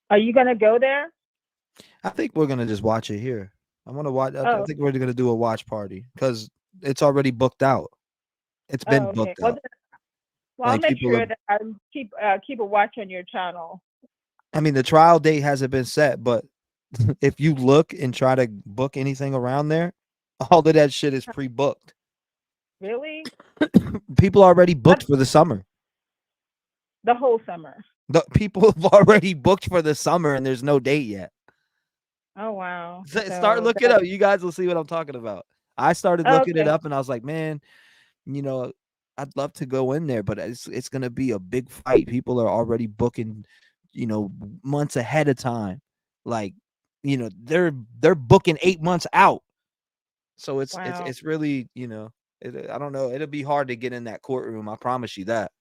Are you gonna go there? I think we're gonna just watch it here. I want to watch. I think we're gonna do a watch party because it's already booked out. It's been booked out. Well, I'll make sure that I keep a watch on your channel. I mean, the trial date hasn't been set, but if you look and try to book anything around there, all of that shit is pre-booked. Really? People already booked for the summer. The whole summer. The people have already booked for the summer, and there's no date yet. Oh wow! Start looking up. You guys will see what I'm talking about. I started looking it up, and I was like, man, I'd love to go in there, but it's gonna be a big fight. People are already booking, months ahead of time. Like, they're booking 8 months out. So it's really, I don't know. It'll be hard to get in that courtroom. I promise you that.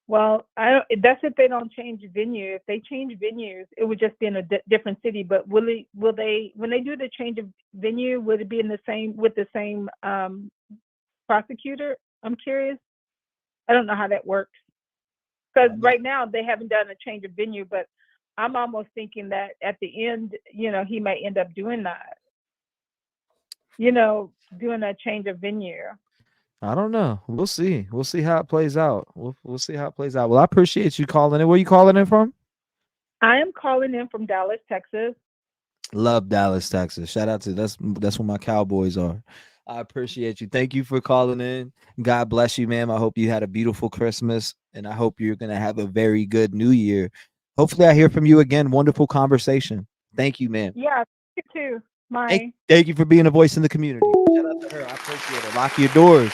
Well, that's if they don't change venue. If they change venues, it would just be in a different city. But will they, when they do the change of venue, would it be with the same prosecutor? I'm curious. I don't know how that works. Because right now they haven't done a change of venue, but I'm almost thinking that at the end, he might end up doing that. Doing a change of venue. I don't know. We'll see. We'll see how it plays out. We'll see how it plays out. Well, I appreciate you calling in. Where are you calling in from? I am calling in from Dallas, Texas. Love Dallas, Texas. Shout out to that's where my Cowboys are. I appreciate you. Thank you for calling in. God bless you, ma'am. I hope you had a beautiful Christmas, and I hope you're gonna have a very good New Year. Hopefully, I hear from you again. Wonderful conversation. Thank you, ma'am. Yeah, you too. Thank you for being a voice in the community. Shout out to her. I appreciate it. Lock your doors.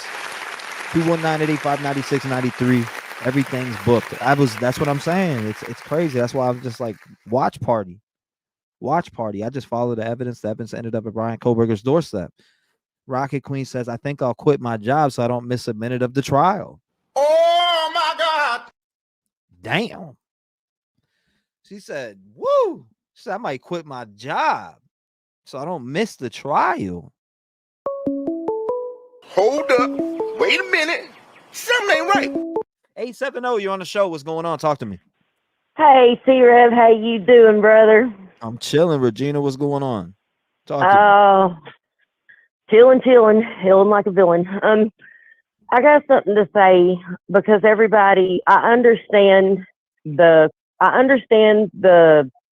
219-885-9693. Everything's booked. That's what I'm saying. It's crazy. That's why I was just like, watch party. I just followed the evidence. The evidence ended up at Bryan Kohberger's doorstep. Rocket Queen says, I think I'll quit my job so I don't miss a minute of the trial. Oh my God. Damn. She said, woo. She said, I might quit my job so I don't miss the trial. Hold up. Wait a minute. Something ain't right. 870, you're on the show. What's going on? Talk to me. Hey, T-REV, how you doing, brother? I'm chilling. Regina, what's going on? Talk to me. Chilling like a villain. I got something to say because everybody, I understand the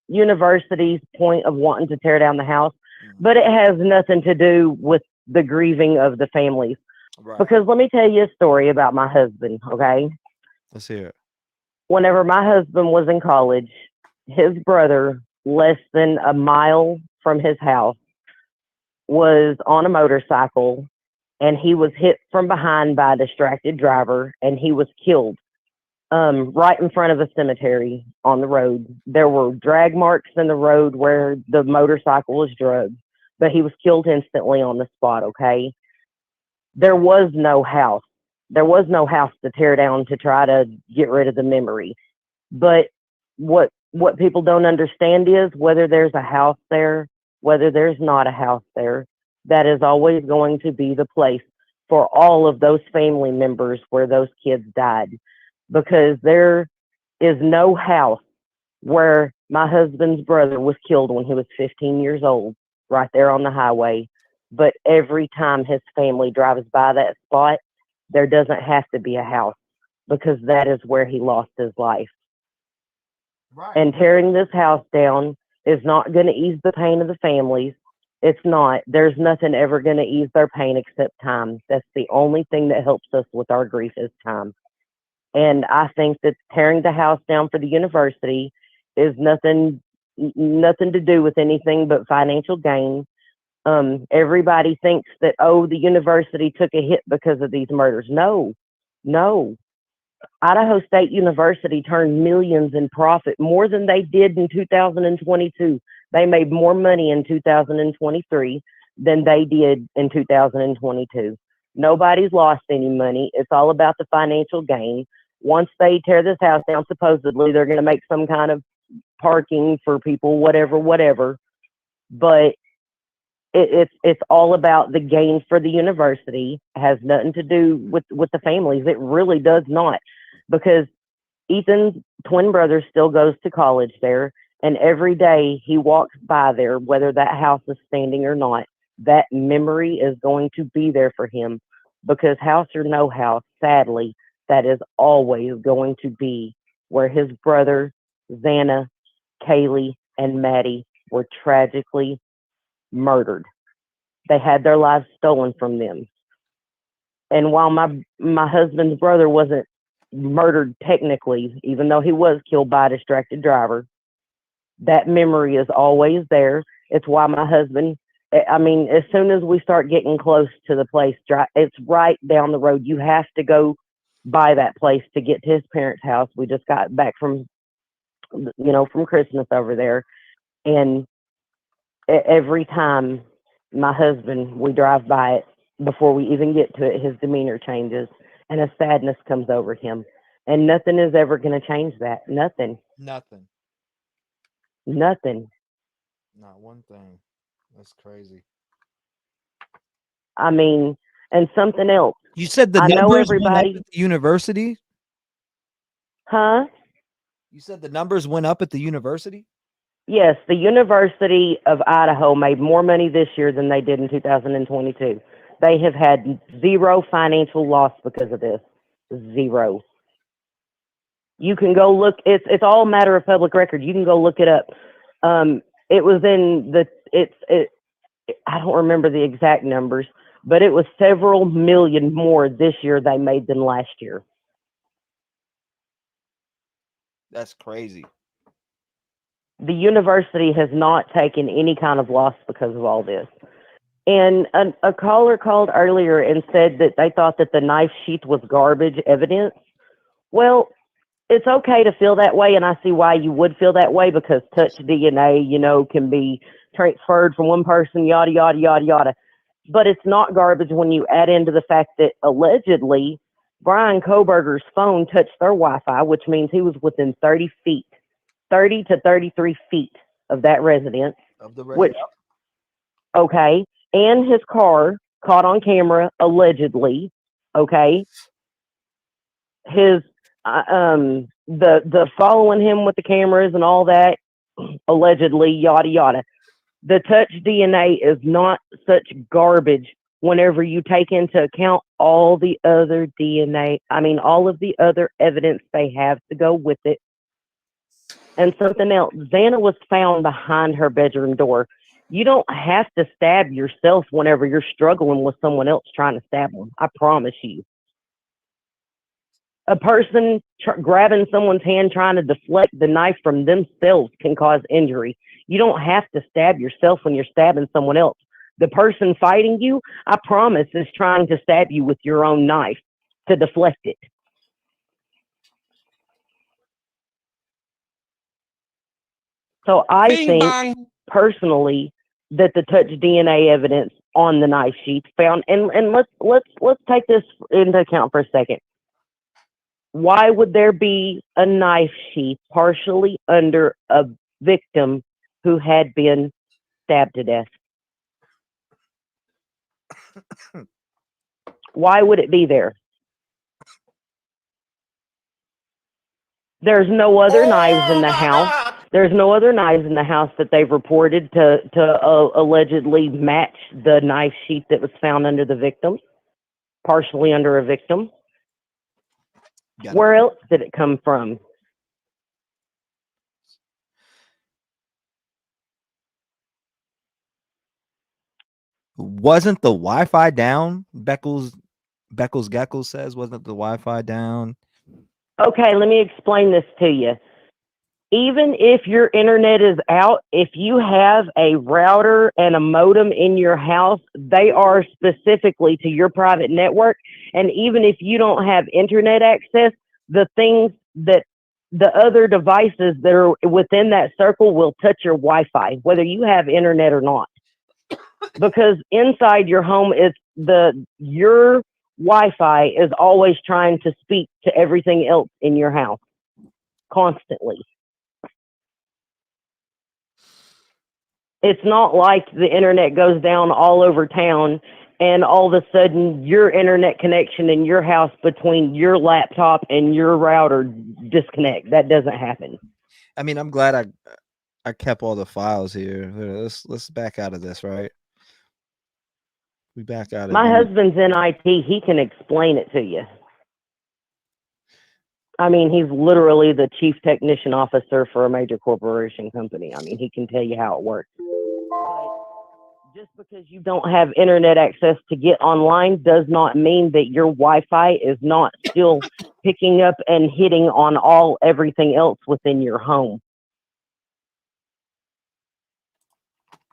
university's point of wanting to tear down the house, but it has nothing to do with the grieving of the families. Right. Because let me tell you a story about my husband, okay? Let's hear it. Whenever my husband was in college, his brother, less than a mile from his house, was on a motorcycle, and he was hit from behind by a distracted driver, and he was killed right in front of a cemetery on the road. There were drag marks in the road where the motorcycle was drugged, but he was killed instantly on the spot, okay? There was no house. There was no house to tear down to try to get rid of the memory. But what people don't understand is whether there's a house there, whether there's not a house there, that is always going to be the place for all of those family members where those kids died. Because there is no house where my husband's brother was killed when he was 15 years old, right there on the highway. But every time his family drives by that spot, there doesn't have to be a house because that is where he lost his life. Right. And tearing this house down is not going to ease the pain of the families. It's not. There's nothing ever going to ease their pain except time. That's the only thing that helps us with our grief is time. And I think that tearing the house down for the university is nothing to do with anything but financial gain. Everybody thinks that, the university took a hit because of these murders. No. Idaho State University turned millions in profit, more than they did in 2022. They made more money in 2023 than they did in 2022. Nobody's lost any money. It's all about the financial gain. Once they tear this house down, supposedly they're going to make some kind of parking for people, whatever. But it's all about the gain for the university. It has nothing to do with the families. It really does not, because Ethan's twin brother still goes to college there, and every day he walks by there, whether that house is standing or not, that memory is going to be there for him, because house or no house, sadly, that is always going to be where his brother, Xana, Kaylee, and Maddie were tragically murdered. They had their lives stolen from them. And while my husband's brother wasn't murdered technically, even though he was killed by a distracted driver, that memory is always there. It's why my husband, I mean, as soon as we start getting close to the place, it's right down the road. You have to go by that place to get to his parents' house. We just got back from Christmas over there. And every time my husband, we drive by it, before we even get to it, his demeanor changes and a sadness comes over him. And nothing is ever going to change that. Nothing. Nothing. Nothing. Not one thing. That's crazy. I mean, and something else. You said the numbers went up at the university? Huh? You said the numbers went up at the university? Yes, the University of Idaho made more money this year than they did in 2022. They have had zero financial loss because of this. Zero. You can go look. It's all a matter of public record. You can go look it up. It was in the. I don't remember the exact numbers, but it was several million more this year they made than last year. That's crazy. The university has not taken any kind of loss because of all this. And a caller called earlier and said that they thought that the knife sheath was garbage evidence. Well, it's okay to feel that way, and I see why you would feel that way, because touch DNA, can be transferred from one person, yada, yada, yada, yada. But it's not garbage when you add into the fact that allegedly Bryankohberger's phone touched their Wi-Fi, which means he was within 30 to 33 feet of that residence. Of the radio. Okay. And his car caught on camera, allegedly. Okay. His, the following him with the cameras and all that, allegedly, yada, yada. The touch DNA is not such garbage whenever you take into account all the other all of the other evidence they have to go with it. And something else, Xana was found behind her bedroom door. You don't have to stab yourself whenever you're struggling with someone else trying to stab them. I promise you. A person grabbing someone's hand trying to deflect the knife from themselves can cause injury. You don't have to stab yourself when you're stabbing someone else. The person fighting you, I promise, is trying to stab you with your own knife to deflect it. So I think personally that the touch DNA evidence on the knife sheath found, and let's take this into account for a second. Why would there be a knife sheath partially under a victim who had been stabbed to death? Why would it be there? There's no other knives in the house. There's no other knives in the house that they've reported to allegedly match the knife sheath that was found under the victim, partially under a victim. Where else did it come from? Wasn't the Wi-Fi down? Beckles Geckles says, wasn't the Wi-Fi down? Okay, let me explain this to you. Even if your internet is out, if you have a router and a modem in your house, they are specifically to your private network. And even if you don't have internet access, the things that the other devices that are within that circle will touch your Wi-Fi, whether you have internet or not. Because inside your home is your Wi-Fi is always trying to speak to everything else in your house constantly. It's not like the internet goes down all over town and all of a sudden your internet connection in your house between your laptop and your router disconnect. That doesn't happen. I mean, I'm glad I kept all the files here. Let's back out of this, right? We back out of My these. husband's in IT. He can explain it to you. I mean, he's literally the chief technician officer for a major corporation company. I mean, he can tell you how it works. But just because you don't have internet access to get online does not mean that your Wi-Fi is not still picking up and hitting on everything else within your home.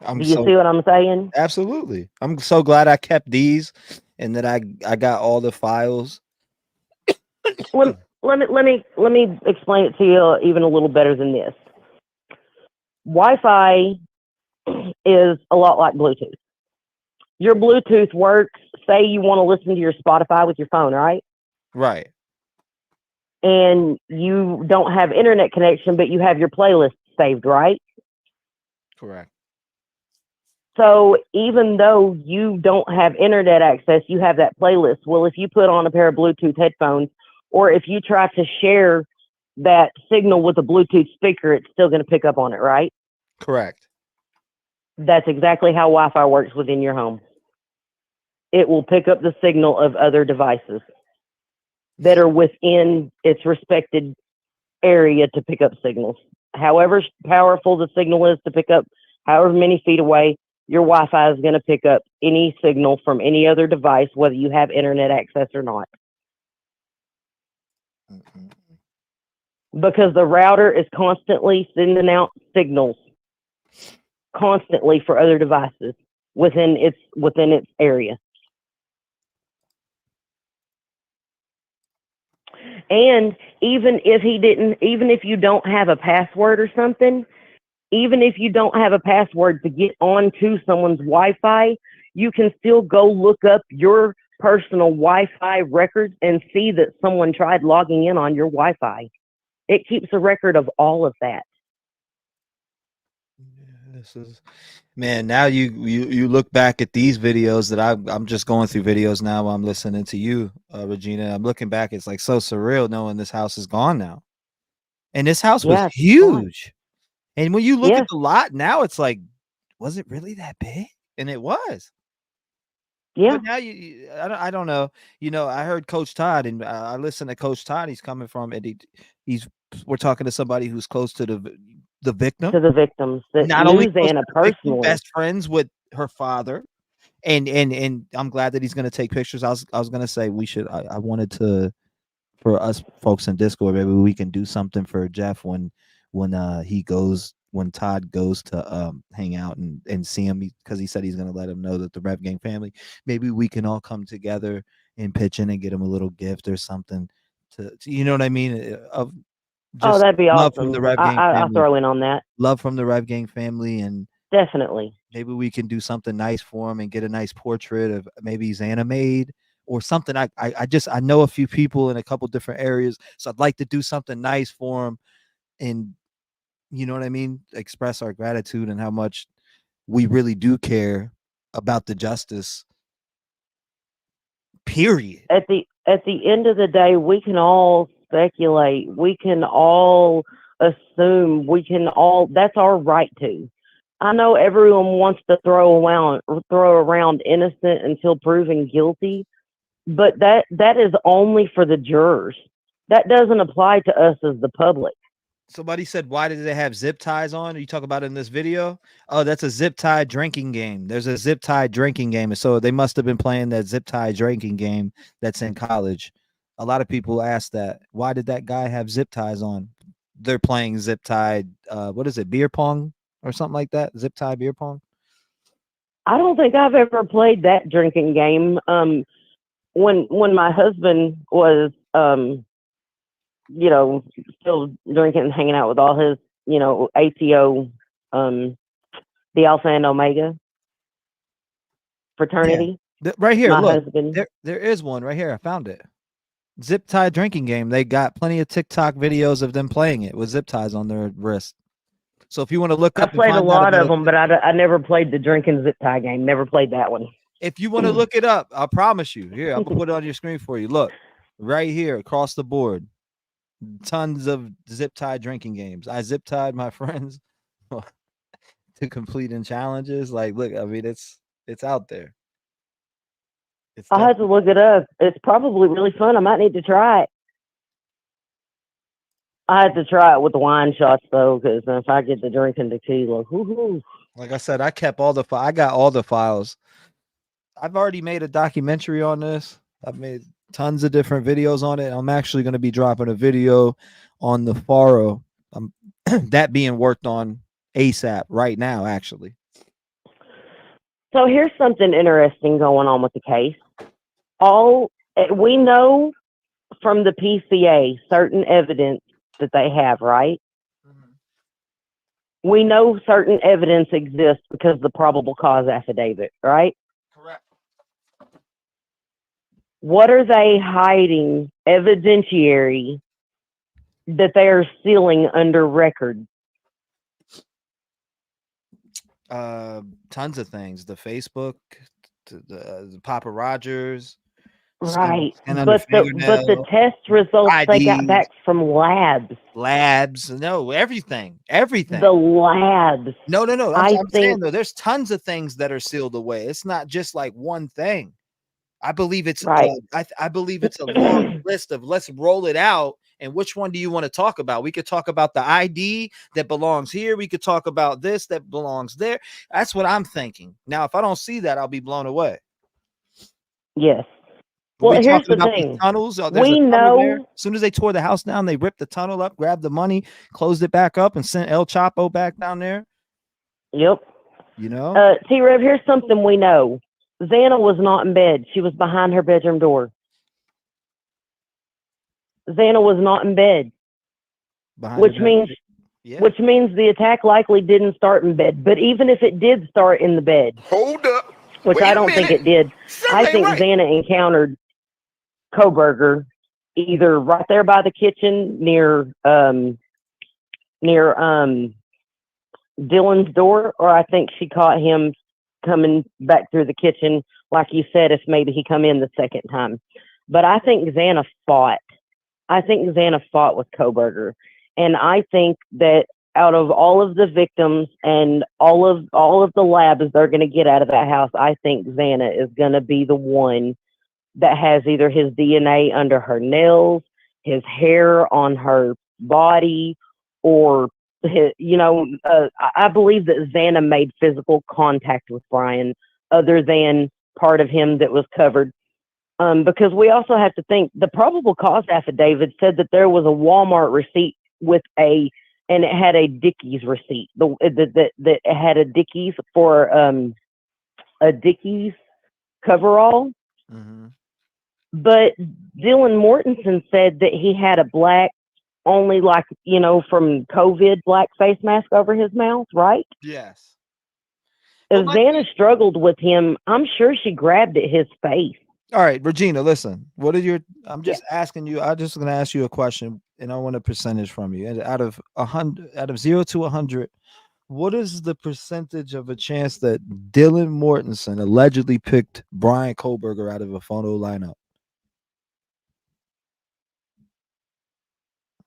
Do you see what I'm saying? Absolutely. I'm so glad I kept these and that I got all the files. Let me explain it to you even a little better than this. Wi-Fi is a lot like Bluetooth. Your Bluetooth works, say you want to listen to your Spotify with your phone, right? Right. And you don't have internet connection, but you have your playlist saved, right? Correct. So even though you don't have internet access, you have that playlist. Well, if you put on a pair of Bluetooth headphones, or if you try to share that signal with a Bluetooth speaker, it's still going to pick up on it, right? Correct. That's exactly how Wi-Fi works within your home. It will pick up the signal of other devices that are within its respected area to pick up signals. However powerful the signal is to pick up, however many feet away, your Wi-Fi is going to pick up any signal from any other device, whether you have internet access or not. Because the router is constantly sending out signals constantly for other devices within its area. And even if you don't have a password or something, even if you don't have a password to get onto someone's Wi-Fi, you can still go look up your personal Wi-Fi records and see that someone tried logging in on your Wi-Fi. It keeps a record of all of that. This is, man, now you look back at these videos that I'm just going through videos now while I'm listening to you, Regina. I'm looking back, it's like so surreal knowing this house is gone now. And this house was huge. And when you look at the lot now, it's like, was it really that big? And it was. Yeah. But now I don't know. You know, I heard Coach Todd, and I listened to Coach Todd. He's coming from, and we're talking to somebody who's close to the victim. To the victims. Not only Anna personally, best friends with her father. And I'm glad that he's going to take pictures. I was going to say I wanted to, for us folks in Discord, maybe we can do something for Jeff when Todd goes to hang out and see him, because he said he's going to let him know that the Rev Gang family, maybe we can all come together and pitch in and get him a little gift or something to you know what I mean? Of just that'd be love awesome. from the Rev Gang family. I'll throw in on that. Love from the Rev Gang family, and definitely. Maybe we can do something nice for him and get a nice portrait of maybe Xana made or something. I know a few people in a couple different areas, so I'd like to do something nice for him, and you know what I mean, express our gratitude and how much we really do care about the justice. Period. At the end of the day, we can all speculate. We can all assume. That's our right to. I know everyone wants to throw around innocent until proven guilty, but that is only for the jurors. That doesn't apply to us as the public. Somebody said, why did they have zip ties on? You talk about it in this video? Oh, that's a zip tie drinking game. There's a zip tie drinking game. So they must have been playing that zip tie drinking game that's in college. A lot of people ask that. Why did that guy have zip ties on? They're playing zip tie. What is it? Beer pong or something like that? Zip tie beer pong? I don't think I've ever played that drinking game. When my husband was you know, still drinking and hanging out with all his, you know, ATO, the Alpha and Omega fraternity. Yeah. Right here, My look. husband. There is one right here. I found it. Zip tie drinking game. They got plenty of TikTok videos of them playing it with zip ties on their wrist. So if you want to look I up, played a lot of them, it, but I never played the drinking zip tie game. Never played that one. if you want to look it up, I promise you. Here, I'm gonna put it on your screen for you. Look, right here across the board, tons of zip tie drinking games. I zip tied my friends to completing challenges. Like, look, I mean, it's out there. I'll have to look it up. It's probably really fun. I might need to try it. I have to try it with the wine shots though, because if I get the drinking tequila, whoo-hoo. Like I said, I kept all the I got all the files. I've already made a documentary on this. I've made tons of different videos on it. I'm actually going to be dropping a video on the Faro. That being worked on ASAP right now, actually. So here's something interesting going on with the case. We know from the PCA certain evidence that they have, right? We know certain evidence exists because of the probable cause affidavit, right? Correct. What are they hiding evidentiary that they are sealing under record? Tons of things. The Facebook, the Papa Rogers. Right. But the test results they got back from labs. No, everything. The labs. No. I'm saying though, there's tons of things that are sealed away. It's not just like one thing. I believe it's right. I believe it's a long list of, let's roll it out. And which one do you want to talk about? We could talk about the ID that belongs here. We could talk about this that belongs there. That's what I'm thinking. Now, if I don't see that, I'll be blown away. Yes. Well, here's the thing. Tunnels. We know there. As soon as they tore the house down, they ripped the tunnel up, grabbed the money, closed it back up, and sent El Chapo back down there. Yep. You know? T-REV, here's something we know. Xana was not in bed. She was behind her bedroom door. Xana was not in bed. Which means the attack likely didn't start in bed. But even if it did start in the bed. Hold up. Which I don't think it did. I think Xana encountered Kohberger either right there by the kitchen near Dylan's door, or I think she caught him coming back through the kitchen, like you said, if maybe he come in the second time. But I think Xana fought. I think Xana fought with Kohberger. And I think that out of all of the victims and all of the labs they're going to get out of that house, I think Xana is going to be the one that has either his DNA under her nails, his hair on her body, or his, I believe that Xana made physical contact with Brian other than part of him that was covered. Because we also have to think the probable cause affidavit said that there was a Walmart receipt and it had a Dickies receipt. That had a Dickies for a Dickies coverall. Mm-hmm. But Dylan Mortensen said that he had a black, only from COVID, black face mask over his mouth, right? Yes. If Xana struggled with him, I'm sure she grabbed at his face. All right, Regina, listen. I'm just asking you. I'm just going to ask you a question, and I want a percentage from you. And out of 0 to 100, what is the percentage of a chance that Dylan Mortensen allegedly picked Bryankohberger out of a photo lineup?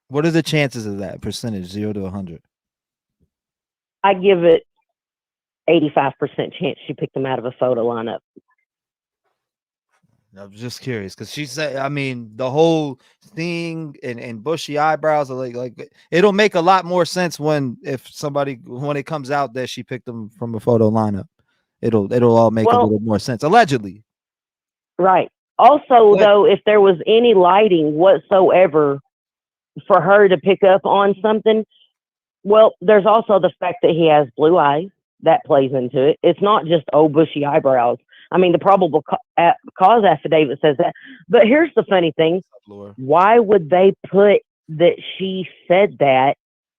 What are the chances of that percentage, 0 to 100? I give it 85% chance she picked him out of a photo lineup. I'm just curious because she said, the whole thing and bushy eyebrows are like it'll make a lot more sense when it comes out that she picked them from a photo lineup. It'll all make a little more sense, allegedly. Right. Also, though, if there was any lighting whatsoever for her to pick up on something, well, there's also the fact that he has blue eyes that plays into it. It's not just bushy eyebrows. The probable cause affidavit says that. But here's the funny thing. Why would they put that she said that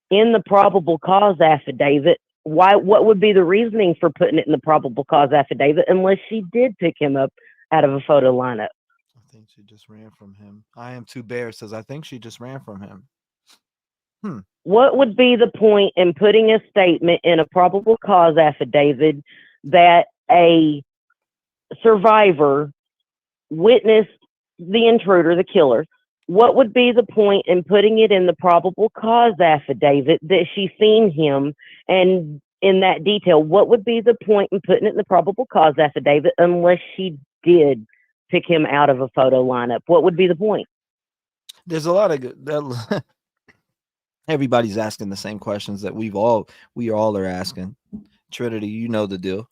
in the probable cause affidavit. What would be the reasoning for putting it in the probable cause affidavit unless she did pick him up out of a photo lineup? I think she just ran from him. I am too bare says I think she just ran from him. What would be the point in putting a statement in a probable cause affidavit that a survivor witnessed the intruder, the killer? What would be the point in putting it in the probable cause affidavit that she seen him and in that detail? What would be the point in putting it in the probable cause affidavit unless she did pick him out of a photo lineup? What would be the point? There's a lot of good. Everybody's asking the same questions that we all are asking. Trinity, you know the deal.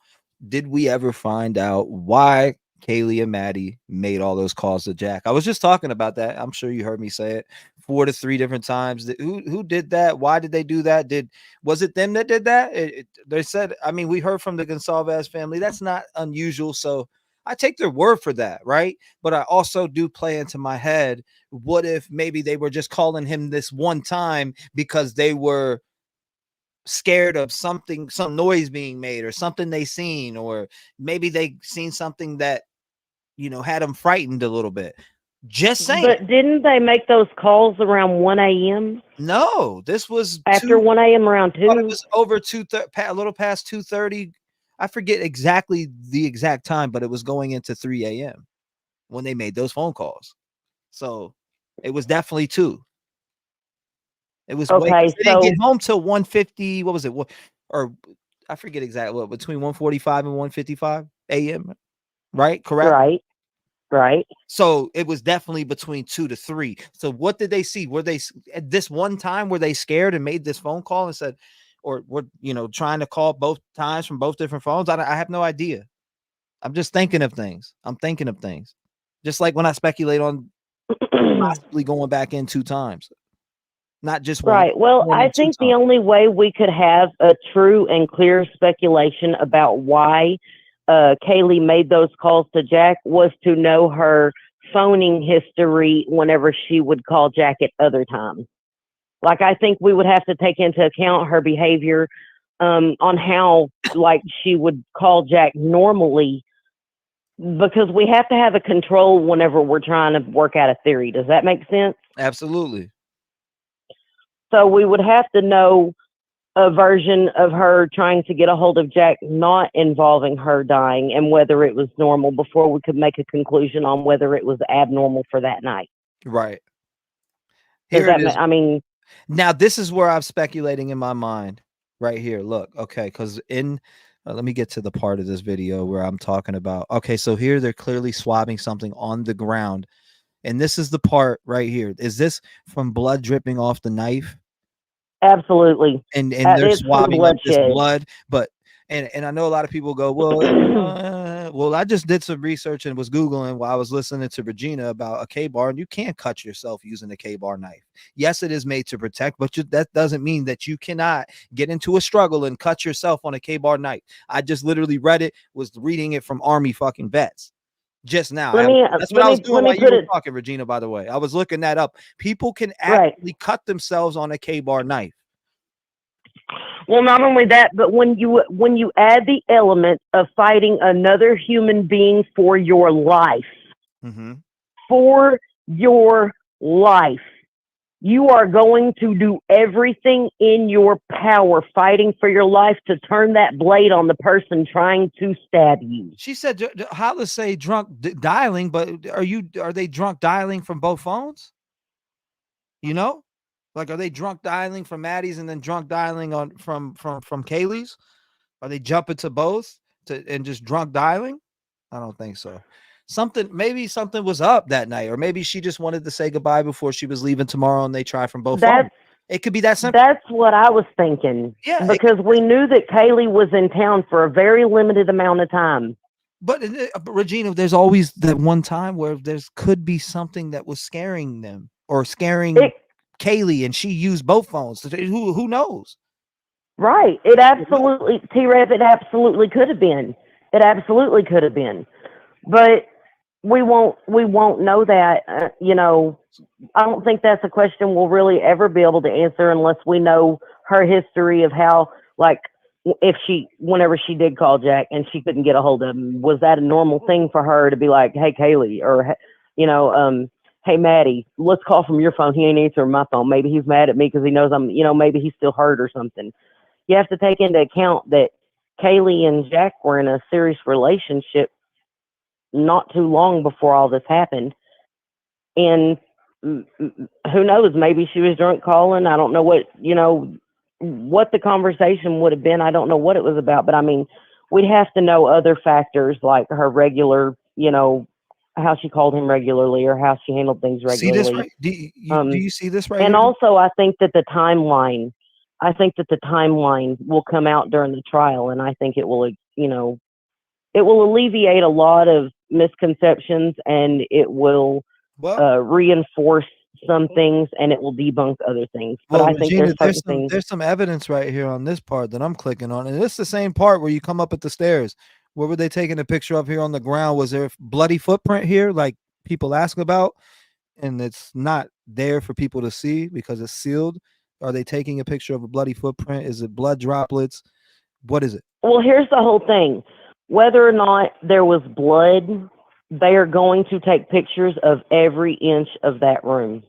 Did we ever find out why Kaylee and Maddie made all those calls to Jack? I was just talking about that. I'm sure you heard me say it 4 to 3 different times. Who did that? Why did they do that? Was it them that did that? They said, I mean, we heard from the Goncalves family. That's not unusual. So I take their word for that, right? But I also do play into my head, what if maybe they were just calling him this one time because they were scared of something, some noise being made or something they seen, or maybe they seen something that, had them frightened a little bit. Just saying. But didn't they make those calls around 1 a.m.? No, this was after 1 a.m. around 2. It was over 2:30, a little past 2:30. I forget exactly the exact time, but it was going into 3 a.m. when they made those phone calls. So it was definitely 2. It was okay. They didn't get home till 1:50. What was it? Or I forget exactly what, between 1:45 and 1:55 a.m. Right? Correct. Right. So it was definitely between 2 to 3. So what did they see? Were they at this one time? Were they scared and made this phone call and said, or were trying to call both times from both different phones? I have no idea. I'm just thinking of things. Just like when I speculate on possibly going back in 2 times. Not just one. Right. Well, I think the only way we could have a true and clear speculation about why Kaylee made those calls to Jack was to know her phoning history whenever she would call Jack at other times. Like, I think we would have to take into account her behavior on how, like, she would call Jack normally, because we have to have a control whenever we're trying to work out a theory. Does that make sense? Absolutely. So we would have to know a version of her trying to get a hold of Jack not involving her dying and whether it was normal before we could make a conclusion on whether it was abnormal for that night. Right. Here it is. I mean, now this is where I'm speculating in my mind right here. Look, okay, because let me get to the part of this video where I'm talking about, okay, so here they're clearly swabbing something on the ground. And this is the part right here. Is this from blood dripping off the knife? Absolutely. And they're swabbing up this blood, but and I know a lot of people go, well, I just did some research and was Googling while I was listening to Regina about a K-bar, and you can't cut yourself using a K-bar knife. Yes, it is made to protect, but that doesn't mean that you cannot get into a struggle and cut yourself on a K-bar knife. I just literally was reading it from Army fucking vets. Just now. That's what I was doing while you were talking, Regina, by the way. I was looking that up. People can actually cut themselves on a K-bar knife. Well, not only that, but when you add the element of fighting another human being for your life, you are going to do everything in your power fighting for your life to turn that blade on the person trying to stab you. She said, how to say drunk dialing, but are they drunk dialing from both phones? Like, are they drunk dialing from Maddie's and then drunk dialing from Kaylee's? Are they jumping to both and just drunk dialing? I don't think so. Maybe something was up that night, or maybe she just wanted to say goodbye before she was leaving tomorrow and they tried from both phones. It could be that simple. That's what I was thinking. Yeah, because we knew that Kaylee was in town for a very limited amount of time. But Regina, there's always that one time where could be something that was scaring them or scaring Kaylee, and she used both phones. Who knows? Right. It absolutely, T-REV, it absolutely could have been. But we won't know that. You know, I don't think that's a question we'll really ever be able to answer unless we know her history of how, like, if whenever she did call Jack and she couldn't get a hold of him, was that a normal thing for her to be like, hey, Kaylee, or, you know, hey, Maddie, let's call from your phone. He ain't answering my phone. Maybe he's mad at me because he knows I'm, you know, maybe he's still hurt or something. You have to take into account that Kaylee and Jack were in a serious relationship not too long before all this happened. And who knows, maybe she was drunk calling. I don't know what, you know, what the conversation would have been. I don't know what it was about, but I mean, we'd have to know other factors like her regular, you know, how she called him regularly or how she handled things regularly. See this right? Do you see this right and here? Also, I think that the timeline will come out during the trial, and I think it will, you know, it will alleviate a lot of misconceptions, and it will reinforce some things, and it will debunk other things. But I think Regina, there's some evidence right here on this part that I'm clicking on, and it's the same part where you come up at the stairs. What were they taking a picture of here on the ground? Was there a bloody footprint here, like people ask about, and it's not there for people to see because it's sealed? Are they taking a picture of a bloody footprint? Is it blood droplets? What is it? Well, here's the whole thing. Whether or not there was blood, they are going to take pictures of every inch of that room.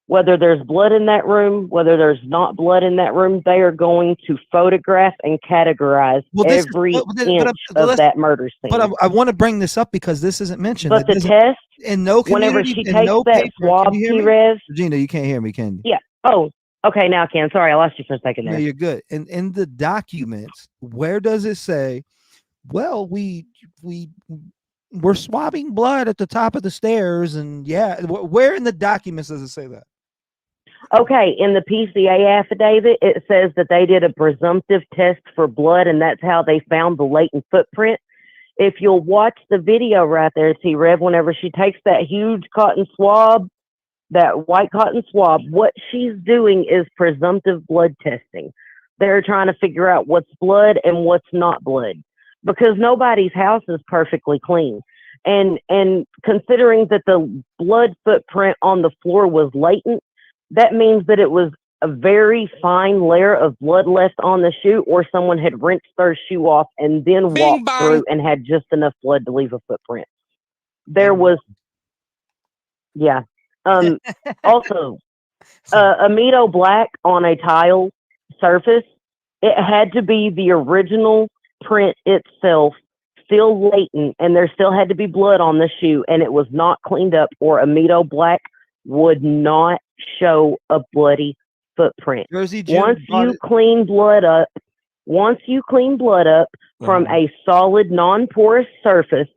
Whether there's blood in that room, whether there's not blood in that room, they are going to photograph and categorize every inch of that murder scene. But I want to bring this up because this isn't mentioned. But the test, in no community, whenever she takes that swab, T-REV. Regina, you can't hear me, can you? Yeah. Oh, okay. Now I can. Sorry, I lost you for a second there. No, you're good. And in the documents, where does it say, well, we're swabbing blood at the top of the stairs, and yeah, where in the documents does it say that? Okay, in the PCA affidavit, it says that they did a presumptive test for blood, and that's how they found the latent footprint. If you'll watch the video right there, T-REV, whenever she takes that huge cotton swab, that white cotton swab, what she's doing is presumptive blood testing. They're trying to figure out what's blood and what's not blood, because nobody's house is perfectly clean. And considering that the blood footprint on the floor was latent, that means that it was a very fine layer of blood left on the shoe, or someone had rinsed their shoe off and then walked through and had just enough blood to leave a footprint. There was, yeah. Also, Amido black on a tile surface, it had to be the original print itself, still latent, and there still had to be blood on the shoe, and it was not cleaned up, or Amido black would not show a bloody footprint. Once you clean blood up from a solid, non-porous surface,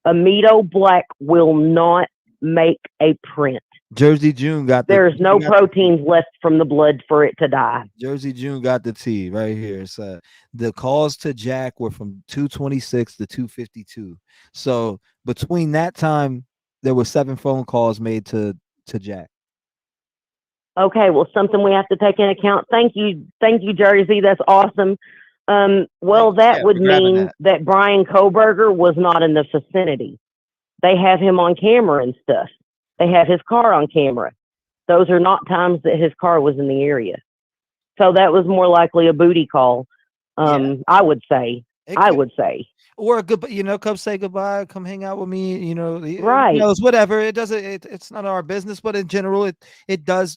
Amido black will not make a print. Jersey June got there's no proteins left from the blood for it to die. Jersey June got the T right here. So the calls to Jack were from 226 to 252. So between that time, there were 7 phone calls made to Jack. Okay, well, something we have to take into account. Thank you, Jersey. That's awesome. Well, that would mean that bryankohberger was not in the vicinity. They have him on camera and stuff. They have his car on camera. Those are not times that his car was in the area. So that was more likely a booty call. I would say. Or a good, come say goodbye, come hang out with me, right. Whatever. It doesn't, it's none of our business, but in general, it does,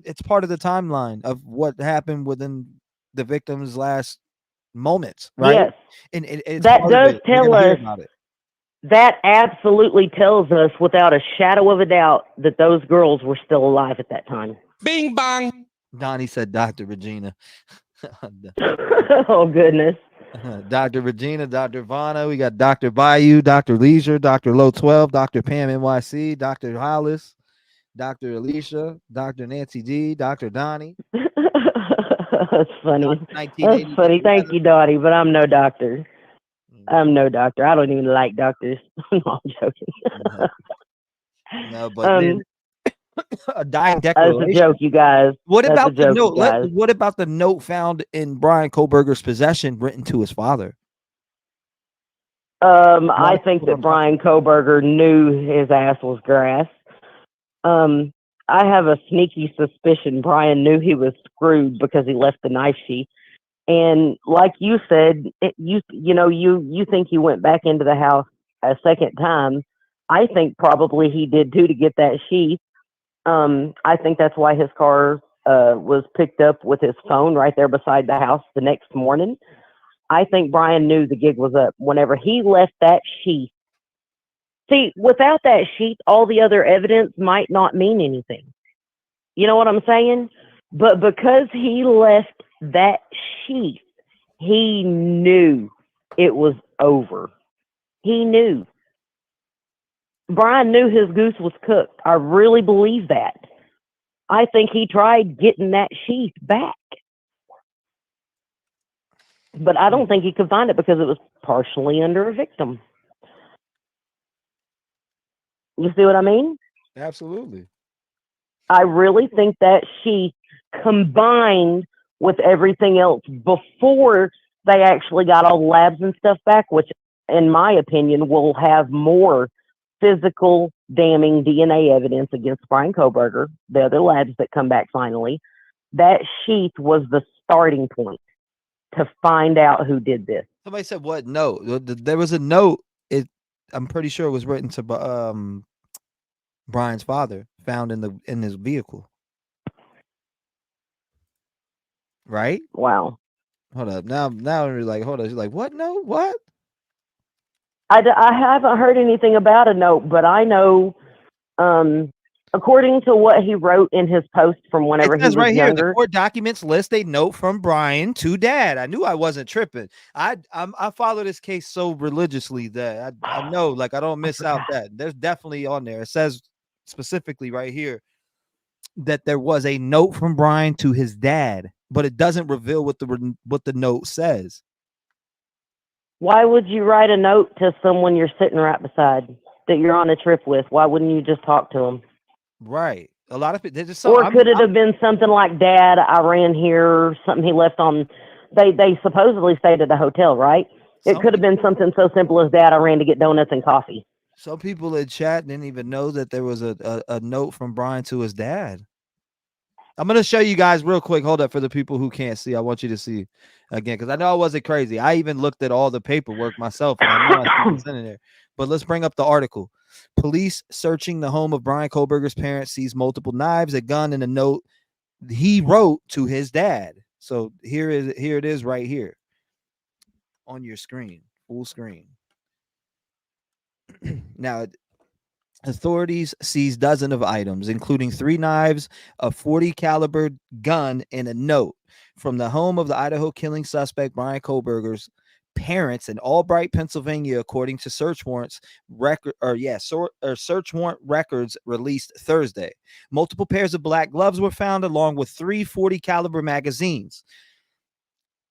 it's part of the timeline of what happened within the victim's last moments, right? Yes. And it's that does tell us about it. That absolutely tells us without a shadow of a doubt that those girls were still alive at that time. Bing bang. Donnie said Dr. Regina. Oh, goodness. Dr. Regina, Dr. Vanna, we got Dr. Bayou, Dr. Leisure, Dr. Low 12, Dr. Pam NYC, Dr. Hollis, Dr. Alicia, Dr. Nancy D, Dr. Donnie. That's funny. That's funny. Thank you, Dottie, but I'm no doctor. I'm no doctor. I don't even like doctors. No, I'm joking. No, but a dying declaration. That's a joke, you guys. What about the note? What about the note found in bryankohberger's possession, written to his father? I think that Bryankohberger knew his ass was grass. I have a sneaky suspicion Brian knew he was screwed because he left the knife sheath. And like you said, you think he went back into the house a second time. I think probably he did too, to get that sheath. I think that's why his car was picked up with his phone right there beside the house the next morning. I think Brian knew the gig was up whenever he left that sheath. See, without that sheath, all the other evidence might not mean anything. You know what I'm saying? But because he left that sheath, he knew it was over. He knew. Brian knew his goose was cooked. I really believe that. I think he tried getting that sheath back. But I don't think he could find it because it was partially under a victim. You see what I mean? Absolutely. I really think that sheath combined with everything else before they actually got all the labs and stuff back, which in my opinion will have more physical damning DNA evidence against Bryankohberger, the other labs that come back finally. That sheath was the starting point to find out who did this. Somebody said what note? There was a note. I'm pretty sure it was written to Brian's father, found in his vehicle. Right? Wow. Hold up. Now you're like, hold on. You're like, what? No, what? I haven't heard anything about a note, but I know, according to what he wrote in his post from whenever he was right younger. Here, the court documents list a note from Brian to Dad. I knew I wasn't tripping. I follow this case so religiously that I know, like, I don't miss out that. There's definitely on there. It says specifically right here that there was a note from Brian to his dad, but it doesn't reveal what the note says. Why would you write a note to someone you're sitting right beside that you're on a trip with? Why wouldn't you just talk to them? Right. A lot of people just or could it have been something like, Dad, I ran here, something he left on. They supposedly stayed at a hotel, right? It could have been something so simple as, Dad, I ran to get donuts and coffee. Some people in chat didn't even know that there was a note from Brian to his dad. I'm going to show you guys real quick. Hold up for the people who can't see. I want you to see again, because I know I wasn't crazy. I even looked at all the paperwork myself, and I know it's in there. But let's bring up the article. Police searching the home of Bryankohberger's parents sees multiple knives, a gun, and a note he wrote to his dad. So here it is right here on your screen, full screen. Now, authorities seized dozens of items, including 3 knives, a .40 caliber gun, and a note from the home of the Idaho killing suspect Bryankohberger's parents in Albright, Pennsylvania, according to search warrants search warrant records released Thursday. Multiple pairs of black gloves were found, along with 3 .40 caliber magazines,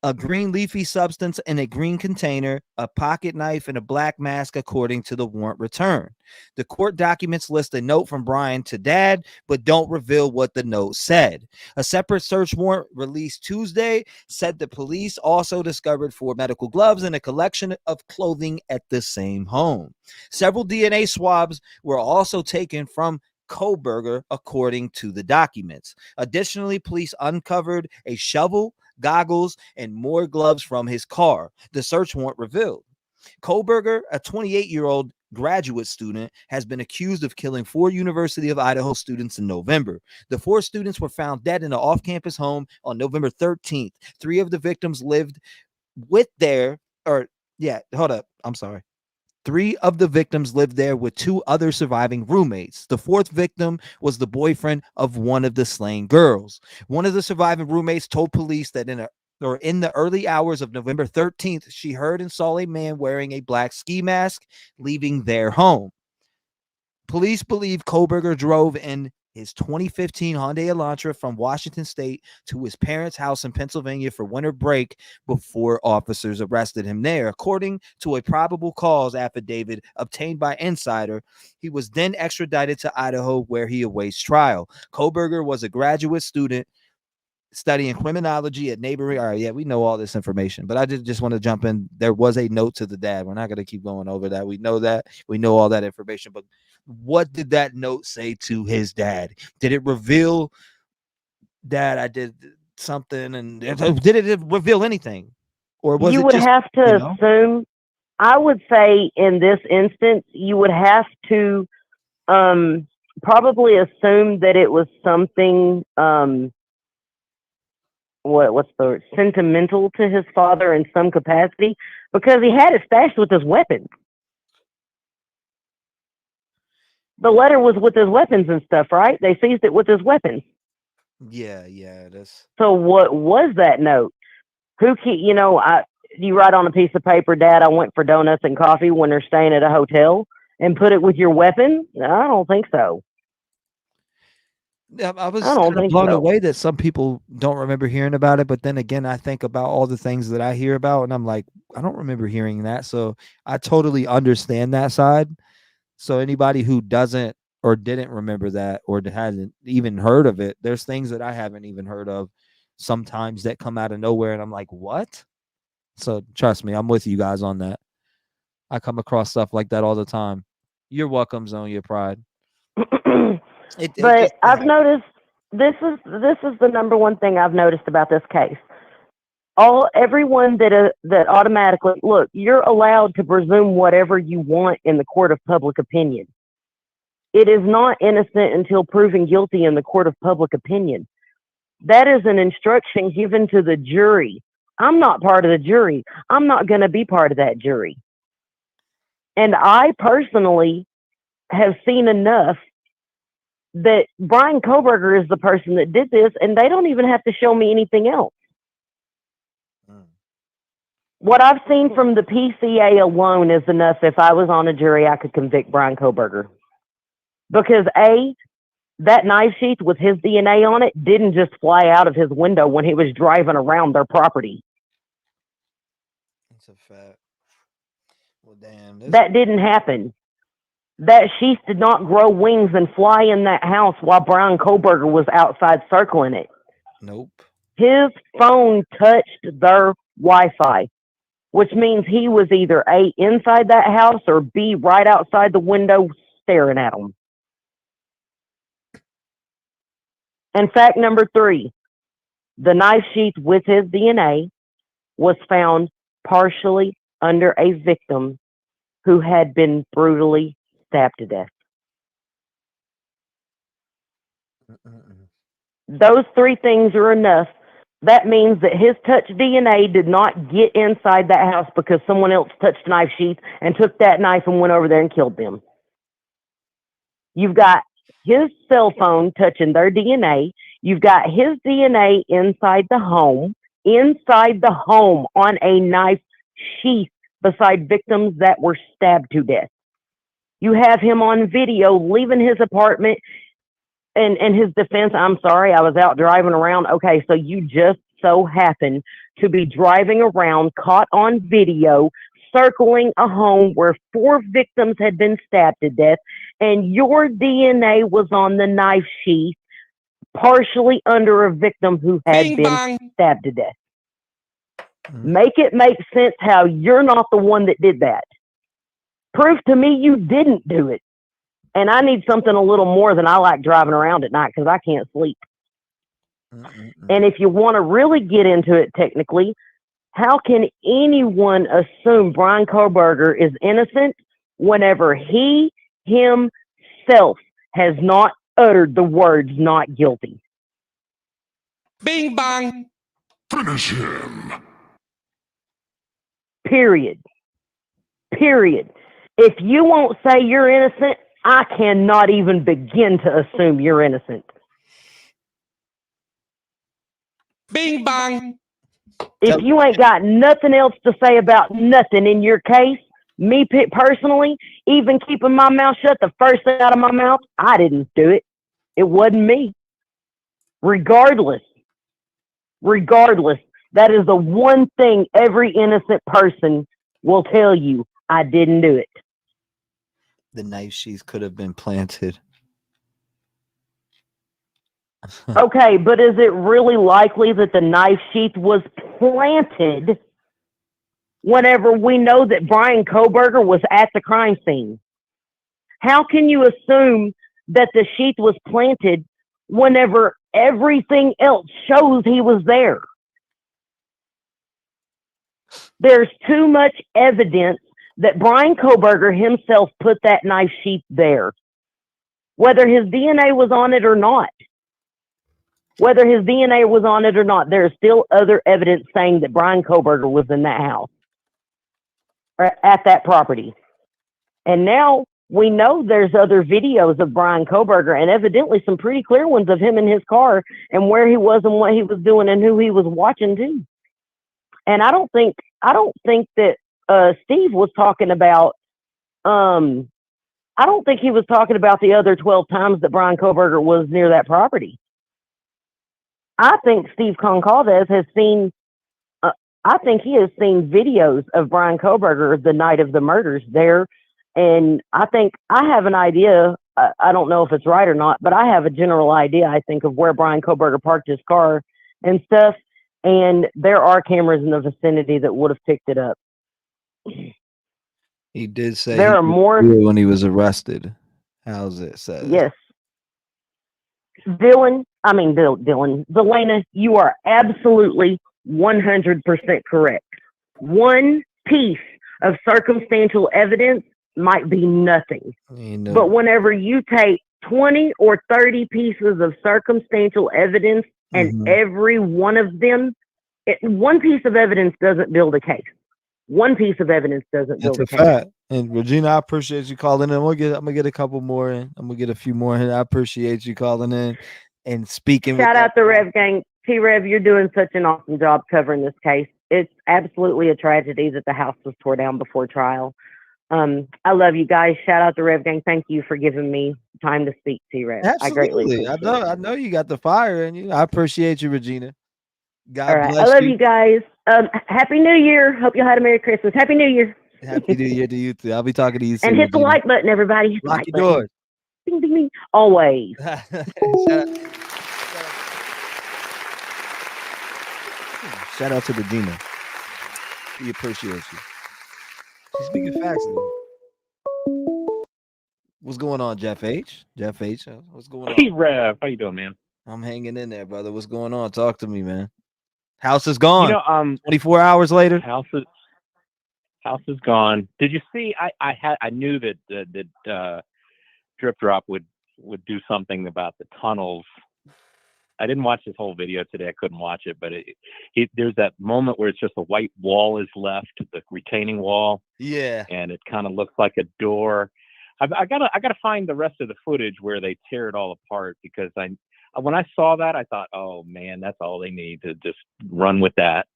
a green leafy substance in a green container, a pocket knife, and a black mask, according to the warrant return. The court documents list a note from Brian to Dad, but don't reveal what the note said. A separate search warrant released Tuesday said the police also discovered 4 medical gloves and a collection of clothing at the same home. Several DNA swabs were also taken from Kohberger, according to the documents. Additionally, police uncovered a shovel, goggles, and more gloves from his car, the search warrant revealed. Kohberger, a 28-year-old graduate student, has been accused of killing 4 University of Idaho students in November. The 4 students were found dead in an off-campus home on November 13th. 3 of the victims lived with Three of the victims lived there with 2 other surviving roommates. The 4th victim was the boyfriend of one of the slain girls. One of the surviving roommates told police that in the early hours of November 13th, she heard and saw a man wearing a black ski mask leaving their home. Police believe Kohberger drove in his 2015 Hyundai Elantra from Washington State to his parents' house in Pennsylvania for winter break before officers arrested him there. According to a probable cause affidavit obtained by Insider, he was then extradited to Idaho, where he awaits trial. Kohberger was a graduate student studying criminology at neighboring. All right, yeah, we know all this information, but I just want to jump in. There was a note to the dad. We're not going to keep going over that. We know that. We know all that information, but what did that note say to his dad? Did it reveal that I did something, and did it reveal anything, or was You it would just, have to assume, I would say in this instance, you would have to probably assume that it was something what's the word? Sentimental to his father in some capacity, because he had it stashed with his weapons. The letter was with his weapons and stuff, right? They seized it with his weapons. Yeah, that's. So what was that note? You write on a piece of paper, Dad, I went for donuts and coffee when they're staying at a hotel, and put it with your weapon? I don't think so. Yeah, I was I don't think blown so. away that some people don't remember hearing about it, but then again, I think about all the things that I hear about, and I'm like, I don't remember hearing that. So I totally understand that side. So anybody who doesn't or didn't remember that or hasn't even heard of it, there's things that I haven't even heard of sometimes that come out of nowhere, and I'm like, what? So trust me, I'm with you guys on that. I come across stuff like that all the time. You're welcome, Zone Your Pride. But I've noticed this is the number one thing I've noticed about this case. Everyone that automatically look, you're allowed to presume whatever you want in the court of public opinion. It is not innocent until proven guilty in the court of public opinion. That is an instruction given to the jury. I'm not part of the jury. I'm not going to be part of that jury. And I personally have seen enough that Bryankohberger is the person that did this, and they don't even have to show me anything else. What I've seen from the PCA alone is enough. If I was on a jury, I could convict Bryankohberger. Because that knife sheath with his DNA on it didn't just fly out of his window when he was driving around their property. That's a fact. Well, damn. That didn't happen. That sheath did not grow wings and fly in that house while Bryankohberger was outside circling it. Nope. His phone touched their Wi-Fi, which means he was either A, inside that house, or B, right outside the window staring at them. And fact number 3, the knife sheath with his DNA was found partially under a victim who had been brutally stabbed to death. Those 3 things are enough. That means that his touch DNA did not get inside that house because someone else touched the knife sheath and took that knife and went over there and killed them. You've got his cell phone touching their DNA. You've got his DNA inside the home on a knife sheath beside victims that were stabbed to death. You have him on video leaving his apartment. And in his defense, I'm sorry, I was out driving around. Okay, so you just so happened to be driving around, caught on video, circling a home where 4 victims had been stabbed to death, and your DNA was on the knife sheath, partially under a victim who had been stabbed to death. Make it make sense how you're not the one that did that. Prove to me you didn't do it. And I need something a little more than I like driving around at night because I can't sleep. And if you want to really get into it technically, how can anyone assume Bryankohberger is innocent whenever he himself has not uttered the words not guilty? Bing bang. Finish him. Period. If you won't say you're innocent, I cannot even begin to assume you're innocent. Bing bang. If you ain't got nothing else to say about nothing in your case, me personally, even keeping my mouth shut, the first thing out of my mouth, I didn't do it. It wasn't me. Regardless, that is the one thing every innocent person will tell you. I didn't do it. The knife sheath could have been planted. Okay, but is it really likely that the knife sheath was planted whenever we know that Bryankohberger was at the crime scene? How can you assume that the sheath was planted whenever everything else shows he was there? There's too much evidence that Bryankohberger himself put that knife sheath there. Whether his DNA was on it or not. Whether his DNA was on it or not, there's still other evidence saying that Bryankohberger was in that house or at that property. And now we know there's other videos of Bryankohberger, and evidently some pretty clear ones of him in his car and where he was and what he was doing and who he was watching too. And I don't think that Steve was talking about I don't think he was talking about the other 12 times that Bryankohberger was near that property. I think Steve Goncalves has seen, I think he has seen videos of Bryankohberger the night of the murders there. And I think I have an idea, I don't know if it's right or not, but I have a general idea, I think, of where Bryankohberger parked his car and stuff. And there are cameras in the vicinity that would have picked it up. He did say there are more when he was arrested. How's it says? Yes. Delena, you are absolutely 100% correct. One piece of circumstantial evidence might be nothing. But whenever you take 20 or 30 pieces of circumstantial evidence and every one of them, one piece of evidence doesn't build a case. One piece of evidence doesn't build a case. That's a fact. And Regina, I appreciate you calling in. I'm gonna get a couple more in. I'm gonna get a few more in. I appreciate you calling in and speaking. Shout out the Rev Gang. T-REV, you're doing such an awesome job covering this case. It's absolutely a tragedy that the house was tore down before trial. I love you guys. Shout out the Rev Gang. Thank you for giving me time to speak, T-REV. I greatly appreciate it. I know you got the fire in you. I appreciate you, Regina. God bless you. I love you guys. Happy New Year. Hope you had a Merry Christmas. Happy New Year. Happy New Year to you too. I'll be talking to you soon. And hit the like button, everybody. Hit Lock your doors. Ding, ding, ding. Always. Shout out to Regina. We appreciate you. She's speaking facts. What's going on, Jeff H? Jeff H, what's going on? T-REV, how you doing, man? I'm hanging in there, brother. What's going on? Talk to me, man. House is gone. 24 hours later. House is gone. Did you see? I knew that Drip Drop would do something about the tunnels. I didn't watch this whole video today. I couldn't watch it, but there's that moment where it's just a white wall is left, the retaining wall. Yeah. And it kind of looks like a door. I gotta find the rest of the footage where they tear it all apart, because when I saw that, I thought, oh man, that's all they need to just run with that.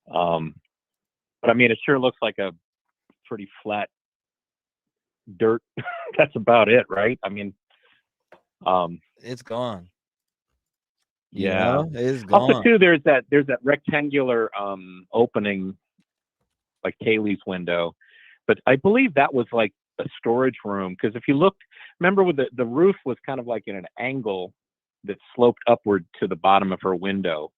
But I mean, it sure looks like a pretty flat dirt. That's about it, right? I mean, it's gone. Yeah, it's gone. Also, too, there's that rectangular opening, like Kaylee's window, but I believe that was like a storage room, because if you looked, remember, with the roof was kind of like in an angle that sloped upward to the bottom of her window,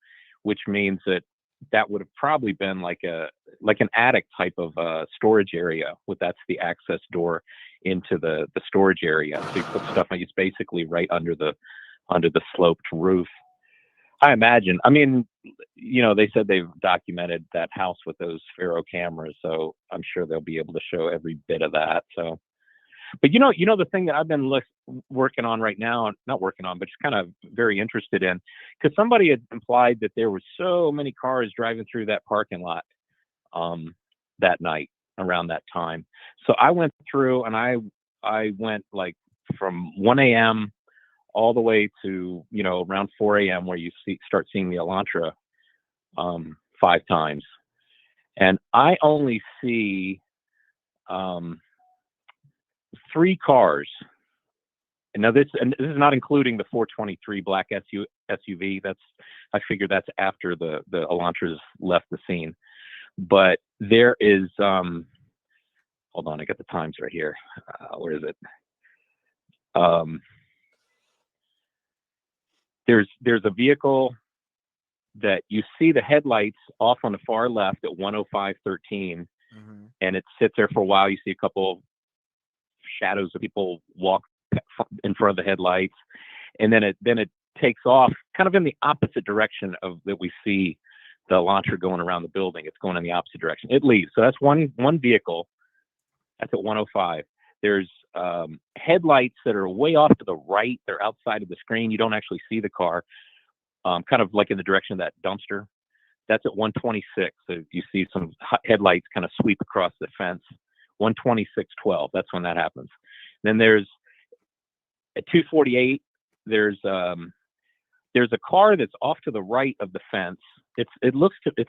which means that would have probably been like an attic type of storage area. That's the access door into the storage area. So you put stuff on. It's basically right under the sloped roof. I imagine. I mean, they said they've documented that house with those Faro cameras, so I'm sure they'll be able to show every bit of that. So, but the thing that I've been working on right now, not working on, but just kind of very interested in, because somebody had implied that there were so many cars driving through that parking lot that night around that time. So I went through and I went like from 1 a.m. all the way to, around 4 a.m. where you start seeing the Elantra 5 times. And I only see 3 cars. And now this is not including the 423 black SUV. I figure that's after the Elantras left the scene. But there is, hold on, I got the times right here. Where is it? There's a vehicle that you see the headlights off on the far left at 10513, and it sits there for a while. You see a couple shadows of people walk in front of the headlights, and then it takes off kind of in the opposite direction of that we see the Elantra going around the building. It's going in the opposite direction. It leaves. So that's one vehicle. That's at 105. There's headlights that are way off to the right. They're outside of the screen. You don't actually see the car. Kind of like in the direction of that dumpster. That's at 126. So you see some headlights kind of sweep across the fence. 12612. That's when that happens. Then there's at 248. There's a car that's off to the right of the fence. It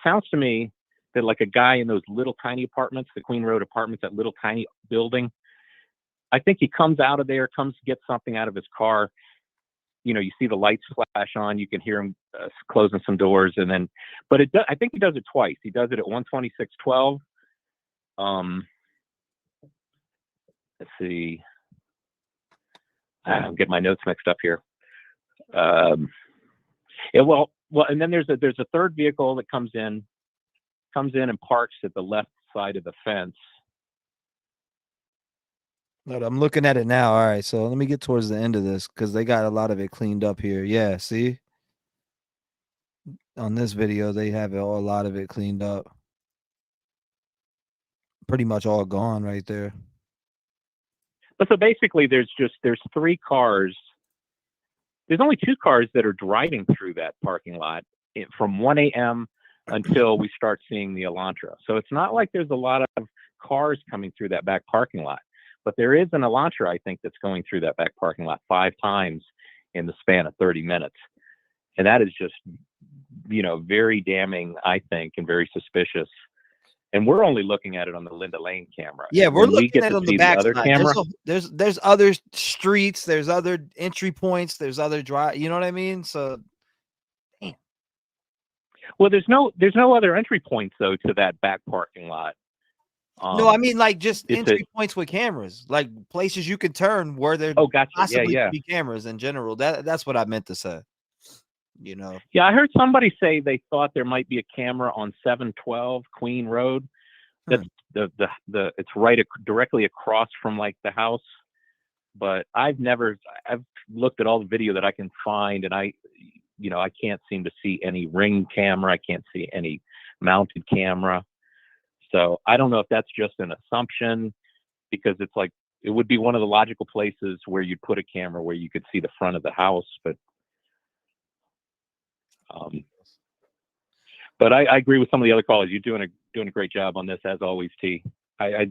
sounds to me that like a guy in those little tiny apartments, the Queen Road apartments, that little tiny building. I think he comes out of there, comes to get something out of his car. You know, you see the lights flash on. You can hear him closing some doors, and then, but I think he does it twice. He does it at 12612. Let's see. I'm getting my notes mixed up here. And then there's a third vehicle that comes in and parks at the left side of the fence. Look, I'm looking at it now. All right, so let me get towards the end of this because they got a lot of it cleaned up here. Yeah, see? On this video, they have a lot of it cleaned up. Pretty much all gone right there. But so basically, there's 3 cars. There's only 2 cars that are driving through that parking lot from 1 a.m. until we start seeing the Elantra. So it's not like there's a lot of cars coming through that back parking lot. But there is an Elantra, I think, that's going through that back parking lot 5 times in the span of 30 minutes. And that is just, very damning, I think, and very suspicious. And we're only looking at it on the Linda Lane camera. Yeah, we're looking at it on the back other side. camera. There's other streets, there's other entry points, there's other drive. You know what I mean? So, damn. Well, there's no other entry points though to that back parking lot. No, I mean like just entry points with cameras, like places you can turn where there possibly could be cameras in general. That's what I meant to say. Yeah, I heard somebody say they thought there might be a camera on 712 Queen Road. That's it's directly across from like the house. But I've looked at all the video that I can find, and I can't seem to see any ring camera. I can't see any mounted camera. So I don't know if that's just an assumption, because it's like it would be one of the logical places where you'd put a camera where you could see the front of the house. But I agree with some of the other callers. You're doing a great job on this, as always, T. I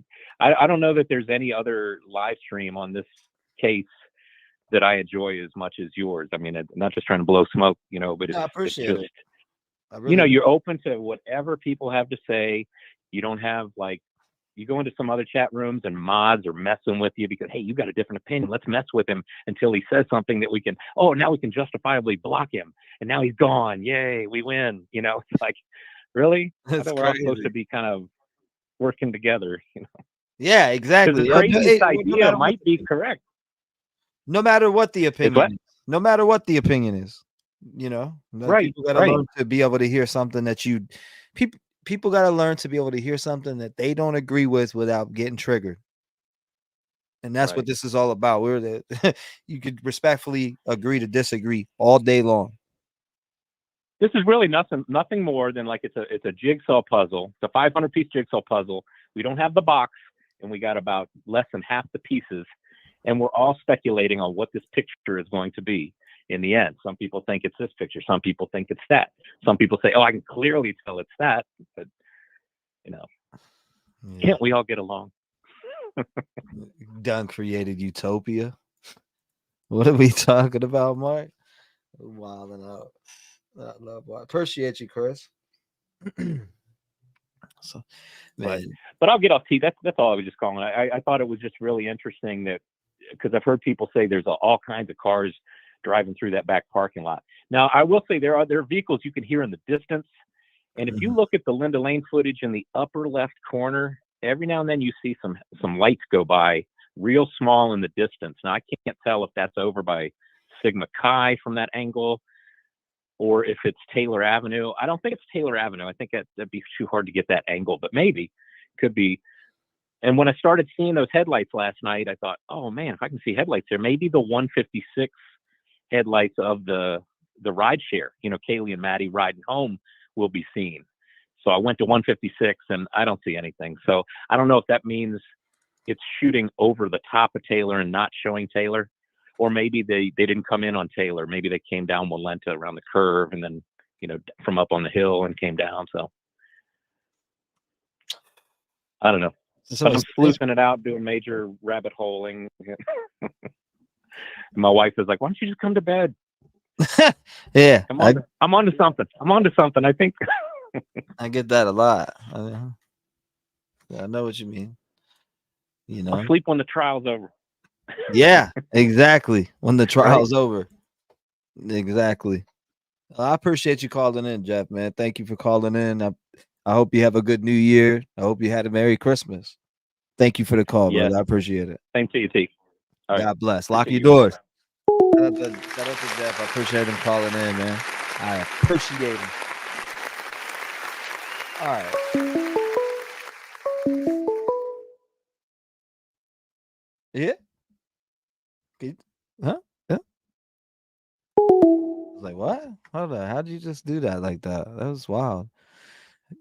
don't know that there's any other live stream on this case that I enjoy as much as yours. I mean, I'm not just trying to blow smoke, but I appreciate it. You're open to whatever people have to say. You don't have you go into some other chat rooms and mods are messing with you because, hey, you got a different opinion. Let's mess with him until he says something that now we can justifiably block him. And now he's gone. Yay, we win. It's like, really? I thought we're all supposed to be kind of working together. Yeah, exactly. The craziest idea might be correct. No matter what the opinion is. No matter what the opinion is. Right. People got to learn to be able to hear something that people got to learn to be able to hear something that they don't agree with without getting triggered. And that's what this is all about. You could respectfully agree to disagree all day long. This is really nothing more than it's a jigsaw puzzle. It's a 500-piece jigsaw puzzle. We don't have the box, and we got about less than half the pieces, and we're all speculating on what this picture is going to be in the end. Some people think it's this picture. Some people think it's that. Some people say, I can clearly tell it's that. But, can't we all get along? Done created utopia. What are we talking about, Mark? Wilding out. I love it. Appreciate you, Chris. So, man. But I'll get off T. That's all I was just calling. I thought it was just really interesting that, because I've heard people say there's all kinds of cars driving through that back parking lot. Now, I will say there are vehicles you can hear in the distance. And if you look at the Linda Lane footage in the upper left corner, every now and then you see some lights go by real small in the distance. Now, I can't tell if that's over by Sigma Chi from that angle. or if it's Taylor Avenue. I don't think it's Taylor Avenue. I think that'd be too hard to get that angle, but maybe could be. And when I started seeing those headlights last night, I thought, oh man, if I can see headlights there, maybe the 156 headlights of the ride share, Kaylee and Maddie riding home will be seen. So I went to 156 and I don't see anything. So I don't know if that means it's shooting over the top of Taylor and not showing Taylor, or maybe they didn't come in on Taylor. Maybe they came down Walenta around the curve and then, from up on the hill and came down. So I don't know. So I'm sleuthing it out, doing major rabbit holing. My wife is like, why don't you just come to bed? Yeah. I'm onto something. I think. I get that a lot. I know what you mean. I'll sleep when the trial's over. Yeah, exactly. When the trial's over. Exactly. I appreciate you calling in, Jeff, man. Thank you for calling in. I hope you have a good new year. I hope you had a Merry Christmas. Thank you for the call, brother. I appreciate it. Same to you, T. All God right. bless. Lock your doors. Shout out to Jeff. I appreciate him calling in, man. I appreciate him. All right. Yeah. Huh? Yeah. I was like, what? Hold on. How did you just do that like that? That was wild.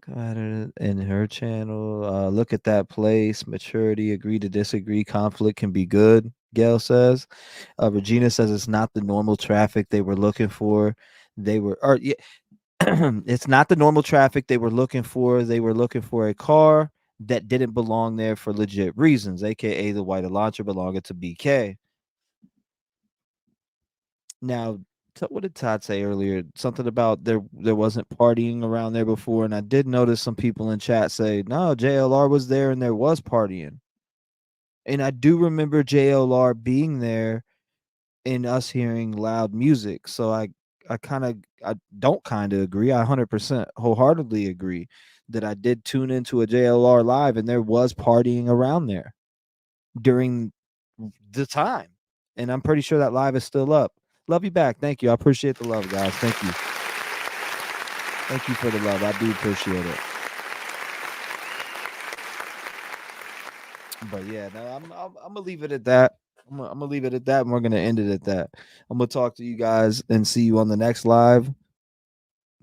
Go at it in her channel. Look at that place. Maturity, agree to disagree. Conflict can be good, Gail says. Regina says it's not the normal traffic they were looking for. It's not the normal traffic they were looking for. They were looking for a car that didn't belong there for legit reasons, aka the white Elantra belonging to BK. Now, what did Todd say earlier? Something about there wasn't partying around there before, and I did notice some people in chat say, no, JLR was there and there was partying. And I do remember JLR being there and us hearing loud music. So I don't kind of agree. I 100% wholeheartedly agree that I did tune into a JLR live and there was partying around there during the time. And I'm pretty sure that live is still up. Love you back. Thank you. I appreciate the love, guys. Thank you. Thank you for the love. I do appreciate it. But yeah, no, I'm gonna leave it at that. I'm gonna leave it at that, and we're gonna end it at that. I'm gonna talk to you guys and see you on the next live.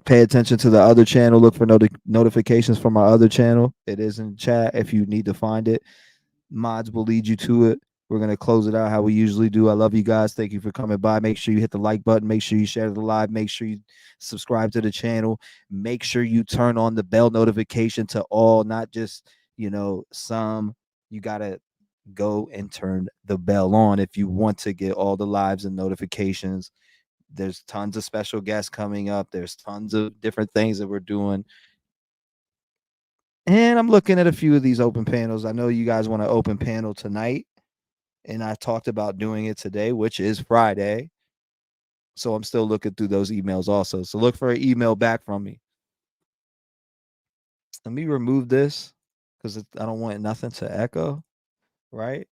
Pay attention to the other channel. Look for notifications from our other channel. It is in chat if you need to find it. Mods will lead you to it. We're going to close it out how we usually do. I love you guys. Thank you for coming by. Make sure you hit the like button. Make sure you share the live. Make sure you subscribe to the channel. Make sure you turn on the bell notification to all, not just, some. You got to go and turn the bell on if you want to get all the lives and notifications. There's tons of special guests coming up. There's tons of different things that we're doing. And I'm looking at a few of these open panels. I know you guys want an open panel tonight. And I talked about doing it today, which is Friday. So I'm still looking through those emails also. So look for an email back from me. Let me remove this because I don't want nothing to echo, right?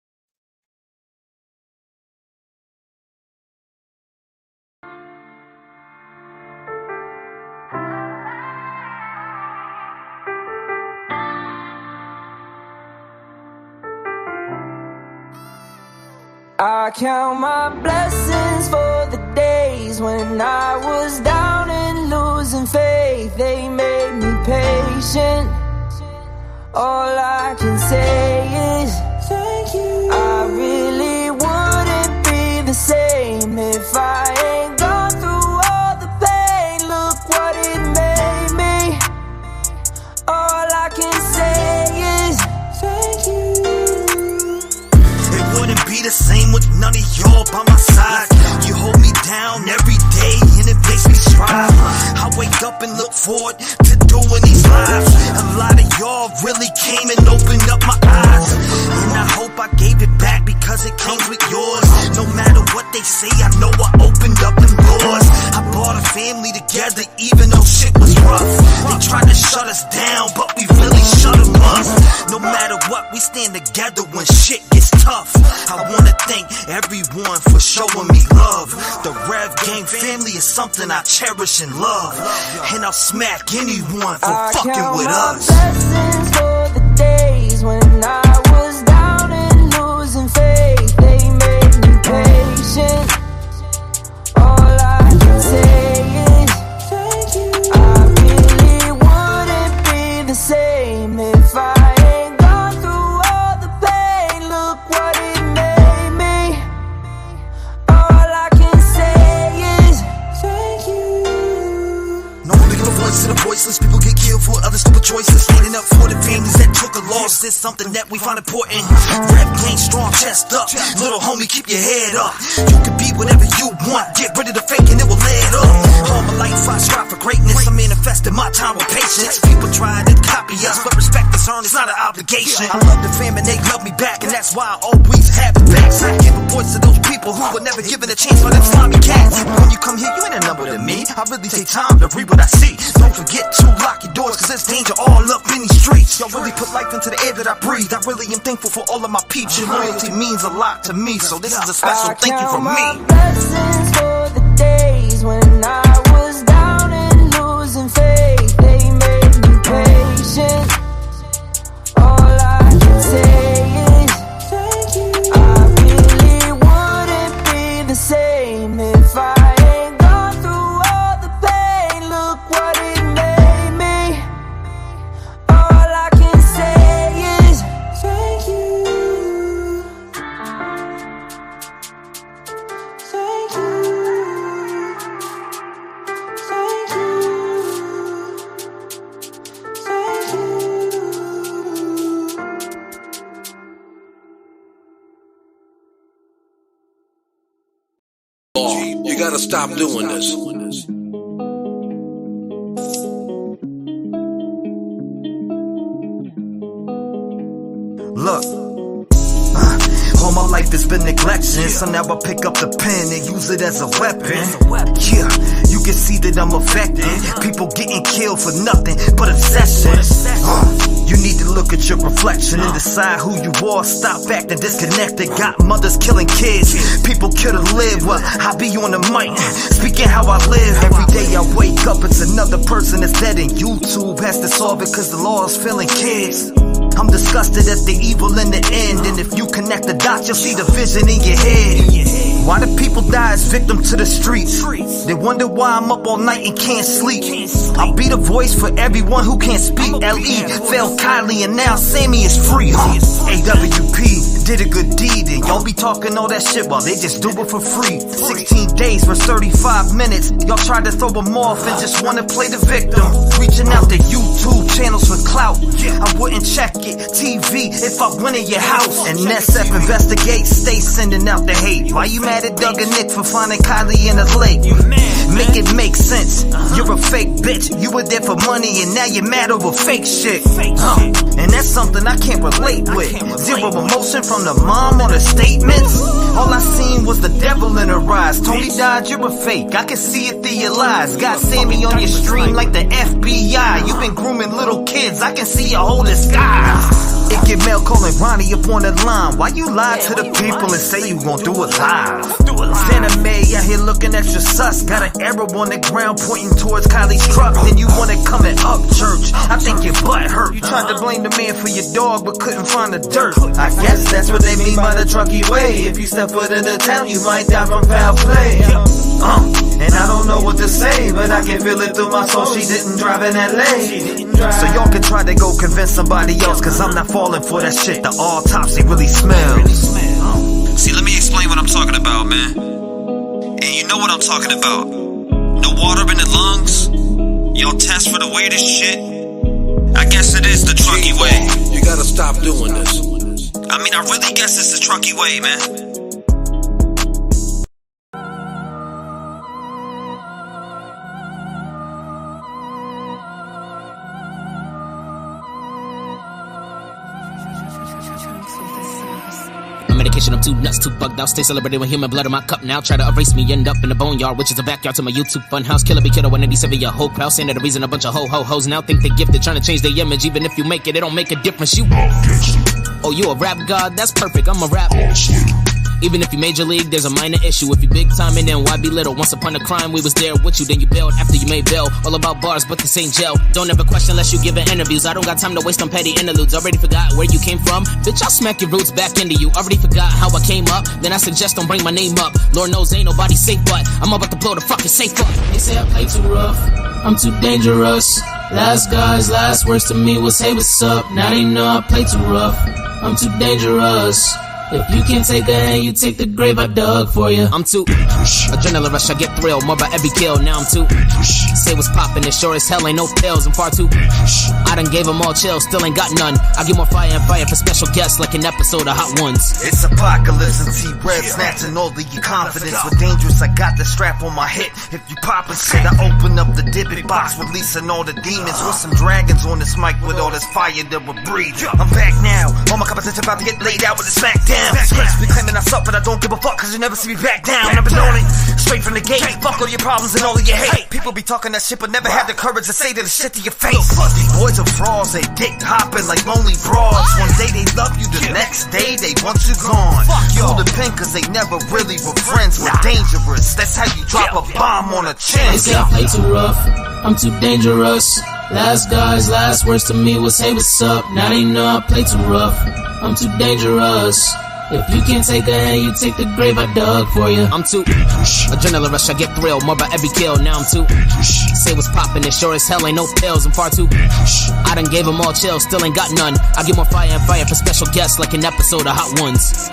I count my blessings for the days when I was down and losing faith. They made me patient. All I can say is thank you. I really wouldn't be the same if I ain't gone through all the pain. Look what it made me. All I can say is thank you. Wouldn't be the same with none of y'all by my side. You hold me down every day and it makes me strive. I wake up and look forward to doing these lives. A lot of y'all really came and opened up my eyes, and I hope I gave it back because it came with yours. No matter what they say, I know I opened up them doors. I brought a family together even though shit was rough. They tried to shut us down, but we really shut them up. No matter what, we stand together when shit gets tough. I wanna thank everyone for showing me love. The Rev Gang family is something I cherish and love. And I'll smack anyone for fucking with us. Blessings for the days when I was down and losing faith. They made me patient. All I can say is thank you. I really wouldn't be the same if I ain't gone through all the pain. Look what it made me. All I can say is thank you. No one making a voice to the voiceless. People get killed for other stupid choices. Standing up for the families that took a loss is something that we find important. Rap game strong, chest up. Little homie, keep your head up. You can be whatever you want. Get rid of the fake and it will add up. All my life I strive for greatness. I manifested my time with patience. People try to copy us, but respect is earned. It's not an obligation. I love the fam and they love me back, and that's why I always have the backs. I give a voice to those people who were never given a chance for them slimy cats. When you come here, you ain't a number to me. I really take time to read what I see. Don't forget to lock your doors, cause there's danger all up in these streets. Y'all really put life into the air that I breathe. I really am thankful for all of my peeps. Your loyalty means a lot to me, so this is a special thank you from me. Blessings for the days when I was down and losing faith. They made me patient. All I can say is thank you. I really wouldn't be the same if I ain't gone through all the pain. Look what it made me. All I can say is thank you. Thank you. Thank you. Thank you. You gotta stop doing this. Look, all my life has been neglection, so now I pick up the pen and use it as a weapon. Yeah, you can see that I'm affected. People getting killed for nothing but obsession. You need to look at your reflection and decide who you are. Stop acting disconnected. Got mothers killing kids. People kill to live. Well, I be on the mic, speaking how I live. Every day I wake up, it's another person that's dead, and YouTube has to solve it cause the law is failing kids. I'm disgusted at the evil in the end, and if you connect the dots, you'll see the vision in your head. Why do people die as victims to the streets? They wonder why I'm up all night and can't sleep. I'll be the voice for everyone who can't speak. L.E. fell Kylie and now Sammy is free. AWP did a good deed, and y'all be talking all that shit while they just do it for free. 16 days for 35 minutes. Y'all tried to throw them off and just wanna play the victim. Reaching out to YouTube channels for clout. I wouldn't check it. TV if I went in your house. And NSF investigate, stay sending out the hate. Why you mad at Doug and Nick for finding Kylie in a lake? Make it make sense. You're a fake bitch. You were there for money and now you're mad over fake shit. And that's something I can't relate with. Zero emotion from the mom on the statements. All I seen was the devil in her eyes. Tony died, you're a fake. I can see it through your lies. Got Sammy on your stream like the FBI. You've been grooming little kids. I can see your whole disguise. It get Mel calling Ronnie up on the line. Why you lie to the people and say you gon' do it live? Santa May out here looking extra sus. Got an arrow on the ground pointing towards Kylie's truck. Then you want it coming up church. I think your butt hurt. You tried to blame the man for your dog but couldn't find the dirt. I guess that's what they mean by the trucky way. If you step foot in the town you might die from foul play. And I don't know what to say, but I can feel it through my soul. She didn't drive in LA. So y'all can try to go convince somebody else, cause I'm not falling for that shit. The autopsy really smells. See, let me explain what I'm talking about, man. And you know what I'm talking about. No water in the lungs. Y'all test for the weirdest shit. I guess it is the trucky way. You gotta stop doing this. I mean, I really guess it's the trucky way, man. medication. I'm too nuts, too bugged out. Stay celebrating with human blood in my cup now. Try to erase me, end up in the boneyard, which is a backyard to my YouTube funhouse. Killer be killer 187, your whole crowd. Saying that the reason a bunch of ho-ho-hos now think they gifted. Trying to change their image, even if you make it, it don't make a difference. You, oh, you a rap god? That's perfect, I'm a rap. Even if you major league, there's a minor issue. If you big time, and then why be little? Once upon a crime, we was there with you, then you bailed after you made bail. All about bars, but this ain't jail. Don't ever question unless you giving interviews. I don't got time to waste on petty interludes. Already forgot where you came from? Bitch, I'll smack your roots back into you. Already forgot how I came up? Then I suggest don't bring my name up. Lord knows ain't nobody safe, but I'm about to blow the fucking safe up. They say I play too rough, I'm too dangerous. Last guys, last words to me was hey, what's up? Now they know I play too rough, I'm too dangerous. If you can't take a hand, you take the grave I dug for you. I'm too adrenaline rush, I get thrilled more by every kill. Now I'm too say what's poppin', it sure as hell ain't no pills. I'm far too I done gave them all chills, still ain't got none. I get more fire and fire for special guests like an episode of Hot Ones. It's apocalypse and T-REV snatching all of your confidence. With dangerous, I got the strap on my hip. If you poppin' shit, I open up the dipping box, releasing all the demons. With some dragons on this mic with all this fire that will breathe. I'm back now, all my competition about to get laid out with a smackdown. Scripts be claiming I suck, but I don't give a fuck, cause you never see me back down. Never known it, straight from the gate. Fuck all your problems and all of your hate. People be talking that shit, but never have the courage to say that shit to your face. These boys are frauds, they dick hopping like lonely broads. One day they love you, the next day they want you gone. Feel the pain, cause they never really were friends. We're dangerous, that's how you drop a bomb on a chin. They say I play too rough, I'm too dangerous. Last guys, last words to me was hey, what's up? Now they know I play too rough, I'm too dangerous. If you can't take a hand, you take the grave I dug for you. I'm too adrenaline rush, I get thrilled more by every kill. Now I'm too say what's poppin', it sure as hell ain't no pills. I'm far too I done gave them all chills, still ain't got none. I get more fire and fire for special guests like an episode of Hot Ones.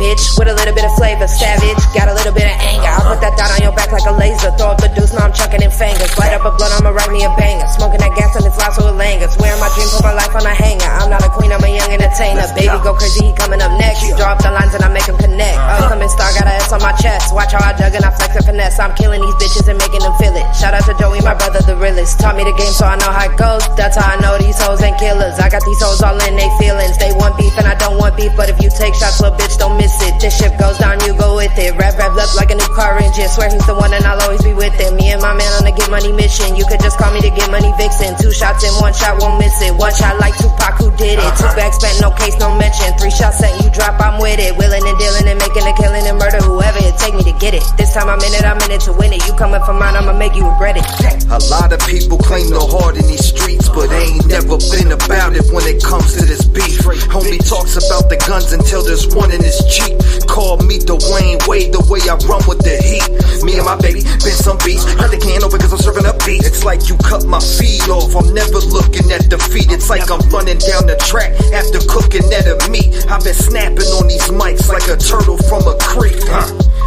Bitch, with a little bit of flavor, savage, got a little bit of anger. I'll put that dot on your back like a laser. Throw up the deuce, now I'm chucking in fingers. Light up a blunt, I'ma write me a banger. Smoking that gas and it's loud so it lingers. Wearing my dream, put my life on a hanger. I'm not a queen, I'm a young entertainer. Baby, go crazy, he coming up next. Draw up the lines and I make him connect. Upcoming star, got a S on my chest. Watch how I jug and I flex and finesse. I'm killing these bitches and making them feel it. Shout out to Joey, my brother, the realest. Taught me the game so I know how it goes. That's how I know these hoes ain't killers. I got these hoes all in they feelings. They want beef and I don't want beef, but if you take shots, little bitch, don't miss it. This shit goes down, you go with it. Rev up like a new car engine. Swear he's the one and I'll always be with him. Me and my man on the get money mission. You could just call me the get money vixen. 2 shots in 1 shot, won't miss it. 1 shot like Tupac, who did it? 2 bags spent, no case, no mention. 3 shots set, you drop, I'm with it. Willing and dealing and making a killing and murder whoever it take me to get it. This time I'm in it to win it. You coming for mine, I'ma make you regret it. A lot of people claim no heart in these streets, but they ain't never been about it when it comes to this beef. Only talks about the guns until there's one in his cheek. Call me Dwayne Wade, the way I run with the heat. Me and my baby, been some beats. Cut the can open cause I'm serving up beats. It's like you cut my feet off, I'm never looking at defeat. It's like I'm running down the track after cooking at a meat. I've been snapping on these mics like a turtle from a creek.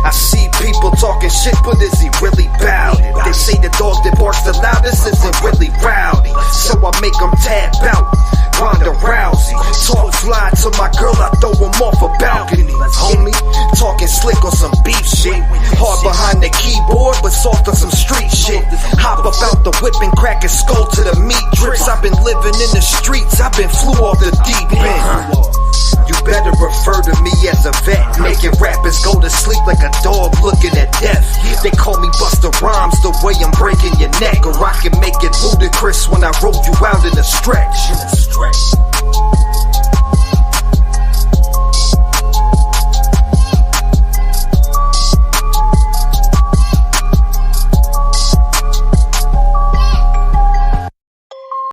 I see people talking shit, but is he really bout it? They say the dog that barks the loudest isn't really rowdy, so I make them tap out. Ronda Rousey, talk fly to my girl, I throw him off a balcony. Homie, talking slick on some beef shit. Hard behind the keyboard, but soft on some street shit. Hop up out the whip and crack his skull to the meat drips. I've been living in the streets, I've been flew off the deep end. You better refer to me as a vet, making rappers go to sleep like a dog looking at death. They call me Busta Rhymes the way I'm breaking your neck, or I can make it ludicrous when I roll you out in a stretch.